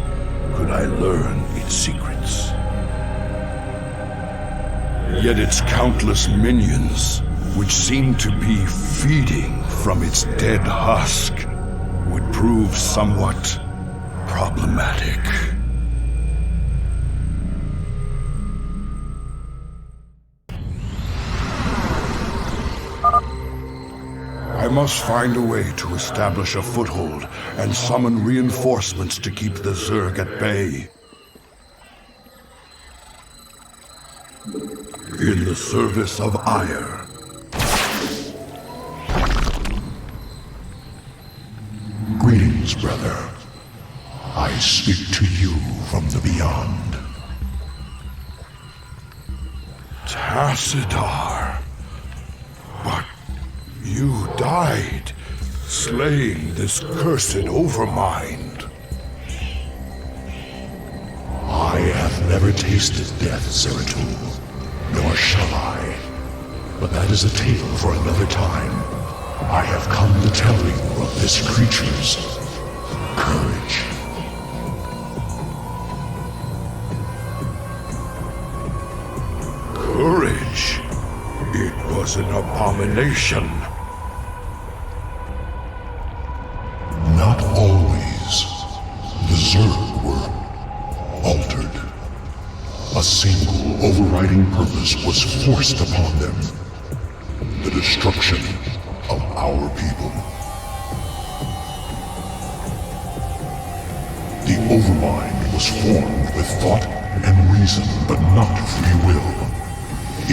could I learn its secrets. Yet its countless minions, which seemed to be feeding from its dead husk, would prove somewhat problematic. I must find a way to establish a foothold and summon reinforcements to keep the Zerg at bay. In the service of Ire. Greetings. brother. I speak to you from the beyond. Tassadar. But you died, slaying this cursed Overmind. I have never tasted death, Zeratul, nor shall I. But that is a tale for another time. I have come to tell you of this creature's courage. Courage? It was an abomination. Not always. The Zerg were altered. A single overriding purpose was forced upon them. The destruction of our people. The Overmind was formed with thought and reason, but not free will.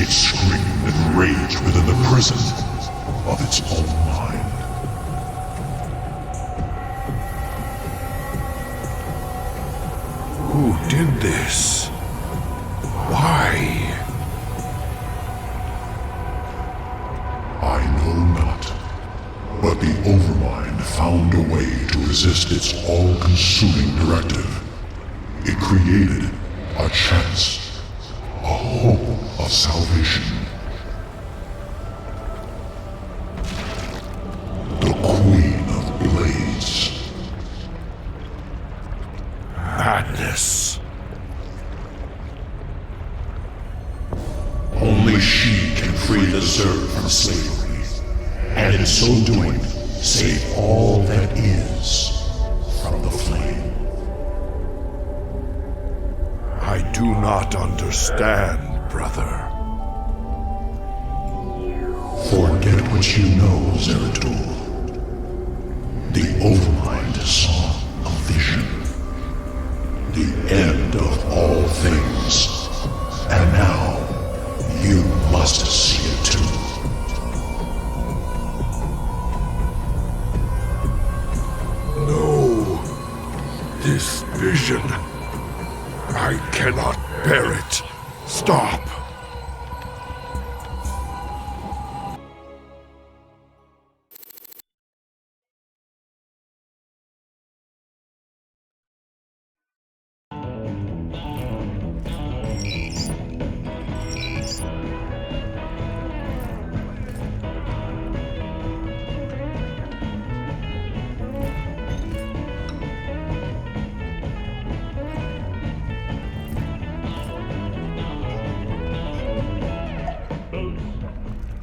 It screamed and raged within the prison of its own mind. Who did this? Why? I know not, but the Overmind found a way to resist its all-consuming directive. It created a chance, a hope of salvation. The Queen of Blades. Madness. Only she can free the Zerg from slavery, and in so doing, save all that is from the flame. I do not understand, brother. Forget what you know, Zeratul. The Overmind saw a vision. The end of all things. And now, you must see it too. No. This vision. I cannot bear it. Stop.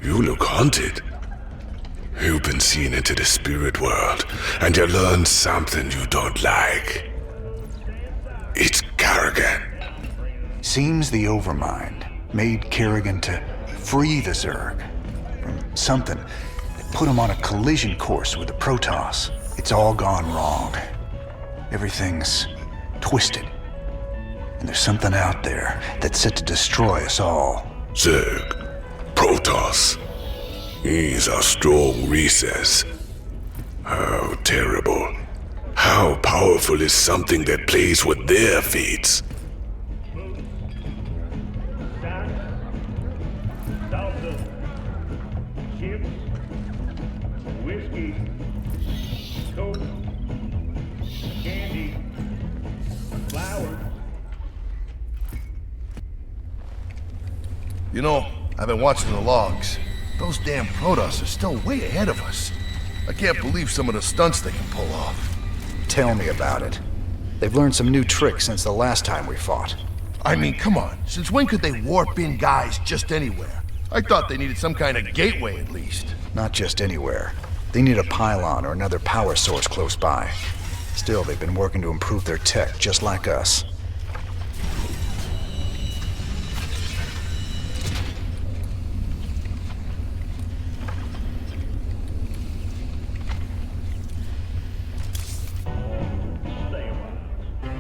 You look haunted. You've been seen into the spirit world, and you learned something you don't like. It's Kerrigan. Seems the Overmind made Kerrigan to free the Zerg from something that put him on a collision course with the Protoss. It's all gone wrong. Everything's twisted. And there's something out there that's set to destroy us all. Zerg. Protoss. He's a strong recess. How terrible. How powerful is something that plays with their fates? Whiskey, Coke, candy, flowers. You know, I've been watching the logs. Those damn Protoss are still way ahead of us. I can't believe some of the stunts they can pull off. Tell me about it. They've learned some new tricks since the last time we fought. I mean, come on. Since when could they warp in guys just anywhere? I thought they needed some kind of gateway at least. Not just anywhere. They need a pylon or another power source close by. Still, they've been working to improve their tech just like us.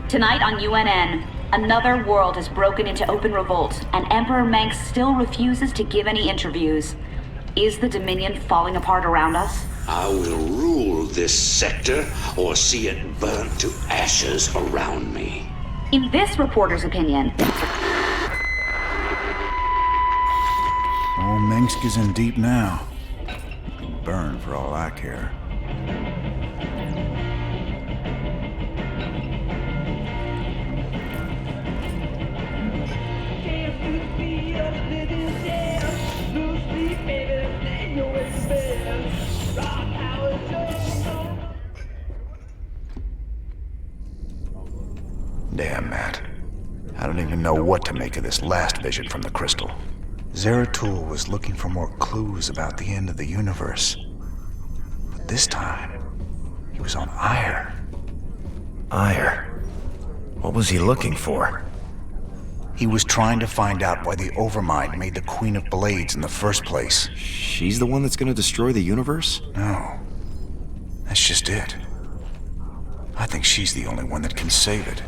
Tonight on UNN, another world has broken into open revolt, and Emperor Mengsk still refuses to give any interviews. Is the Dominion falling apart around us? I will rule this sector or see it burnt to ashes around me. In this reporter's opinion... Old Minsk is in deep now. He can burn for all I care. Damn, Matt. I don't even know what to make of this last vision from the crystal. Zeratul was looking for more clues about the end of the universe. But this time, he was on Ire. Ire? What was he looking for? He was trying to find out why the Overmind made the Queen of Blades in the first place. She's the one that's gonna destroy the universe? No. That's just it. I think she's the only one that can save it.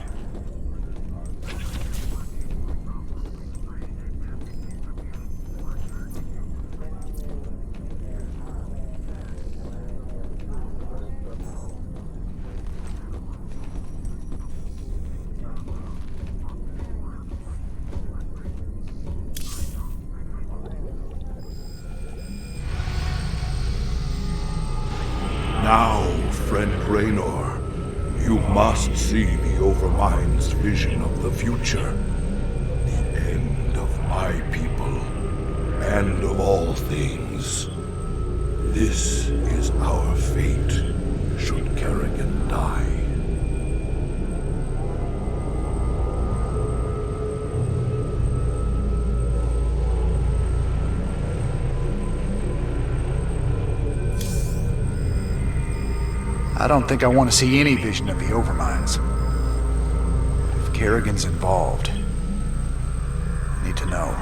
Now, friend Raynor, you must see the Overmind's vision of the future. The end of my people, and of all things. This is our fate, should Kerrigan die. I don't think I want to see any vision of the Overminds. If Kerrigan's involved, I need to know.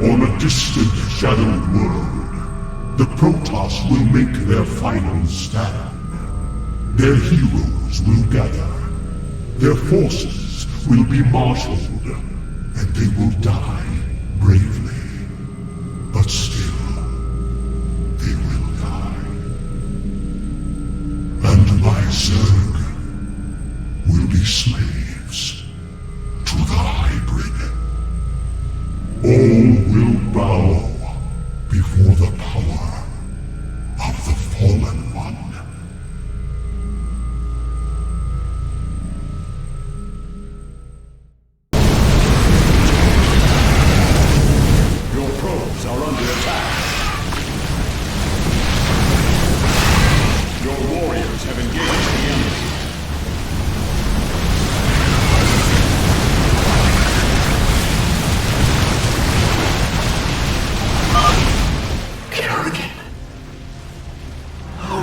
On a distant, shadowed world, the Protoss will make their final stand. Their heroes will gather. Their forces will be marshaled, and they will die. Bravely, but still, they will die. And my Zerg will be slaves to the hybrid. All will bow before the power of the Fallen One.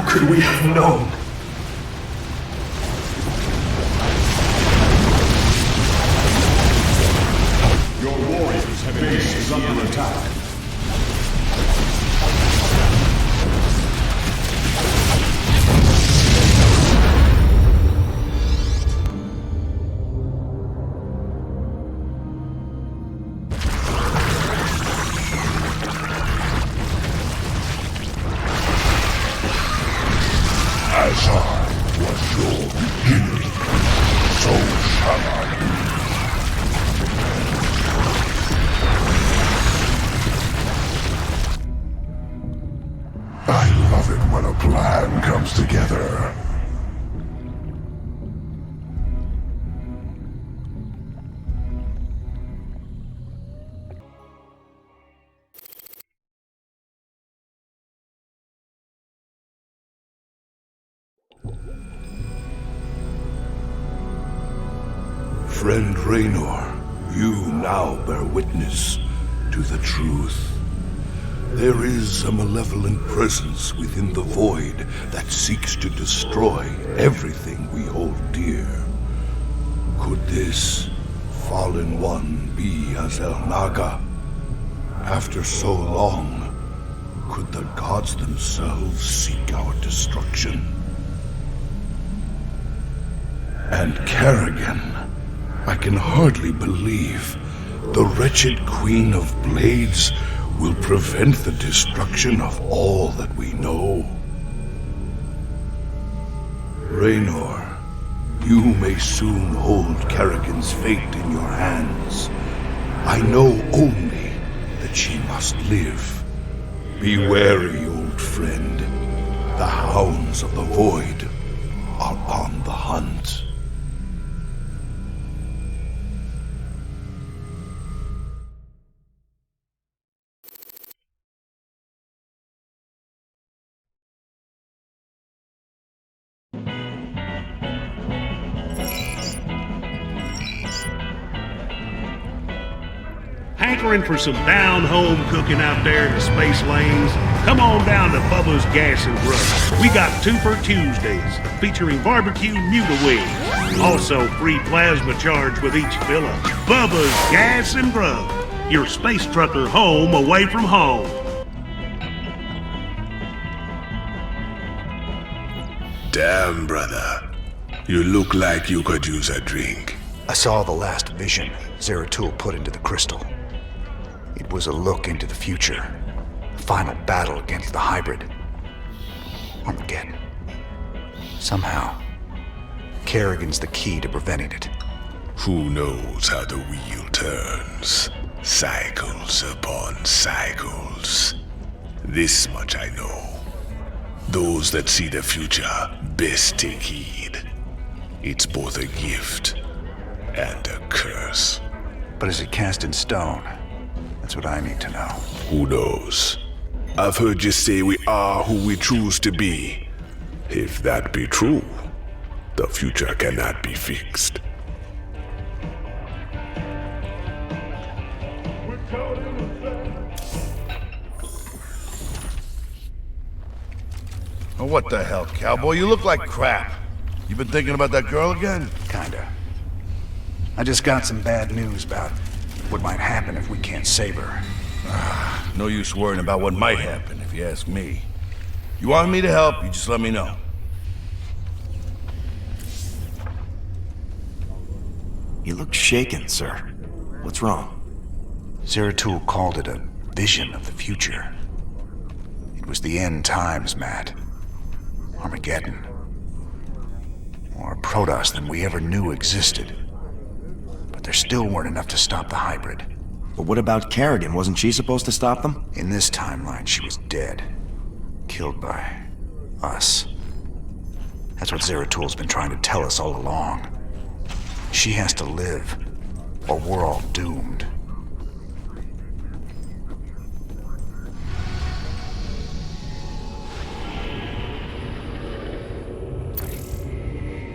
Could we have known? Your warriors have base is under attack. As I was your beginning, so shall I be. I love it when a plan comes together. Friend Raynor, you now bear witness to the truth. There is a malevolent presence within the void that seeks to destroy everything we hold dear. Could this fallen one be Azel Naga? After so long, could the gods themselves seek our destruction? And Kerrigan, I can hardly believe the wretched Queen of Blades will prevent the destruction of all that we know. Raynor, you may soon hold Kerrigan's fate in your hands. I know only that she must live. Be wary, old friend. The hounds of the void are on the hunt. Hankering for some down-home cooking out there in the space lanes? Come on down to Bubba's Gas and Grub. We got 2 for Tuesdays, featuring barbecue mule wings. Also, free plasma charge with each fill-up. Bubba's Gas and Grub. Your space trucker home away from home. Damn, brother. You look like you could use a drink. I saw the last vision Zeratul put into the crystal. It was a look into the future. A final battle against the hybrid. Armageddon. Somehow, Kerrigan's the key to preventing it. Who knows how the wheel turns? Cycles upon cycles. This much I know. Those that see the future best take heed. It's both a gift and a curse. But is it cast in stone? That's what I need to know. Who knows? I've heard you say we are who we choose to be. If that be true, the future cannot be fixed. Oh, what the hell, cowboy? You look like crap. You been thinking about that girl again? Kinda. I just got some bad news about what might happen if we can't save her. No use worrying about what might happen, if you ask me. You want me to help, you just let me know. You look shaken, sir. What's wrong? Zeratul called it a vision of the future. It was the end times, Matt. Armageddon. More Protoss than we ever knew existed. But there still weren't enough to stop the hybrid. But what about Kerrigan? Wasn't she supposed to stop them? In this timeline, she was dead. Killed by us. That's what Zeratul's been trying to tell us all along. She has to live, or we're all doomed.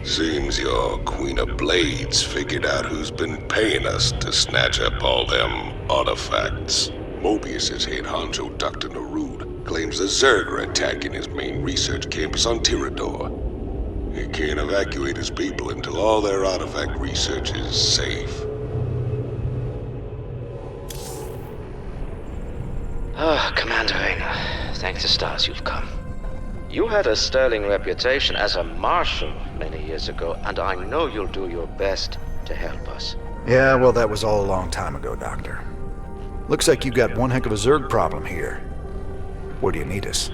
Seems your Queen of Blades figured out who's been paying us to snatch up all them artifacts. Mobius's head honcho, Dr. Narud, claims the Zerg are attacking his main research campus on Tirador. He can't evacuate his people until all their artifact research is safe. Commander Raynor, thank the stars you've come. You had a sterling reputation as a marshal many years ago, and I know you'll do your best to help us. Yeah, well, that was all a long time ago, Doctor. Looks like you got one heck of a Zerg problem here. Where do you need us?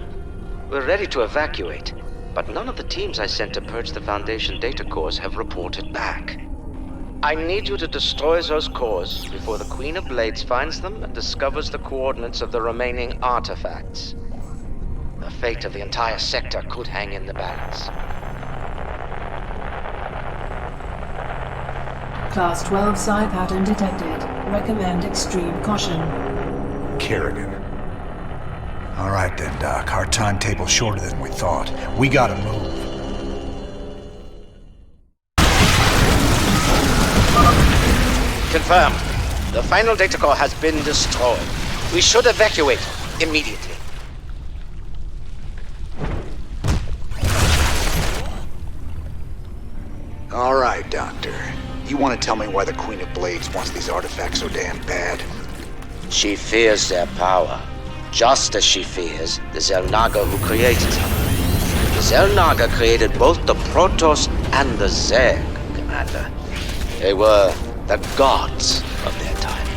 We're ready to evacuate, but none of the teams I sent to purge the Foundation data cores have reported back. I need you to destroy those cores before the Queen of Blades finds them and discovers the coordinates of the remaining artifacts. The fate of the entire sector could hang in the balance. Class 12 psi pattern detected. Recommend extreme caution. Kerrigan. All right then, Doc. Our timetable's shorter than we thought. We gotta move. Confirmed. The final data core has been destroyed. We should evacuate immediately. All right, Doctor. You want to tell me why the Queen of Blades wants these artifacts so damn bad? She fears their power, just as she fears the Xel'Naga who created her. The Xel'Naga created both the Protoss and the Zerg, Commander. They were the gods of their time.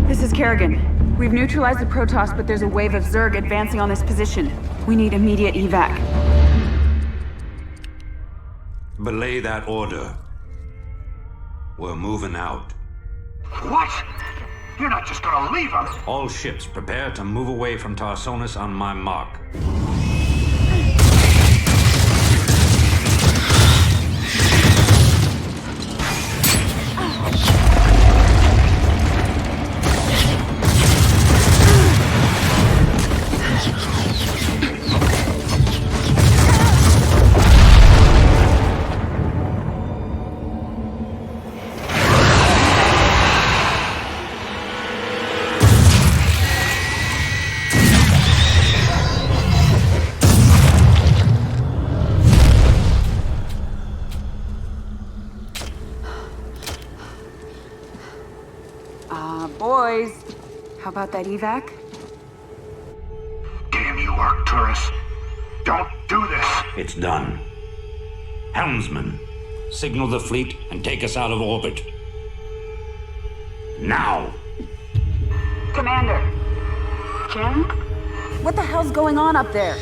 This is Kerrigan. We've neutralized the Protoss, but there's a wave of Zerg advancing on this position. We need immediate evac. Belay that order. We're moving out. What? You're not just gonna leave us! All ships prepare to move away from Tarsonis on my mark. Boys, how about that evac? Damn you, Arcturus. Don't do this. It's done. Helmsman, signal the fleet and take us out of orbit. Now! Commander. Jim? What the hell's going on up there?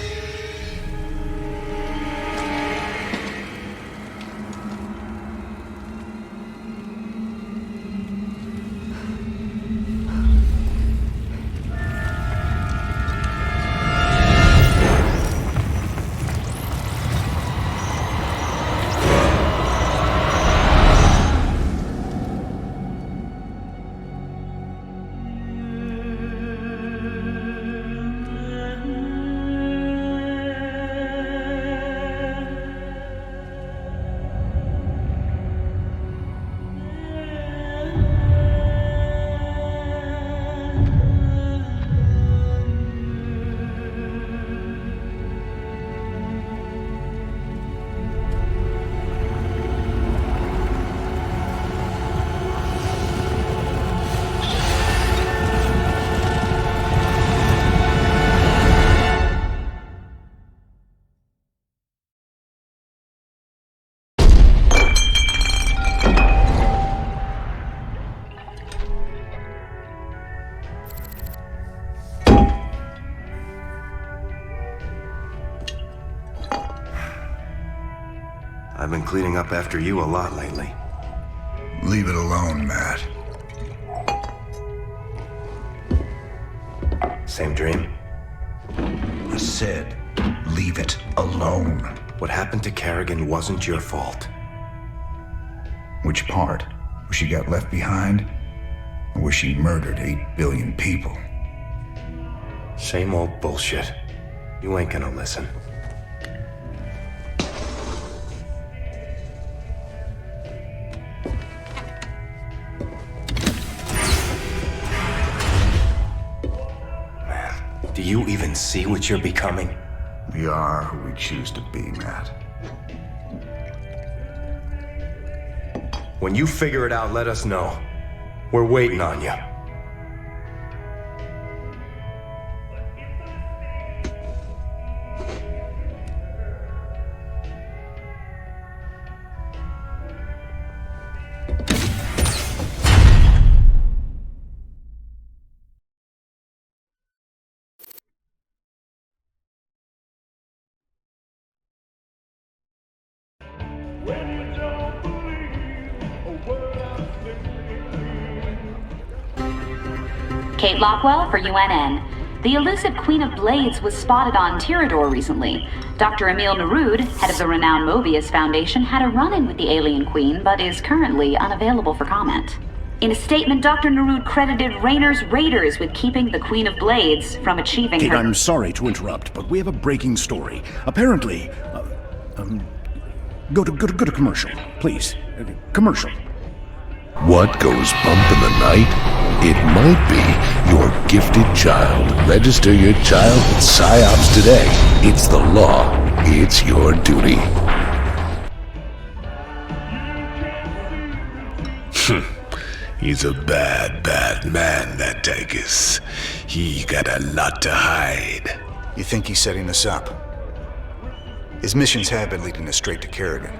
I've been cleaning up after you a lot lately. Leave it alone, Matt. Same dream? I said, leave it alone. What happened to Kerrigan wasn't your fault. Which part? Where she got left behind? Or where she murdered 8 billion people? Same old bullshit. You ain't gonna listen. Do you even see what you're becoming? We are who we choose to be, Matt. When you figure it out, let us know. We're waiting on you. Kate Lockwell for UNN. The elusive Queen of Blades was spotted on Tirador recently. Dr. Emil Nerud, head of the renowned Mobius Foundation, had a run-in with the alien queen, but is currently unavailable for comment. In a statement, Dr. Nerud credited Raynor's Raiders with keeping the Queen of Blades from achieving Kate, her... I'm sorry to interrupt, but we have a breaking story. Apparently, go to commercial, please. Commercial. What goes bump in the night It might be your gifted child. Register your child with PsyOps today. It's the law. It's your duty. He's a bad, bad man, that Tychus. He got a lot to hide. You think he's setting us up? His missions have been leading us straight to Kerrigan.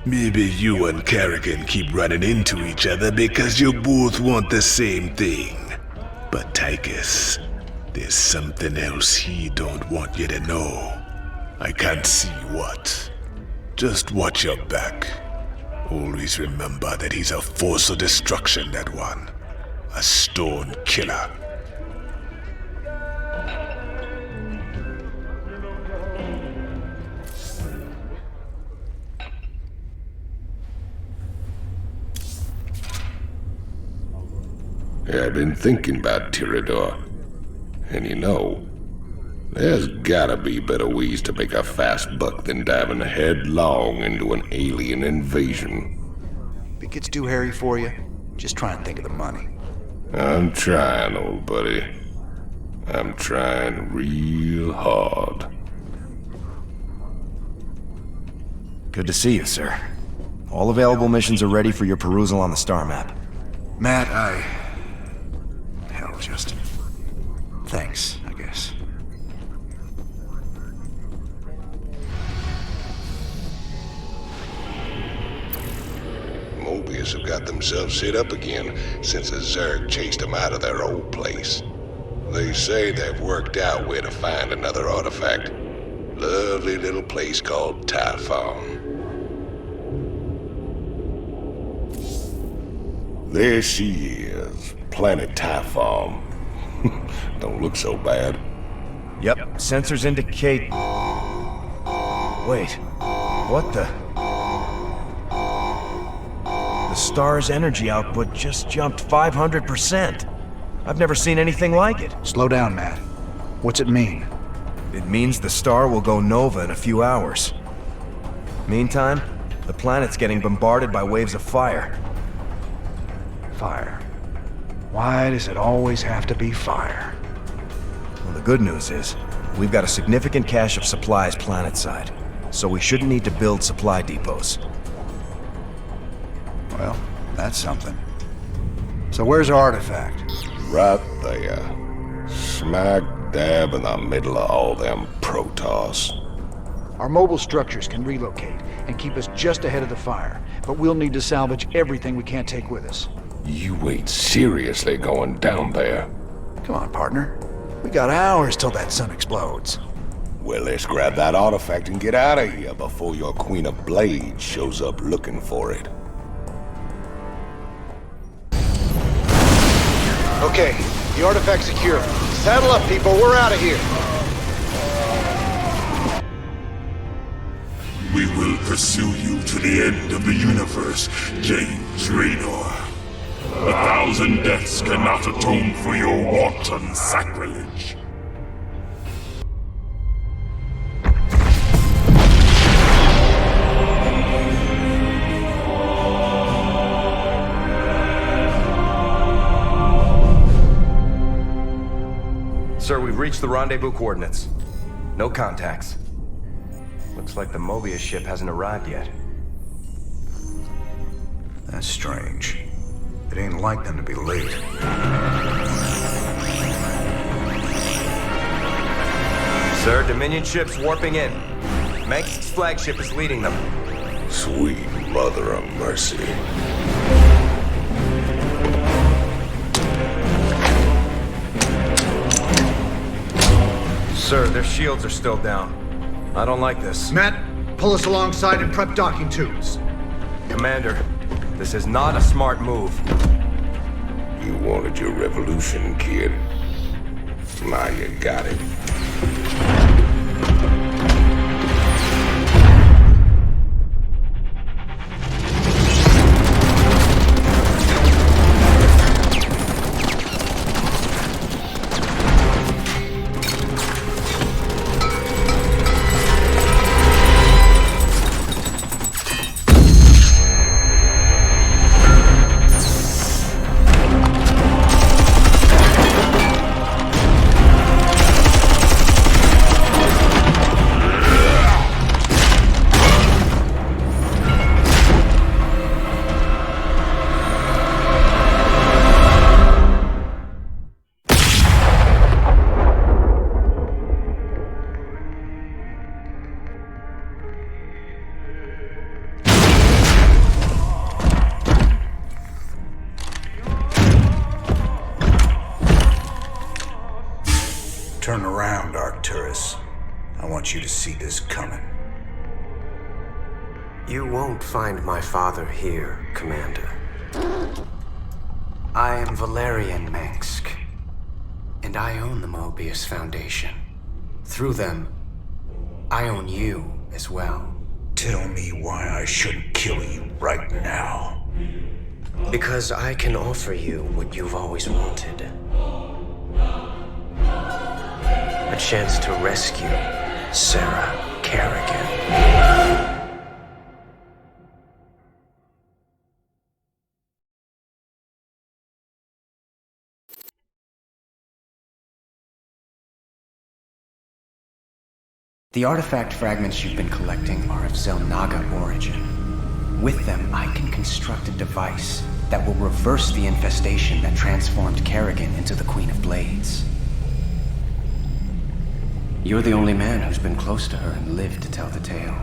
Maybe you and Kerrigan keep running into each other because you both want the same thing. But Tychus, there's something else he don't want you to know. I can't see what. Just watch your back. Always remember that he's a force of destruction, that one. A stone killer. Yeah, I've been thinking about Tirador. And you know, there's gotta be better ways to make a fast buck than diving headlong into an alien invasion. If it gets too hairy for you, just try and think of the money. I'm trying, old buddy. I'm trying real hard. Good to see you, sir. All available missions are ready for your perusal on the star map. Matt, Hell, just... Thanks, I guess. Mobius have got themselves set up again since the Zerg chased them out of their old place. They say they've worked out where to find another artifact. Lovely little place called Typhon. There she is, planet Typhon. Don't look so bad. Yep, sensors indicate... Wait, what the... The star's energy output just jumped 500%. I've never seen anything like it. Slow down, Matt. What's it mean? It means the star will go nova in a few hours. Meantime, the planet's getting bombarded by waves of fire. Fire. Why does it always have to be fire? Well, the good news is, we've got a significant cache of supplies planetside, so we shouldn't need to build supply depots. Well, that's something. So where's our artifact? Right there. Smack dab in the middle of all them Protoss. Our mobile structures can relocate and keep us just ahead of the fire, but we'll need to salvage everything we can't take with us. You ain't seriously going down there. Come on, partner. We got hours till that sun explodes. Well, let's grab that artifact and get out of here before your Queen of Blades shows up looking for it. Okay, the artifact's secure. Saddle up, people. We're out of here. We will pursue you to the end of the universe, James Raynor. 1,000 deaths cannot atone for your wanton sacrilege. Sir, we've reached the rendezvous coordinates. No contacts. Looks like the Mobius ship hasn't arrived yet. That's strange. It ain't like them to be late. Sir, Dominion ships warping in. Mengsk's flagship is leading them. Sweet mother of mercy. Sir, their shields are still down. I don't like this. Matt, pull us alongside and prep docking tubes. Commander, this is not a smart move. You wanted your revolution, kid. Now you got it. Turn around, Arcturus. I want you to see this coming. You won't find my father here, Commander. I am Valerian Mengsk, and I own the Mobius Foundation. Through them, I own you as well. Tell me why I shouldn't kill you right now. Because I can offer you what you've always wanted. A chance to rescue Sarah Kerrigan. The artifact fragments you've been collecting are of Zelnaga origin. With them, I can construct a device that will reverse the infestation that transformed Kerrigan into the Queen of Blades. You're the only man who's been close to her and lived to tell the tale.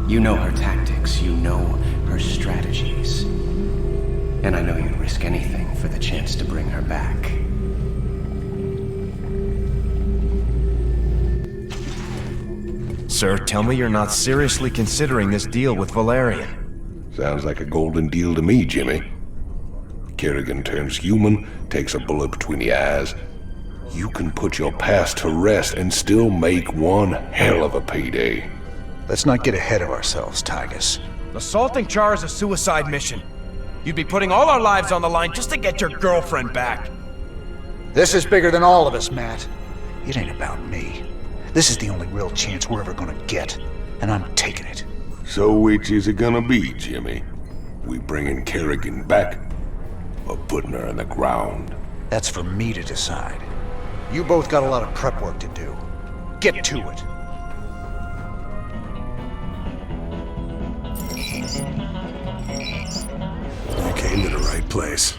You know her tactics, you know her strategies. And I know you'd risk anything for the chance to bring her back. Sir, tell me you're not seriously considering this deal with Valerian. Sounds like a golden deal to me, Jimmy. Kerrigan turns human, takes a bullet between the eyes. You can put your past to rest and still make one hell of a payday. Let's not get ahead of ourselves, Tygus. Assaulting Char is a suicide mission. You'd be putting all our lives on the line just to get your girlfriend back. This is bigger than all of us, Matt. It ain't about me. This is the only real chance we're ever gonna get, and I'm taking it. So which is it gonna be, Jimmy? We bringing Kerrigan back, or putting her in the ground? That's for me to decide. You both got a lot of prep work to do. Get to it. You came to the right place.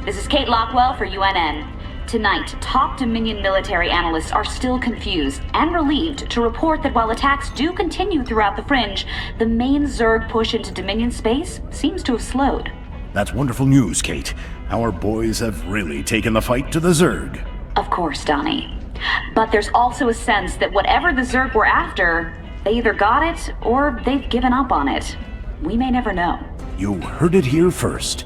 This is Kate Lockwell for UNN. Tonight, top Dominion military analysts are still confused and relieved to report that while attacks do continue throughout the Fringe, the main Zerg push into Dominion space seems to have slowed. That's wonderful news, Kate. Our boys have really taken the fight to the Zerg. Of course, Donnie. But there's also a sense that whatever the Zerg were after, they either got it or they've given up on it. We may never know. You heard it here first.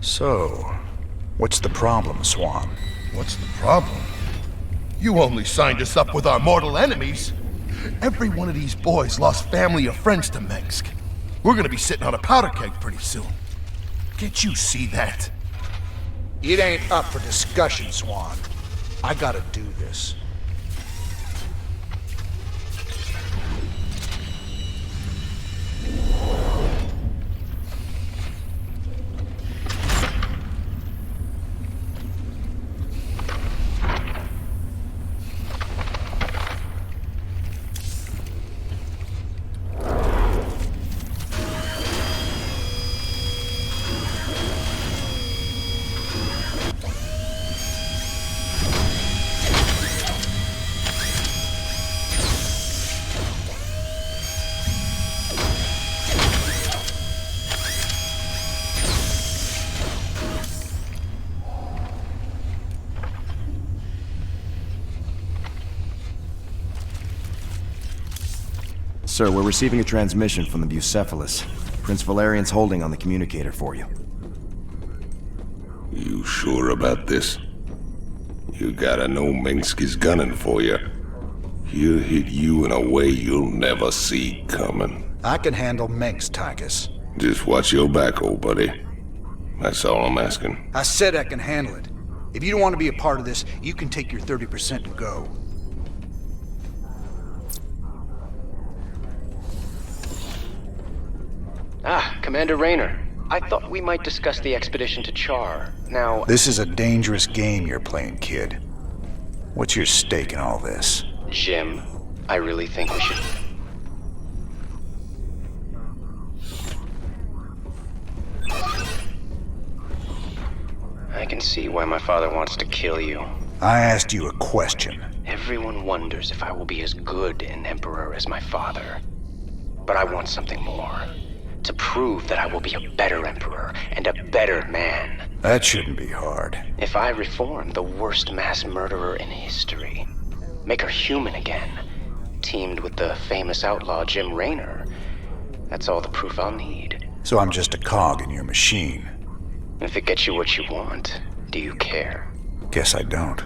So, what's the problem, Swan? What's the problem? You only signed us up with our mortal enemies. Every one of these boys lost family or friends to Mengsk. We're gonna be sitting on a powder keg pretty soon. Can't you see that? It ain't up for discussion, Swan. I gotta do this. Sir, we're receiving a transmission from the Bucephalus. Prince Valerian's holding on the communicator for you. You sure about this? You gotta know Mengsk is gunning for you. He'll hit you in a way you'll never see coming. I can handle Mengsk, Tygus. Just watch your back, old buddy. That's all I'm asking. I said I can handle it. If you don't want to be a part of this, you can take your 30% and go. Ah, Commander Raynor. I thought we might discuss the expedition to Char. Now... This is a dangerous game you're playing, kid. What's your stake in all this? Jim, I really think we should... I can see why my father wants to kill you. I asked you a question. Everyone wonders if I will be as good an emperor as my father. But I want something more. To prove that I will be a better emperor and a better man. That shouldn't be hard. If I reform the worst mass murderer in history, make her human again, teamed with the famous outlaw Jim Raynor, that's all the proof I'll need. So I'm just a cog in your machine. If it gets you what you want, do you care? Guess I don't.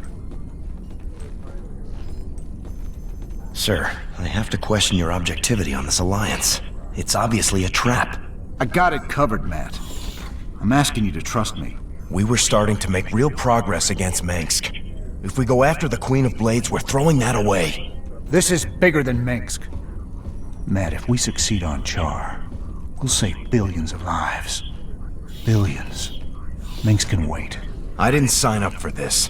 Sir, I have to question your objectivity on this alliance. It's obviously a trap. I got it covered, Matt. I'm asking you to trust me. We were starting to make real progress against Mengsk. If we go after the Queen of Blades, we're throwing that away. This is bigger than Mengsk. Matt, if we succeed on Char, we'll save billions of lives. Billions. Mengsk can wait. I didn't sign up for this.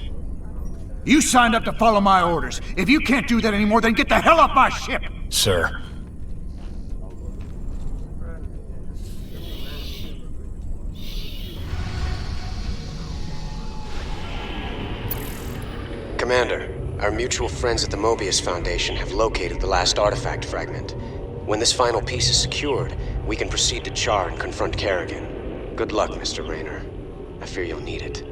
You signed up to follow my orders. If you can't do that anymore, then get the hell off my ship! Sir. Commander, our mutual friends at the Mobius Foundation have located the last artifact fragment. When this final piece is secured, we can proceed to Char and confront Kerrigan. Good luck, Mr. Raynor. I fear you'll need it.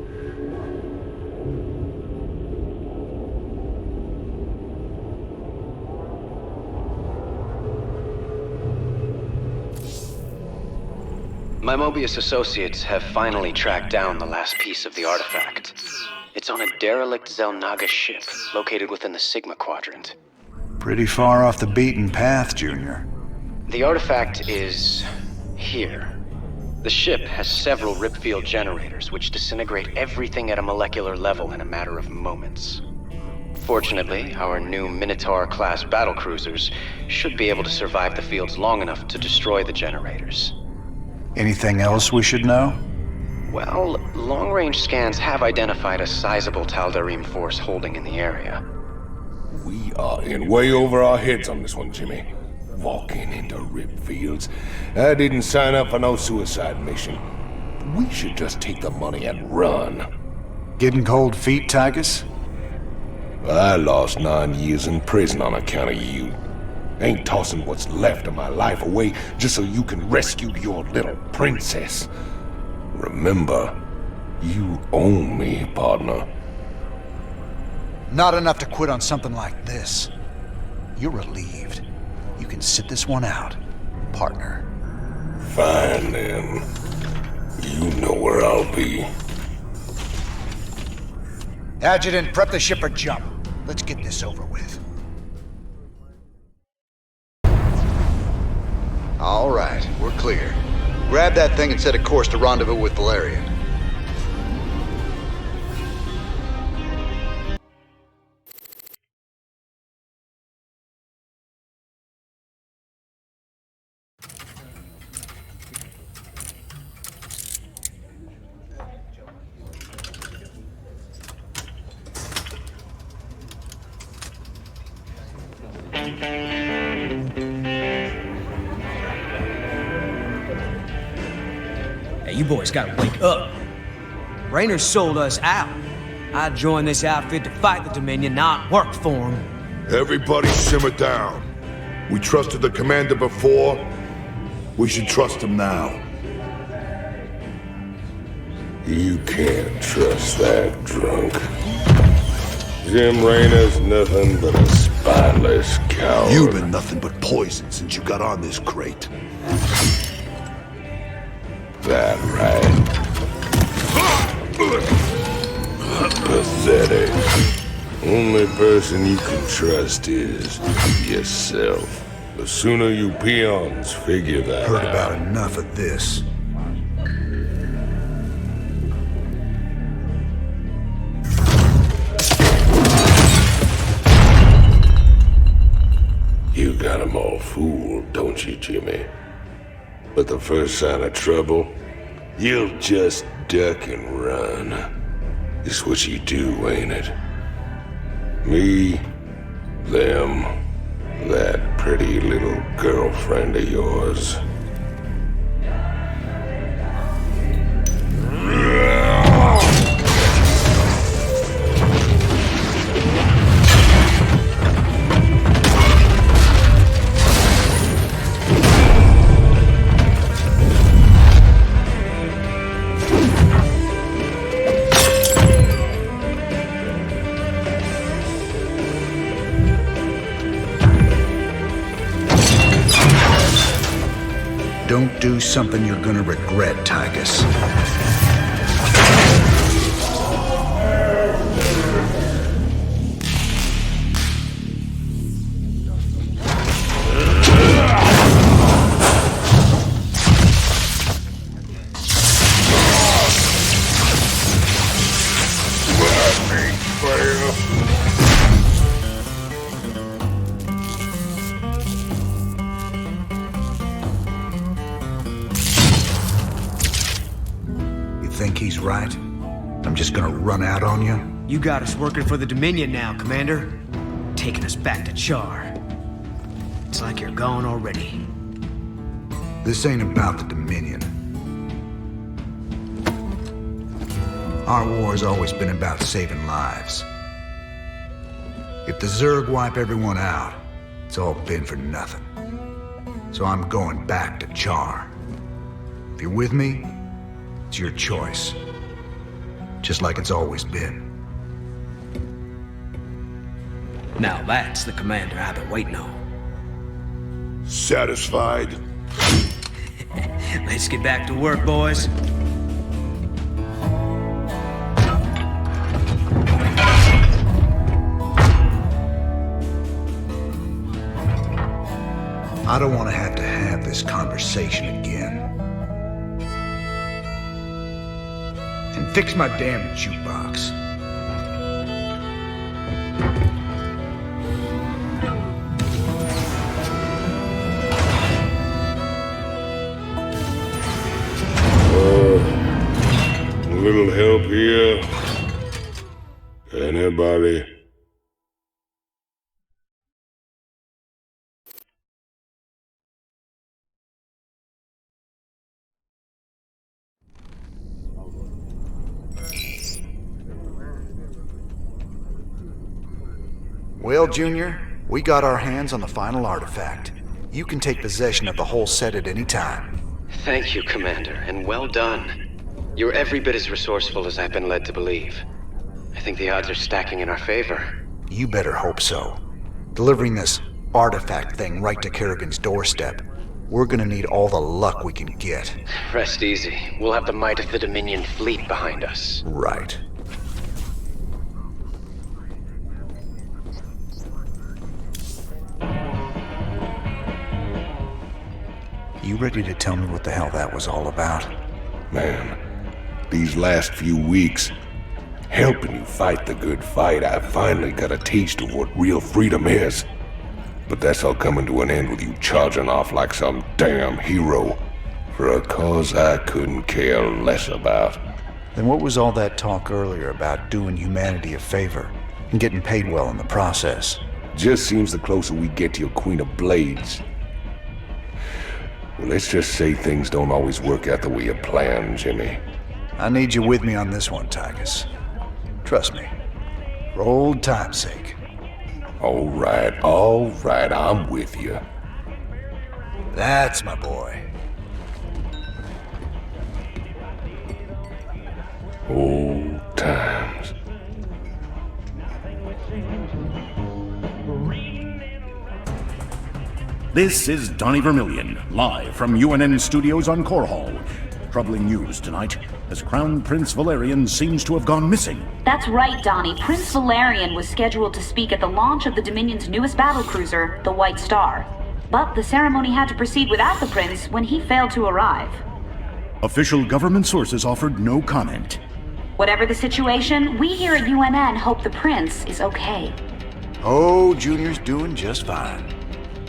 My Mobius associates have finally tracked down the last piece of the artifact. It's on a derelict Xel'Naga ship located within the Sigma Quadrant. Pretty far off the beaten path, Junior. The artifact is here. The ship has several ripfield generators which disintegrate everything at a molecular level in a matter of moments. Fortunately, our new Minotaur-class battlecruisers should be able to survive the fields long enough to destroy the generators. Anything else we should know? Well, long-range scans have identified a sizable Tal'Darim force holding in the area. We are in way over our heads on this one, Jimmy. Walking into rip fields. I didn't sign up for no suicide mission. We should just take the money and run. Getting cold feet, Tygus? I lost 9 years in prison on account of you. Ain't tossing what's left of my life away just so you can rescue your little princess. Remember, you own me, partner. Not enough to quit on something like this. You're relieved. You can sit this one out, partner. Fine, then. You know where I'll be. Adjutant, prep the ship for jump. Let's get this over with. All right, we're clear. Grab that thing and set a course to rendezvous with Valerian. You boys gotta wake up. Raynor sold us out. I joined this outfit to fight the Dominion, not work for him. Everybody simmer down. We trusted the commander before. We should trust him now. You can't trust that drunk. Jim Raynor's nothing but a spineless coward. You've been nothing but poison since you got on this crate. That right. Pathetic. Only person you can trust is yourself. The sooner you peons figure that out. Heard about enough of this. You got 'em all fooled, don't you, Jimmy? But the first sign of trouble, you'll just duck and run. It's what you do, ain't it? Me, them, that pretty little girlfriend of yours. something you're gonna regret, Tigus. Think he's right? I'm just gonna run out on you? You got us working for the Dominion now, Commander. Taking us back to Char. It's like you're gone already. This ain't about the Dominion. Our war's always been about saving lives. If the Zerg wipe everyone out, it's all been for nothing. So I'm going back to Char. If you're with me, it's your choice. Just like it's always been. Now that's the commander I've been waiting on. Satisfied? Let's get back to work, boys. I don't want to have this conversation again. And fix my damn jukebox. A little help here? Anybody? Well, Junior, we got our hands on the final artifact. You can take possession of the whole set at any time. Thank you, Commander, and well done. You're every bit as resourceful as I've been led to believe. I think the odds are stacking in our favor. You better hope so. Delivering this artifact thing right to Kerrigan's doorstep, we're gonna need all the luck we can get. Rest easy. We'll have the might of the Dominion fleet behind us. Right. You ready to tell me what the hell that was all about? Man, these last few weeks, helping you fight the good fight, I finally got a taste of what real freedom is. But that's all coming to an end with you charging off like some damn hero for a cause I couldn't care less about. Then what was all that talk earlier about doing humanity a favor and getting paid well in the process? Just seems the closer we get to your Queen of Blades. Well, let's just say things don't always work out the way you plan, Jimmy. I need you with me on this one, Tigus. Trust me. For old time's sake. All right, I'm with you. That's my boy. Old times. This is Donnie Vermillion, live from UNN Studios on Core Hall. Troubling news tonight, as Crown Prince Valerian seems to have gone missing. That's right, Donnie. Prince Valerian was scheduled to speak at the launch of the Dominion's newest battlecruiser, the White Star. But the ceremony had to proceed without the prince when he failed to arrive. Official government sources offered no comment. Whatever the situation, we here at UNN hope the prince is okay. Oh, Junior's doing just fine.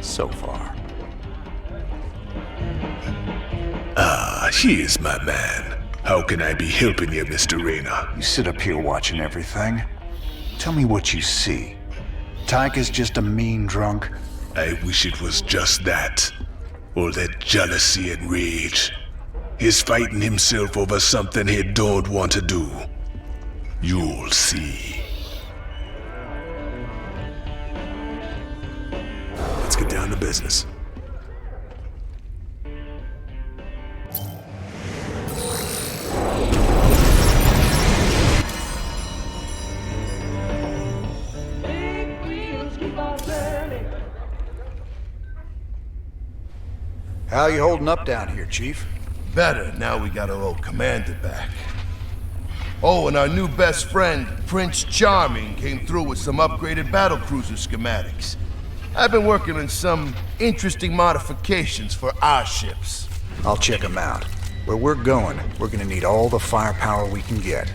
So far. Ah, here's my man. How can I be helping you, Mr. Rayner? You sit up here watching everything. Tell me what you see. Tyka's just a mean drunk? I wish it was just that. All that jealousy and rage. He's fighting himself over something he don't want to do. You'll see. Let's get down to business. How you holding up down here, Chief? Better, now we got our old commander back. Oh, and our new best friend, Prince Charming, came through with some upgraded battlecruiser schematics. I've been working on some interesting modifications for our ships. I'll check them out. Where we're going, we're gonna need all the firepower we can get.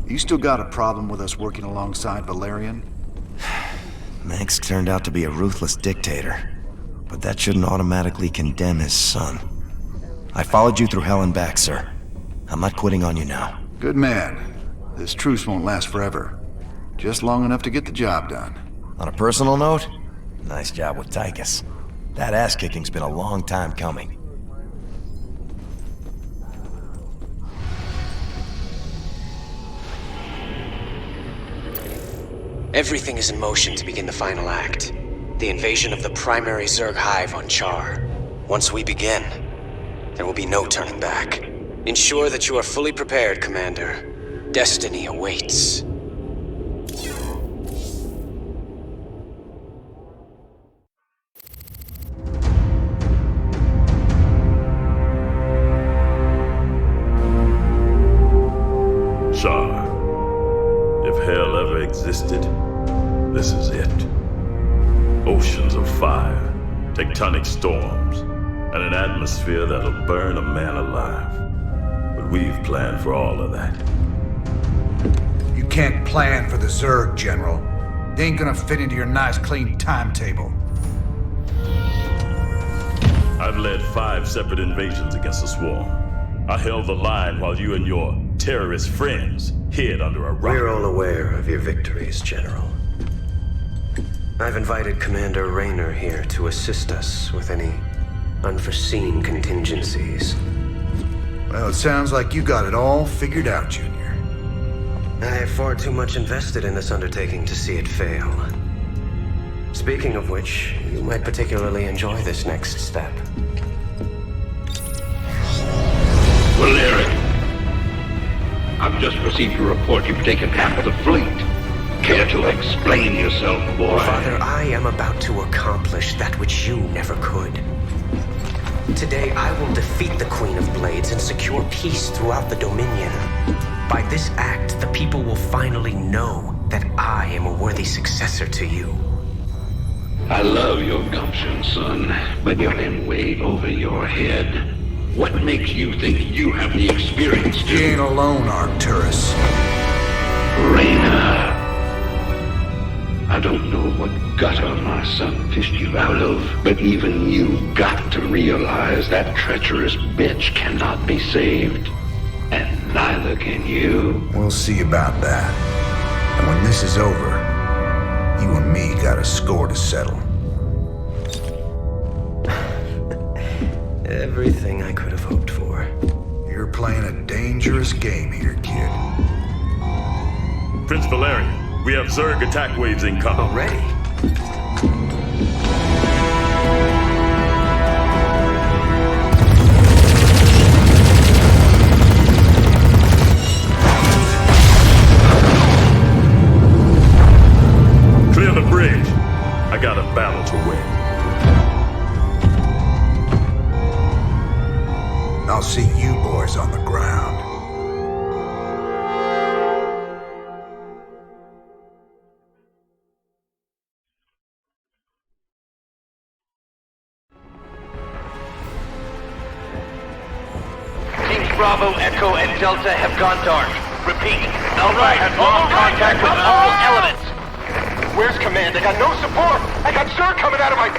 You still got a problem with us working alongside Valerian? Mengsk turned out to be a ruthless dictator, but that shouldn't automatically condemn his son. I followed you through hell and back, sir. I'm not quitting on you now. Good man. This truce won't last forever. Just long enough to get the job done. On a personal note, nice job with Tychus. That ass-kicking's been a long time coming. Everything is in motion to begin the final act. The invasion of the primary Zerg hive on Char. Once we begin, there will be no turning back. Ensure that you are fully prepared, Commander. Destiny awaits. Char, if hell ever existed, this is it. Oceans of fire, tectonic storms, and an atmosphere that'll burn a man alive. But we've planned for all of that. You can't plan for the Zerg, General. They ain't gonna fit into your nice, clean timetable. I've led 5 separate invasions against the Swarm. I held the line while you and your terrorist friends hid under a rock. We're all aware of your victories, General. I've invited Commander Raynor here to assist us with any unforeseen contingencies. Well, it sounds like you got it all figured out, Junior. I have far too much invested in this undertaking to see it fail. Speaking of which, you might particularly enjoy this next step. Valerian, I've just received a report you've taken half of the fleet. Care to explain yourself, boy? Father, I am about to accomplish that which you never could. Today, I will defeat the Queen of Blades and secure peace throughout the Dominion. By this act, the people will finally know that I am a worthy successor to you. I love your gumption, son, but you're in way over your head. What makes you think you have the experience to... You ain't alone, Arcturus. Raynor. I don't know what gutter my son fished you out of, but even you got to realize that treacherous bitch cannot be saved. And neither can you. We'll see about that. And when this is over, you and me got a score to settle. Everything I could have hoped for. You're playing a dangerous game here, kid. Prince Valerian, we have Zerg attack waves incoming. Already? Clear the bridge. I got a battle to win. I'll see you boys on the ground. Teams Bravo, Echo, and Delta have gone dark. Repeat, Alpha has lost contact with all elements. Where's command? I got no support! I got Zerg coming out of my...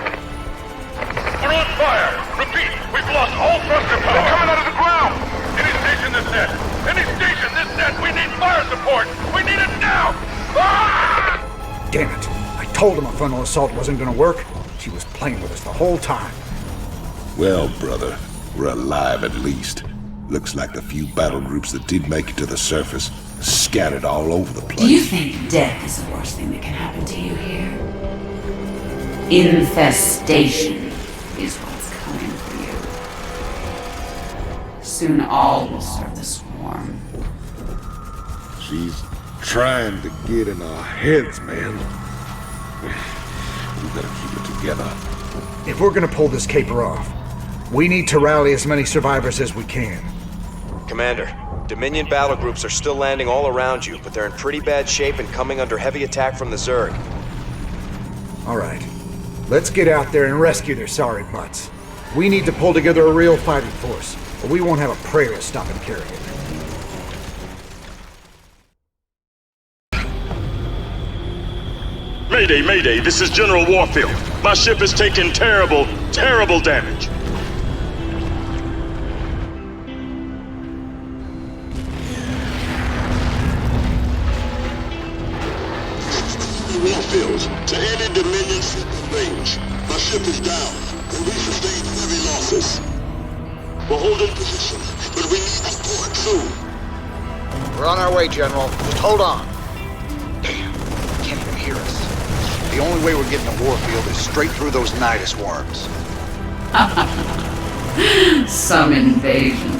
We're on fire! Repeat, we've lost all thruster power! They're coming out of the ground! Any station this net! Any station this net! We need fire support! We need it now! Ah! Damn it. I told him a frontal assault wasn't gonna work. She was playing with us the whole time. Well, brother, we're alive at least. Looks like the few battle groups that did make it to the surface scattered all over the place. Do you think death is the worst thing that can happen to you here? Infestation is what's coming for you. Soon all will serve the swarm. She's trying to get in our heads, man. We gotta keep it together. If we're gonna pull this caper off, we need to rally as many survivors as we can. Commander, Dominion battle groups are still landing all around you, but they're in pretty bad shape and coming under heavy attack from the Zerg. All right. Let's get out there and rescue their sorry butts. We need to pull together a real fighting force, or we won't have a prayer of stopping Kerrigan. Mayday, Mayday, this is General Warfield. My ship is taking terrible, terrible damage. Warfield, to any Dominion ship in range. My ship is down, and we sustained heavy losses. We're holding position, but we need support soon. We're on our way, General. Just hold on. Damn, can't even hear us. The only way we're getting to Warfield is straight through those Nidus worms. Some invasion.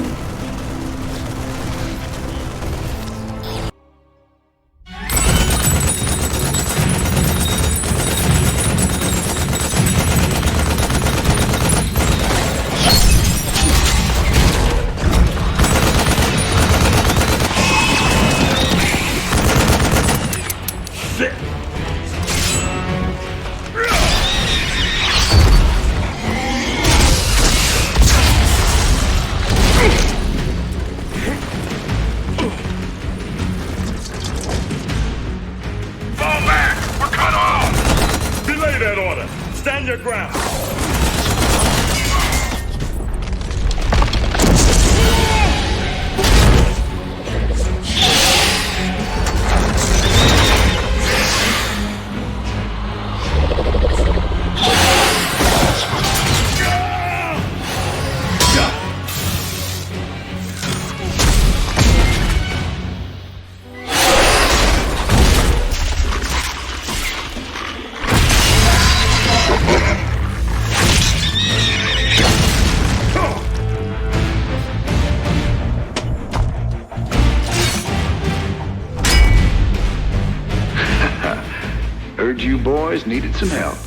Heard you boys needed some help.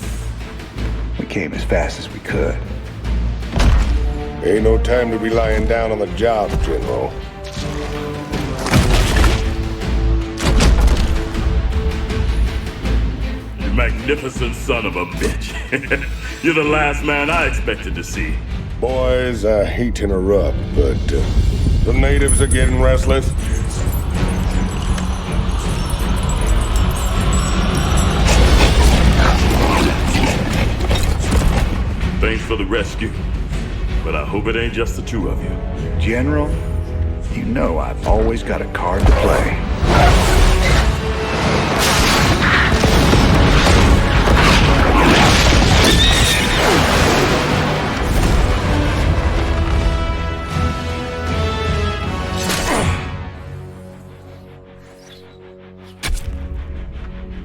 We came as fast as we could. Ain't no time to be lying down on the job, General. You magnificent son of a bitch. You're the last man I expected to see. Boys, I hate to interrupt, but the natives are getting restless. Thanks for the rescue, but I hope it ain't just the two of you. General, you know I've always got a card to play.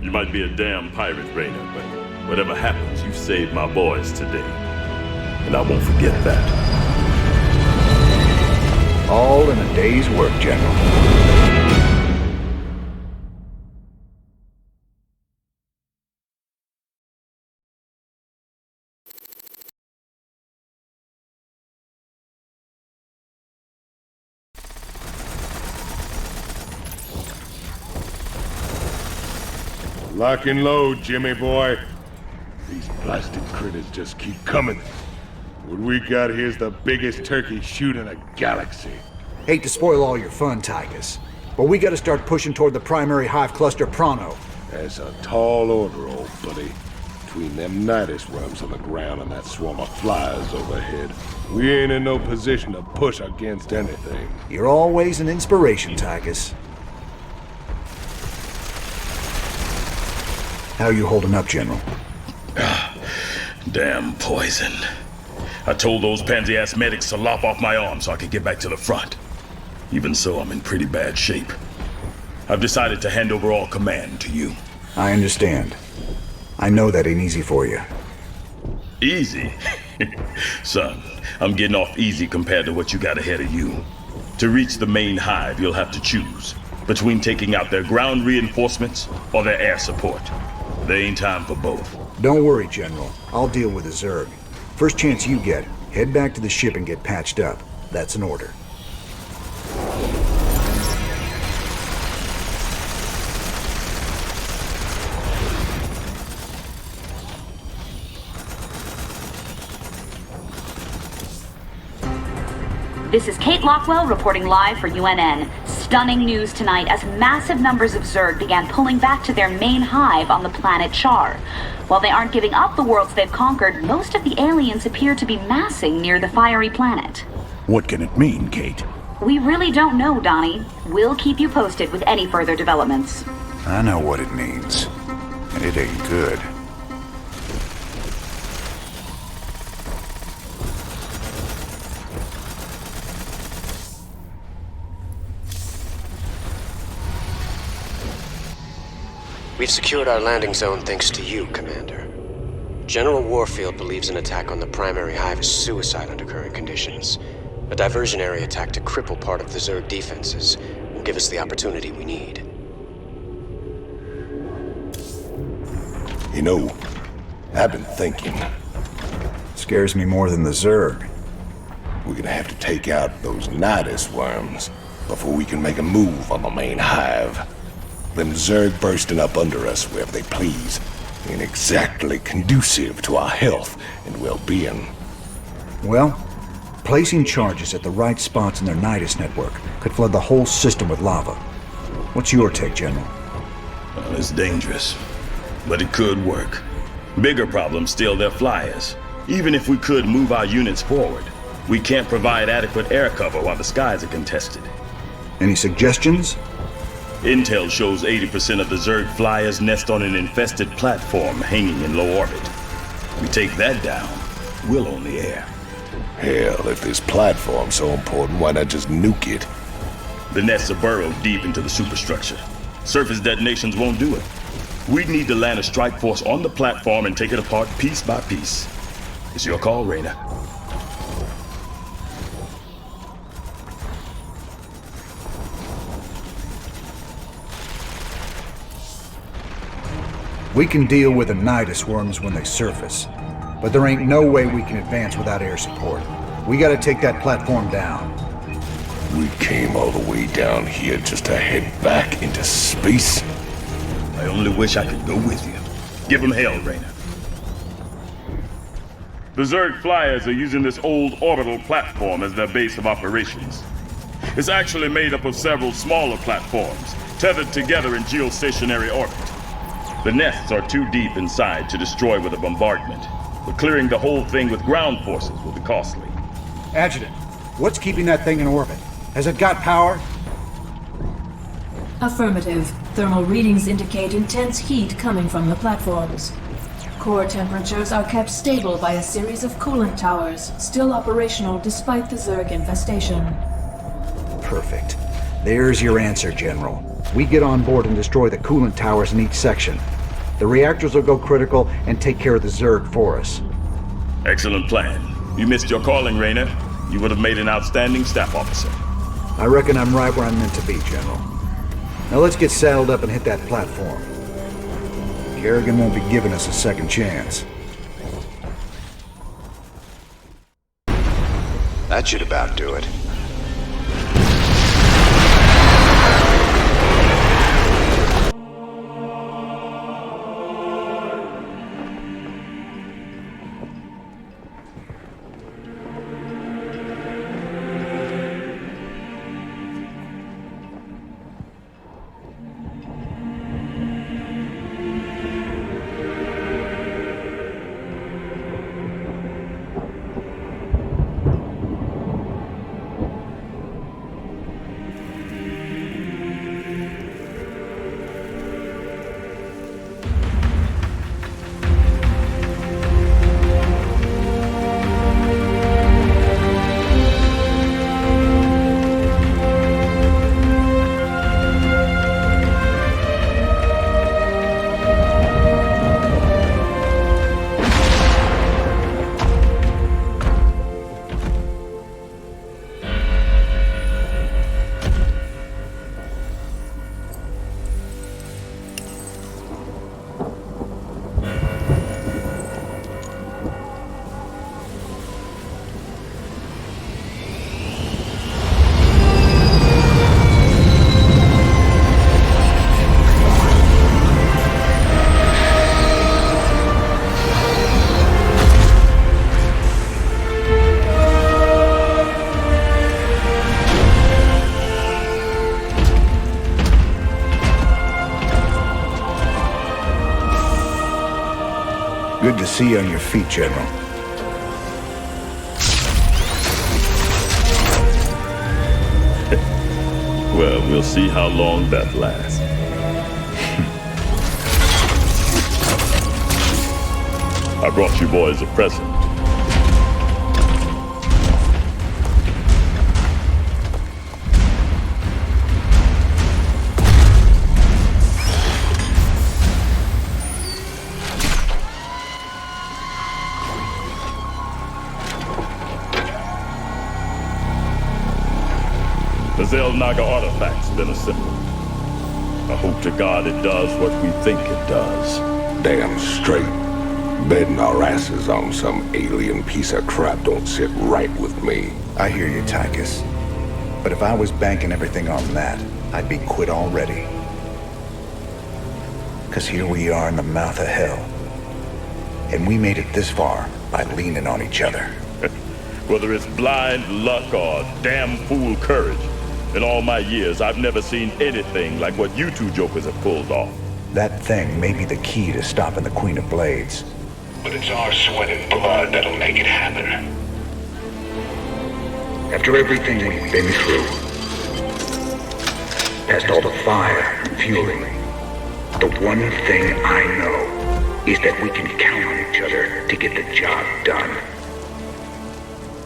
You might be a damn pirate, Raynor, but whatever happens, you saved my boys today. And I won't forget that. All in a day's work, General. Lock and load, Jimmy boy. These blasted critters just keep coming. What we got here's the biggest turkey shoot in a galaxy. Hate to spoil all your fun, Tychus, but we gotta start pushing toward the primary hive cluster pronto. That's a tall order, old buddy. between them nidus worms on the ground and that swarm of flies overhead. We ain't in no position to push against anything. You're always an inspiration, Tychus. How you holding up, General? Damn poison. I told those pansy-ass medics to lop off my arm so I could get back to the front. Even so, I'm in pretty bad shape. I've decided to hand over all command to you. I understand. I know that ain't easy for you. Easy? Son, I'm getting off easy compared to what you got ahead of you. To reach the main hive, you'll have to choose between taking out their ground reinforcements or their air support. There ain't time for both. Don't worry, General. I'll deal with the Zerg. First chance you get, head back to the ship and get patched up. That's an order. This is Kate Lockwell reporting live for UNN. Stunning news tonight as massive numbers of Zerg began pulling back to their main hive on the planet Char. While they aren't giving up the worlds they've conquered, most of the aliens appear to be massing near the fiery planet. What can it mean, Kate? We really don't know, Donnie. We'll keep you posted with any further developments. I know what it means. And it ain't good. We've secured our landing zone thanks to you, Commander. General Warfield believes an attack on the primary hive is suicide under current conditions. A diversionary attack to cripple part of the Zerg defenses will give us the opportunity we need. You know, I've been thinking. Scares me more than the Zerg. We're gonna have to take out those nidus worms before we can make a move on the main hive. Them Zerg bursting up under us wherever they please ain't exactly conducive to our health and well-being. Well, placing charges at the right spots in their nidus network could flood the whole system with lava. What's your take, General? Well, it's dangerous, but it could work. Bigger problem still their flyers. Even if we could move our units forward, we can't provide adequate air cover while the skies are contested. Any suggestions? Intel shows 80% of the Zerg flyers nest on an infested platform hanging in low orbit. We take that down, we'll own the air. Hell, if this platform's so important, why not just nuke it? The nests are burrowed deep into the superstructure. Surface detonations won't do it. We'd need to land a strike force on the platform and take it apart piece by piece. It's your call, Reyna. We can deal with the nidus worms when they surface, but there ain't no way we can advance without air support. We gotta take that platform down. We came all the way down here just to head back into space? I only wish I could go with you. Give them hell, Reyna. The Zerg flyers are using this old orbital platform as their base of operations. It's actually made up of several smaller platforms, tethered together in geostationary orbit. The nests are too deep inside to destroy with a bombardment, but clearing the whole thing with ground forces will be costly. Adjutant, what's keeping that thing in orbit? Has it got power? Affirmative. Thermal readings indicate intense heat coming from the platforms. Core temperatures are kept stable by a series of coolant towers, still operational despite the Zerg infestation. Perfect. There's your answer, General. We get on board and destroy the coolant towers in each section. The reactors will go critical and take care of the Zerg for us. Excellent plan. You missed your calling, Reyna. You would have made an outstanding staff officer. I reckon I'm right where I'm meant to be, General. Now let's get saddled up and hit that platform. Kerrigan won't be giving us a second chance. That should about do it. Good to see you on your feet, General. Well, we'll see how long that lasts. I brought you boys a present. The Zelnaga artifact's been assembled. I hope to God it does what we think it does. Damn straight. Betting our asses on some alien piece of crap don't sit right with me. I hear you, Tychus. But if I was banking everything on that, I'd be quit already. 'Cause here we are in the mouth of hell. And we made it this far by leaning on each other. Whether it's blind luck or damn fool courage, in all my years, I've never seen anything like what you two jokers have pulled off. That thing may be the key to stopping the Queen of Blades. But it's our sweat and blood that'll make it happen. After everything we've been through, past all the fire and fueling, the one thing I know is that we can count on each other to get the job done.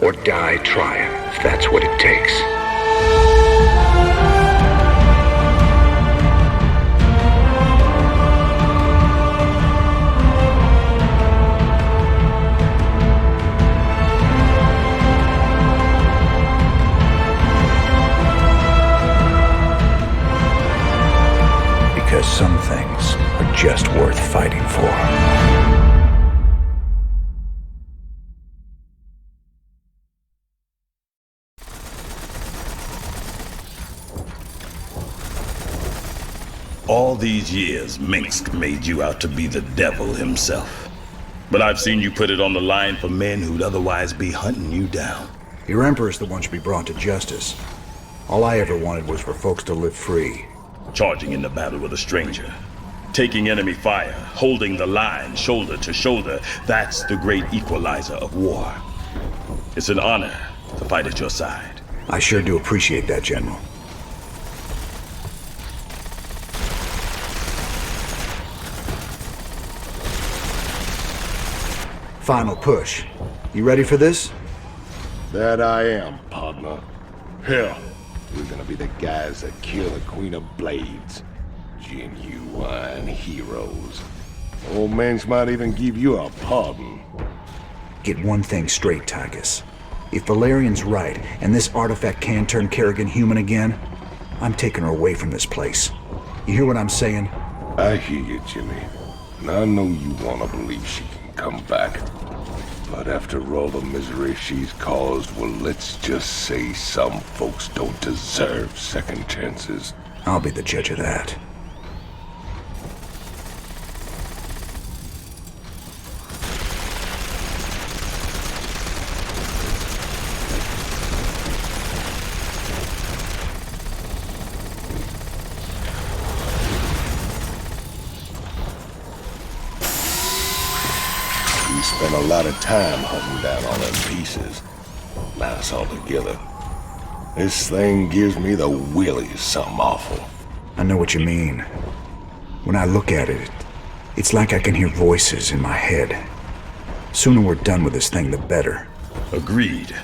Or die trying, if that's what it takes. Because some things are just worth fighting for. All these years, Minsk made you out to be the devil himself. But I've seen you put it on the line for men who'd otherwise be hunting you down. Your Emperor's the one should be brought to justice. All I ever wanted was for folks to live free. Charging in the battle with a stranger. Taking enemy fire, holding the line shoulder to shoulder. That's the great equalizer of war. It's an honor to fight at your side. I sure do appreciate that, General. Final push. You ready for this? That I am, partner. Hell, we're gonna be the guys that kill the Queen of Blades. Genuine heroes. Old Minx might even give you a pardon. Get one thing straight, Tychus. If Valerian's right, and this artifact can turn Kerrigan human again, I'm taking her away from this place. You hear what I'm saying? I hear you, Jimmy. And I know you want to believe she can come back. But after all the misery she's caused, well, let's just say some folks don't deserve second chances. I'll be the judge of that. We spent a lot of time hunting down all them pieces. Now it's all together. This thing gives me the willies something awful. I know what you mean. When I look at it, it's like I can hear voices in my head. Sooner we're done with this thing, the better. Agreed.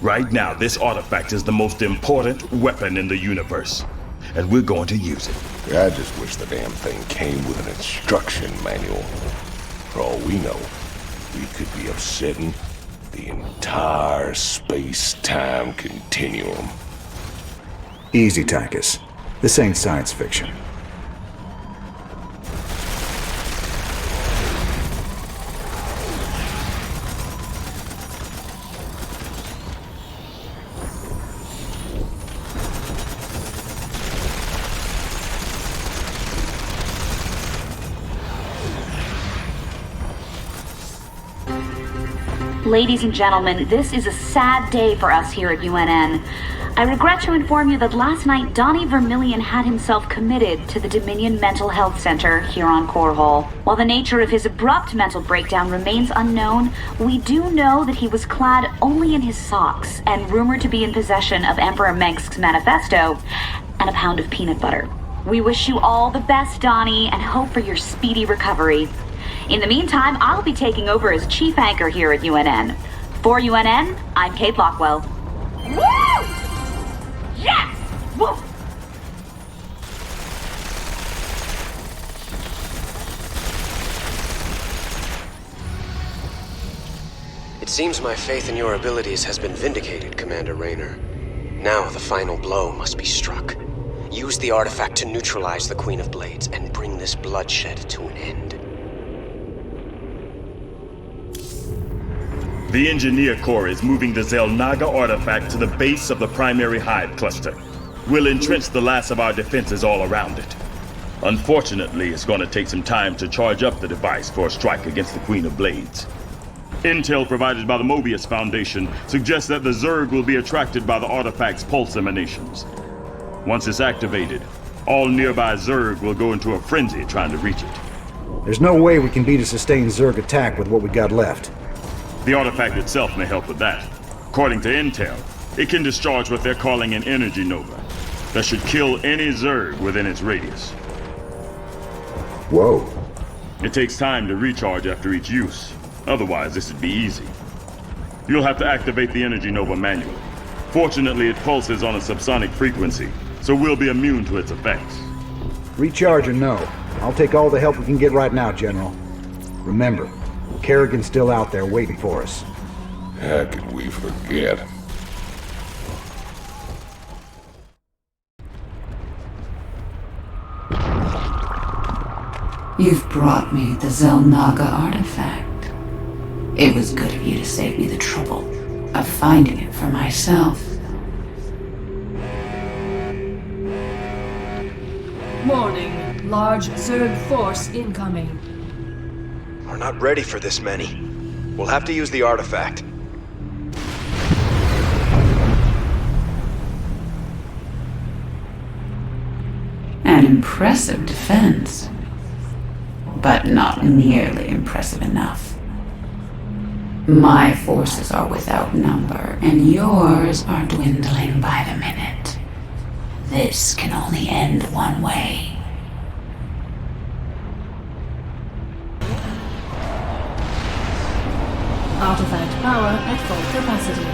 Right now, this artifact is the most important weapon in the universe. And we're going to use it. I just wish the damn thing came with an instruction manual. For all we know, we could be upsetting the entire space-time continuum. Easy, Tychus. This ain't science fiction. Ladies and gentlemen, this is a sad day for us here at UNN. I regret to inform you that last night Donnie Vermillion had himself committed to the Dominion Mental Health Center here on Core Hall. While the nature of his abrupt mental breakdown remains unknown, we do know that he was clad only in his socks and rumored to be in possession of Emperor Mengsk's manifesto and a pound of peanut butter. We wish you all the best, Donnie, and hope for your speedy recovery. In the meantime, I'll be taking over as chief anchor here at UNN. For UNN, I'm Kate Lockwell. Woo! Yes! Woo! It seems my faith in your abilities has been vindicated, Commander Raynor. Now the final blow must be struck. Use the artifact to neutralize the Queen of Blades and bring this bloodshed to an end. The Engineer Corps is moving the Xel'Naga artifact to the base of the primary hive cluster. We'll entrench the last of our defenses all around it. Unfortunately, it's going to take some time to charge up the device for a strike against the Queen of Blades. Intel provided by the Mobius Foundation suggests that the Zerg will be attracted by the artifact's pulse emanations. Once it's activated, all nearby Zerg will go into a frenzy trying to reach it. There's no way we can beat a sustained Zerg attack with what we got left. The artifact itself may help with that. According to Intel, it can discharge what they're calling an energy nova that should kill any Zerg within its radius. Whoa. It takes time to recharge after each use. Otherwise, this would be easy. You'll have to activate the energy nova manually. Fortunately, it pulses on a subsonic frequency, so we'll be immune to its effects. Recharge or no, I'll take all the help we can get right now, General. Remember, Kerrigan's still out there waiting for us. How could we forget? You've brought me the Xel'Naga artifact. It was good of you to save me the trouble of finding it for myself. Warning. Large Zerg force incoming. We're not ready for this many. We'll have to use the artifact. An impressive defense, but not nearly impressive enough. My forces are without number, and yours are dwindling by the minute. This can only end one way. Artifact power at full capacity.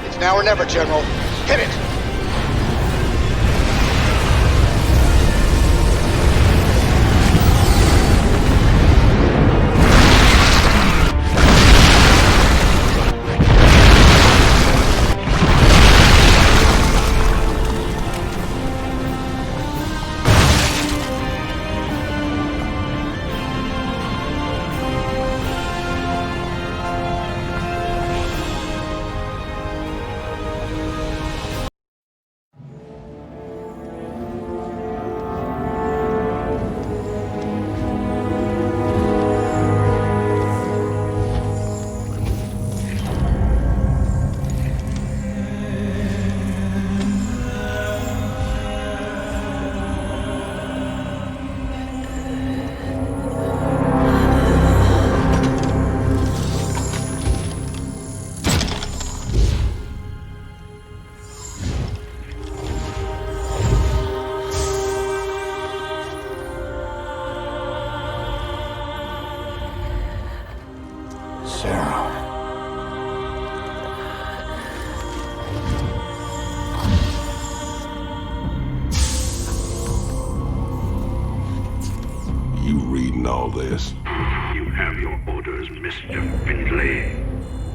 It's now or never, General. Hit it! All this. You have your orders, Mr. Findlay.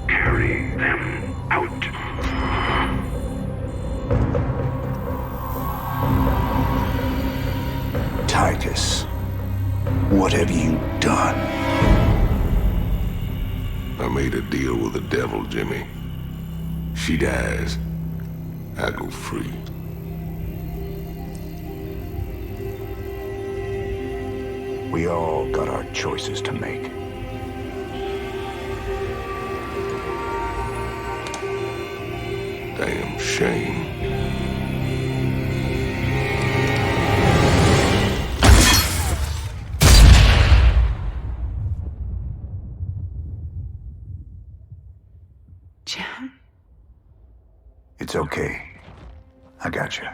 Carry them out. Titus, what have you done? I made a deal with the devil, Jimmy. She dies, I go free. We all got our choices to make. Damn shame. It's okay. I got you.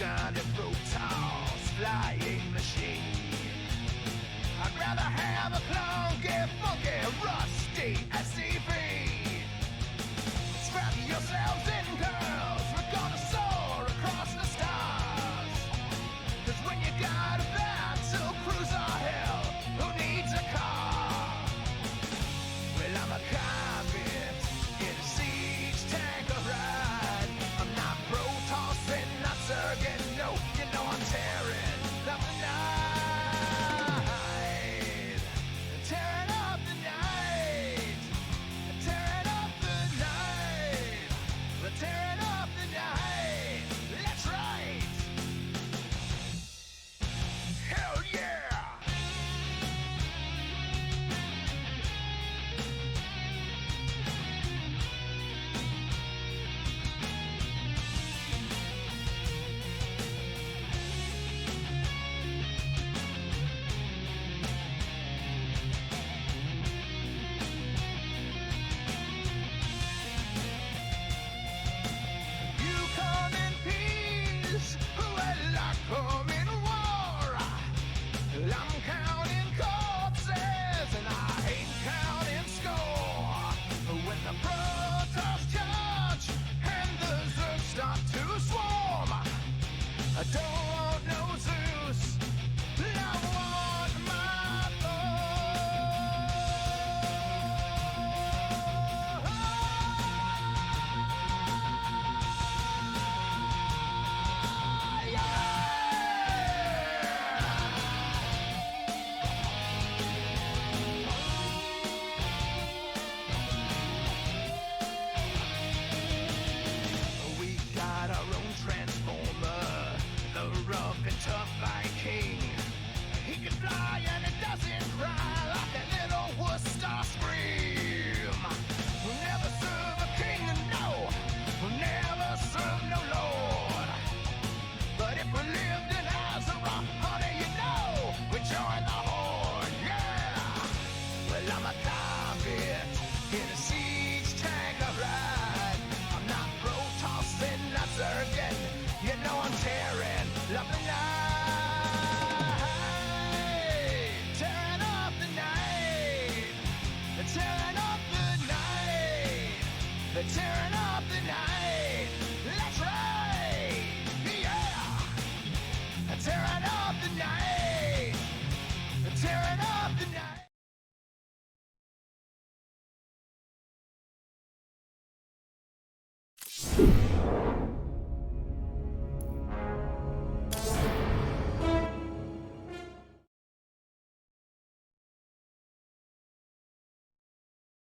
shiny Protoss flying machine. I'd rather have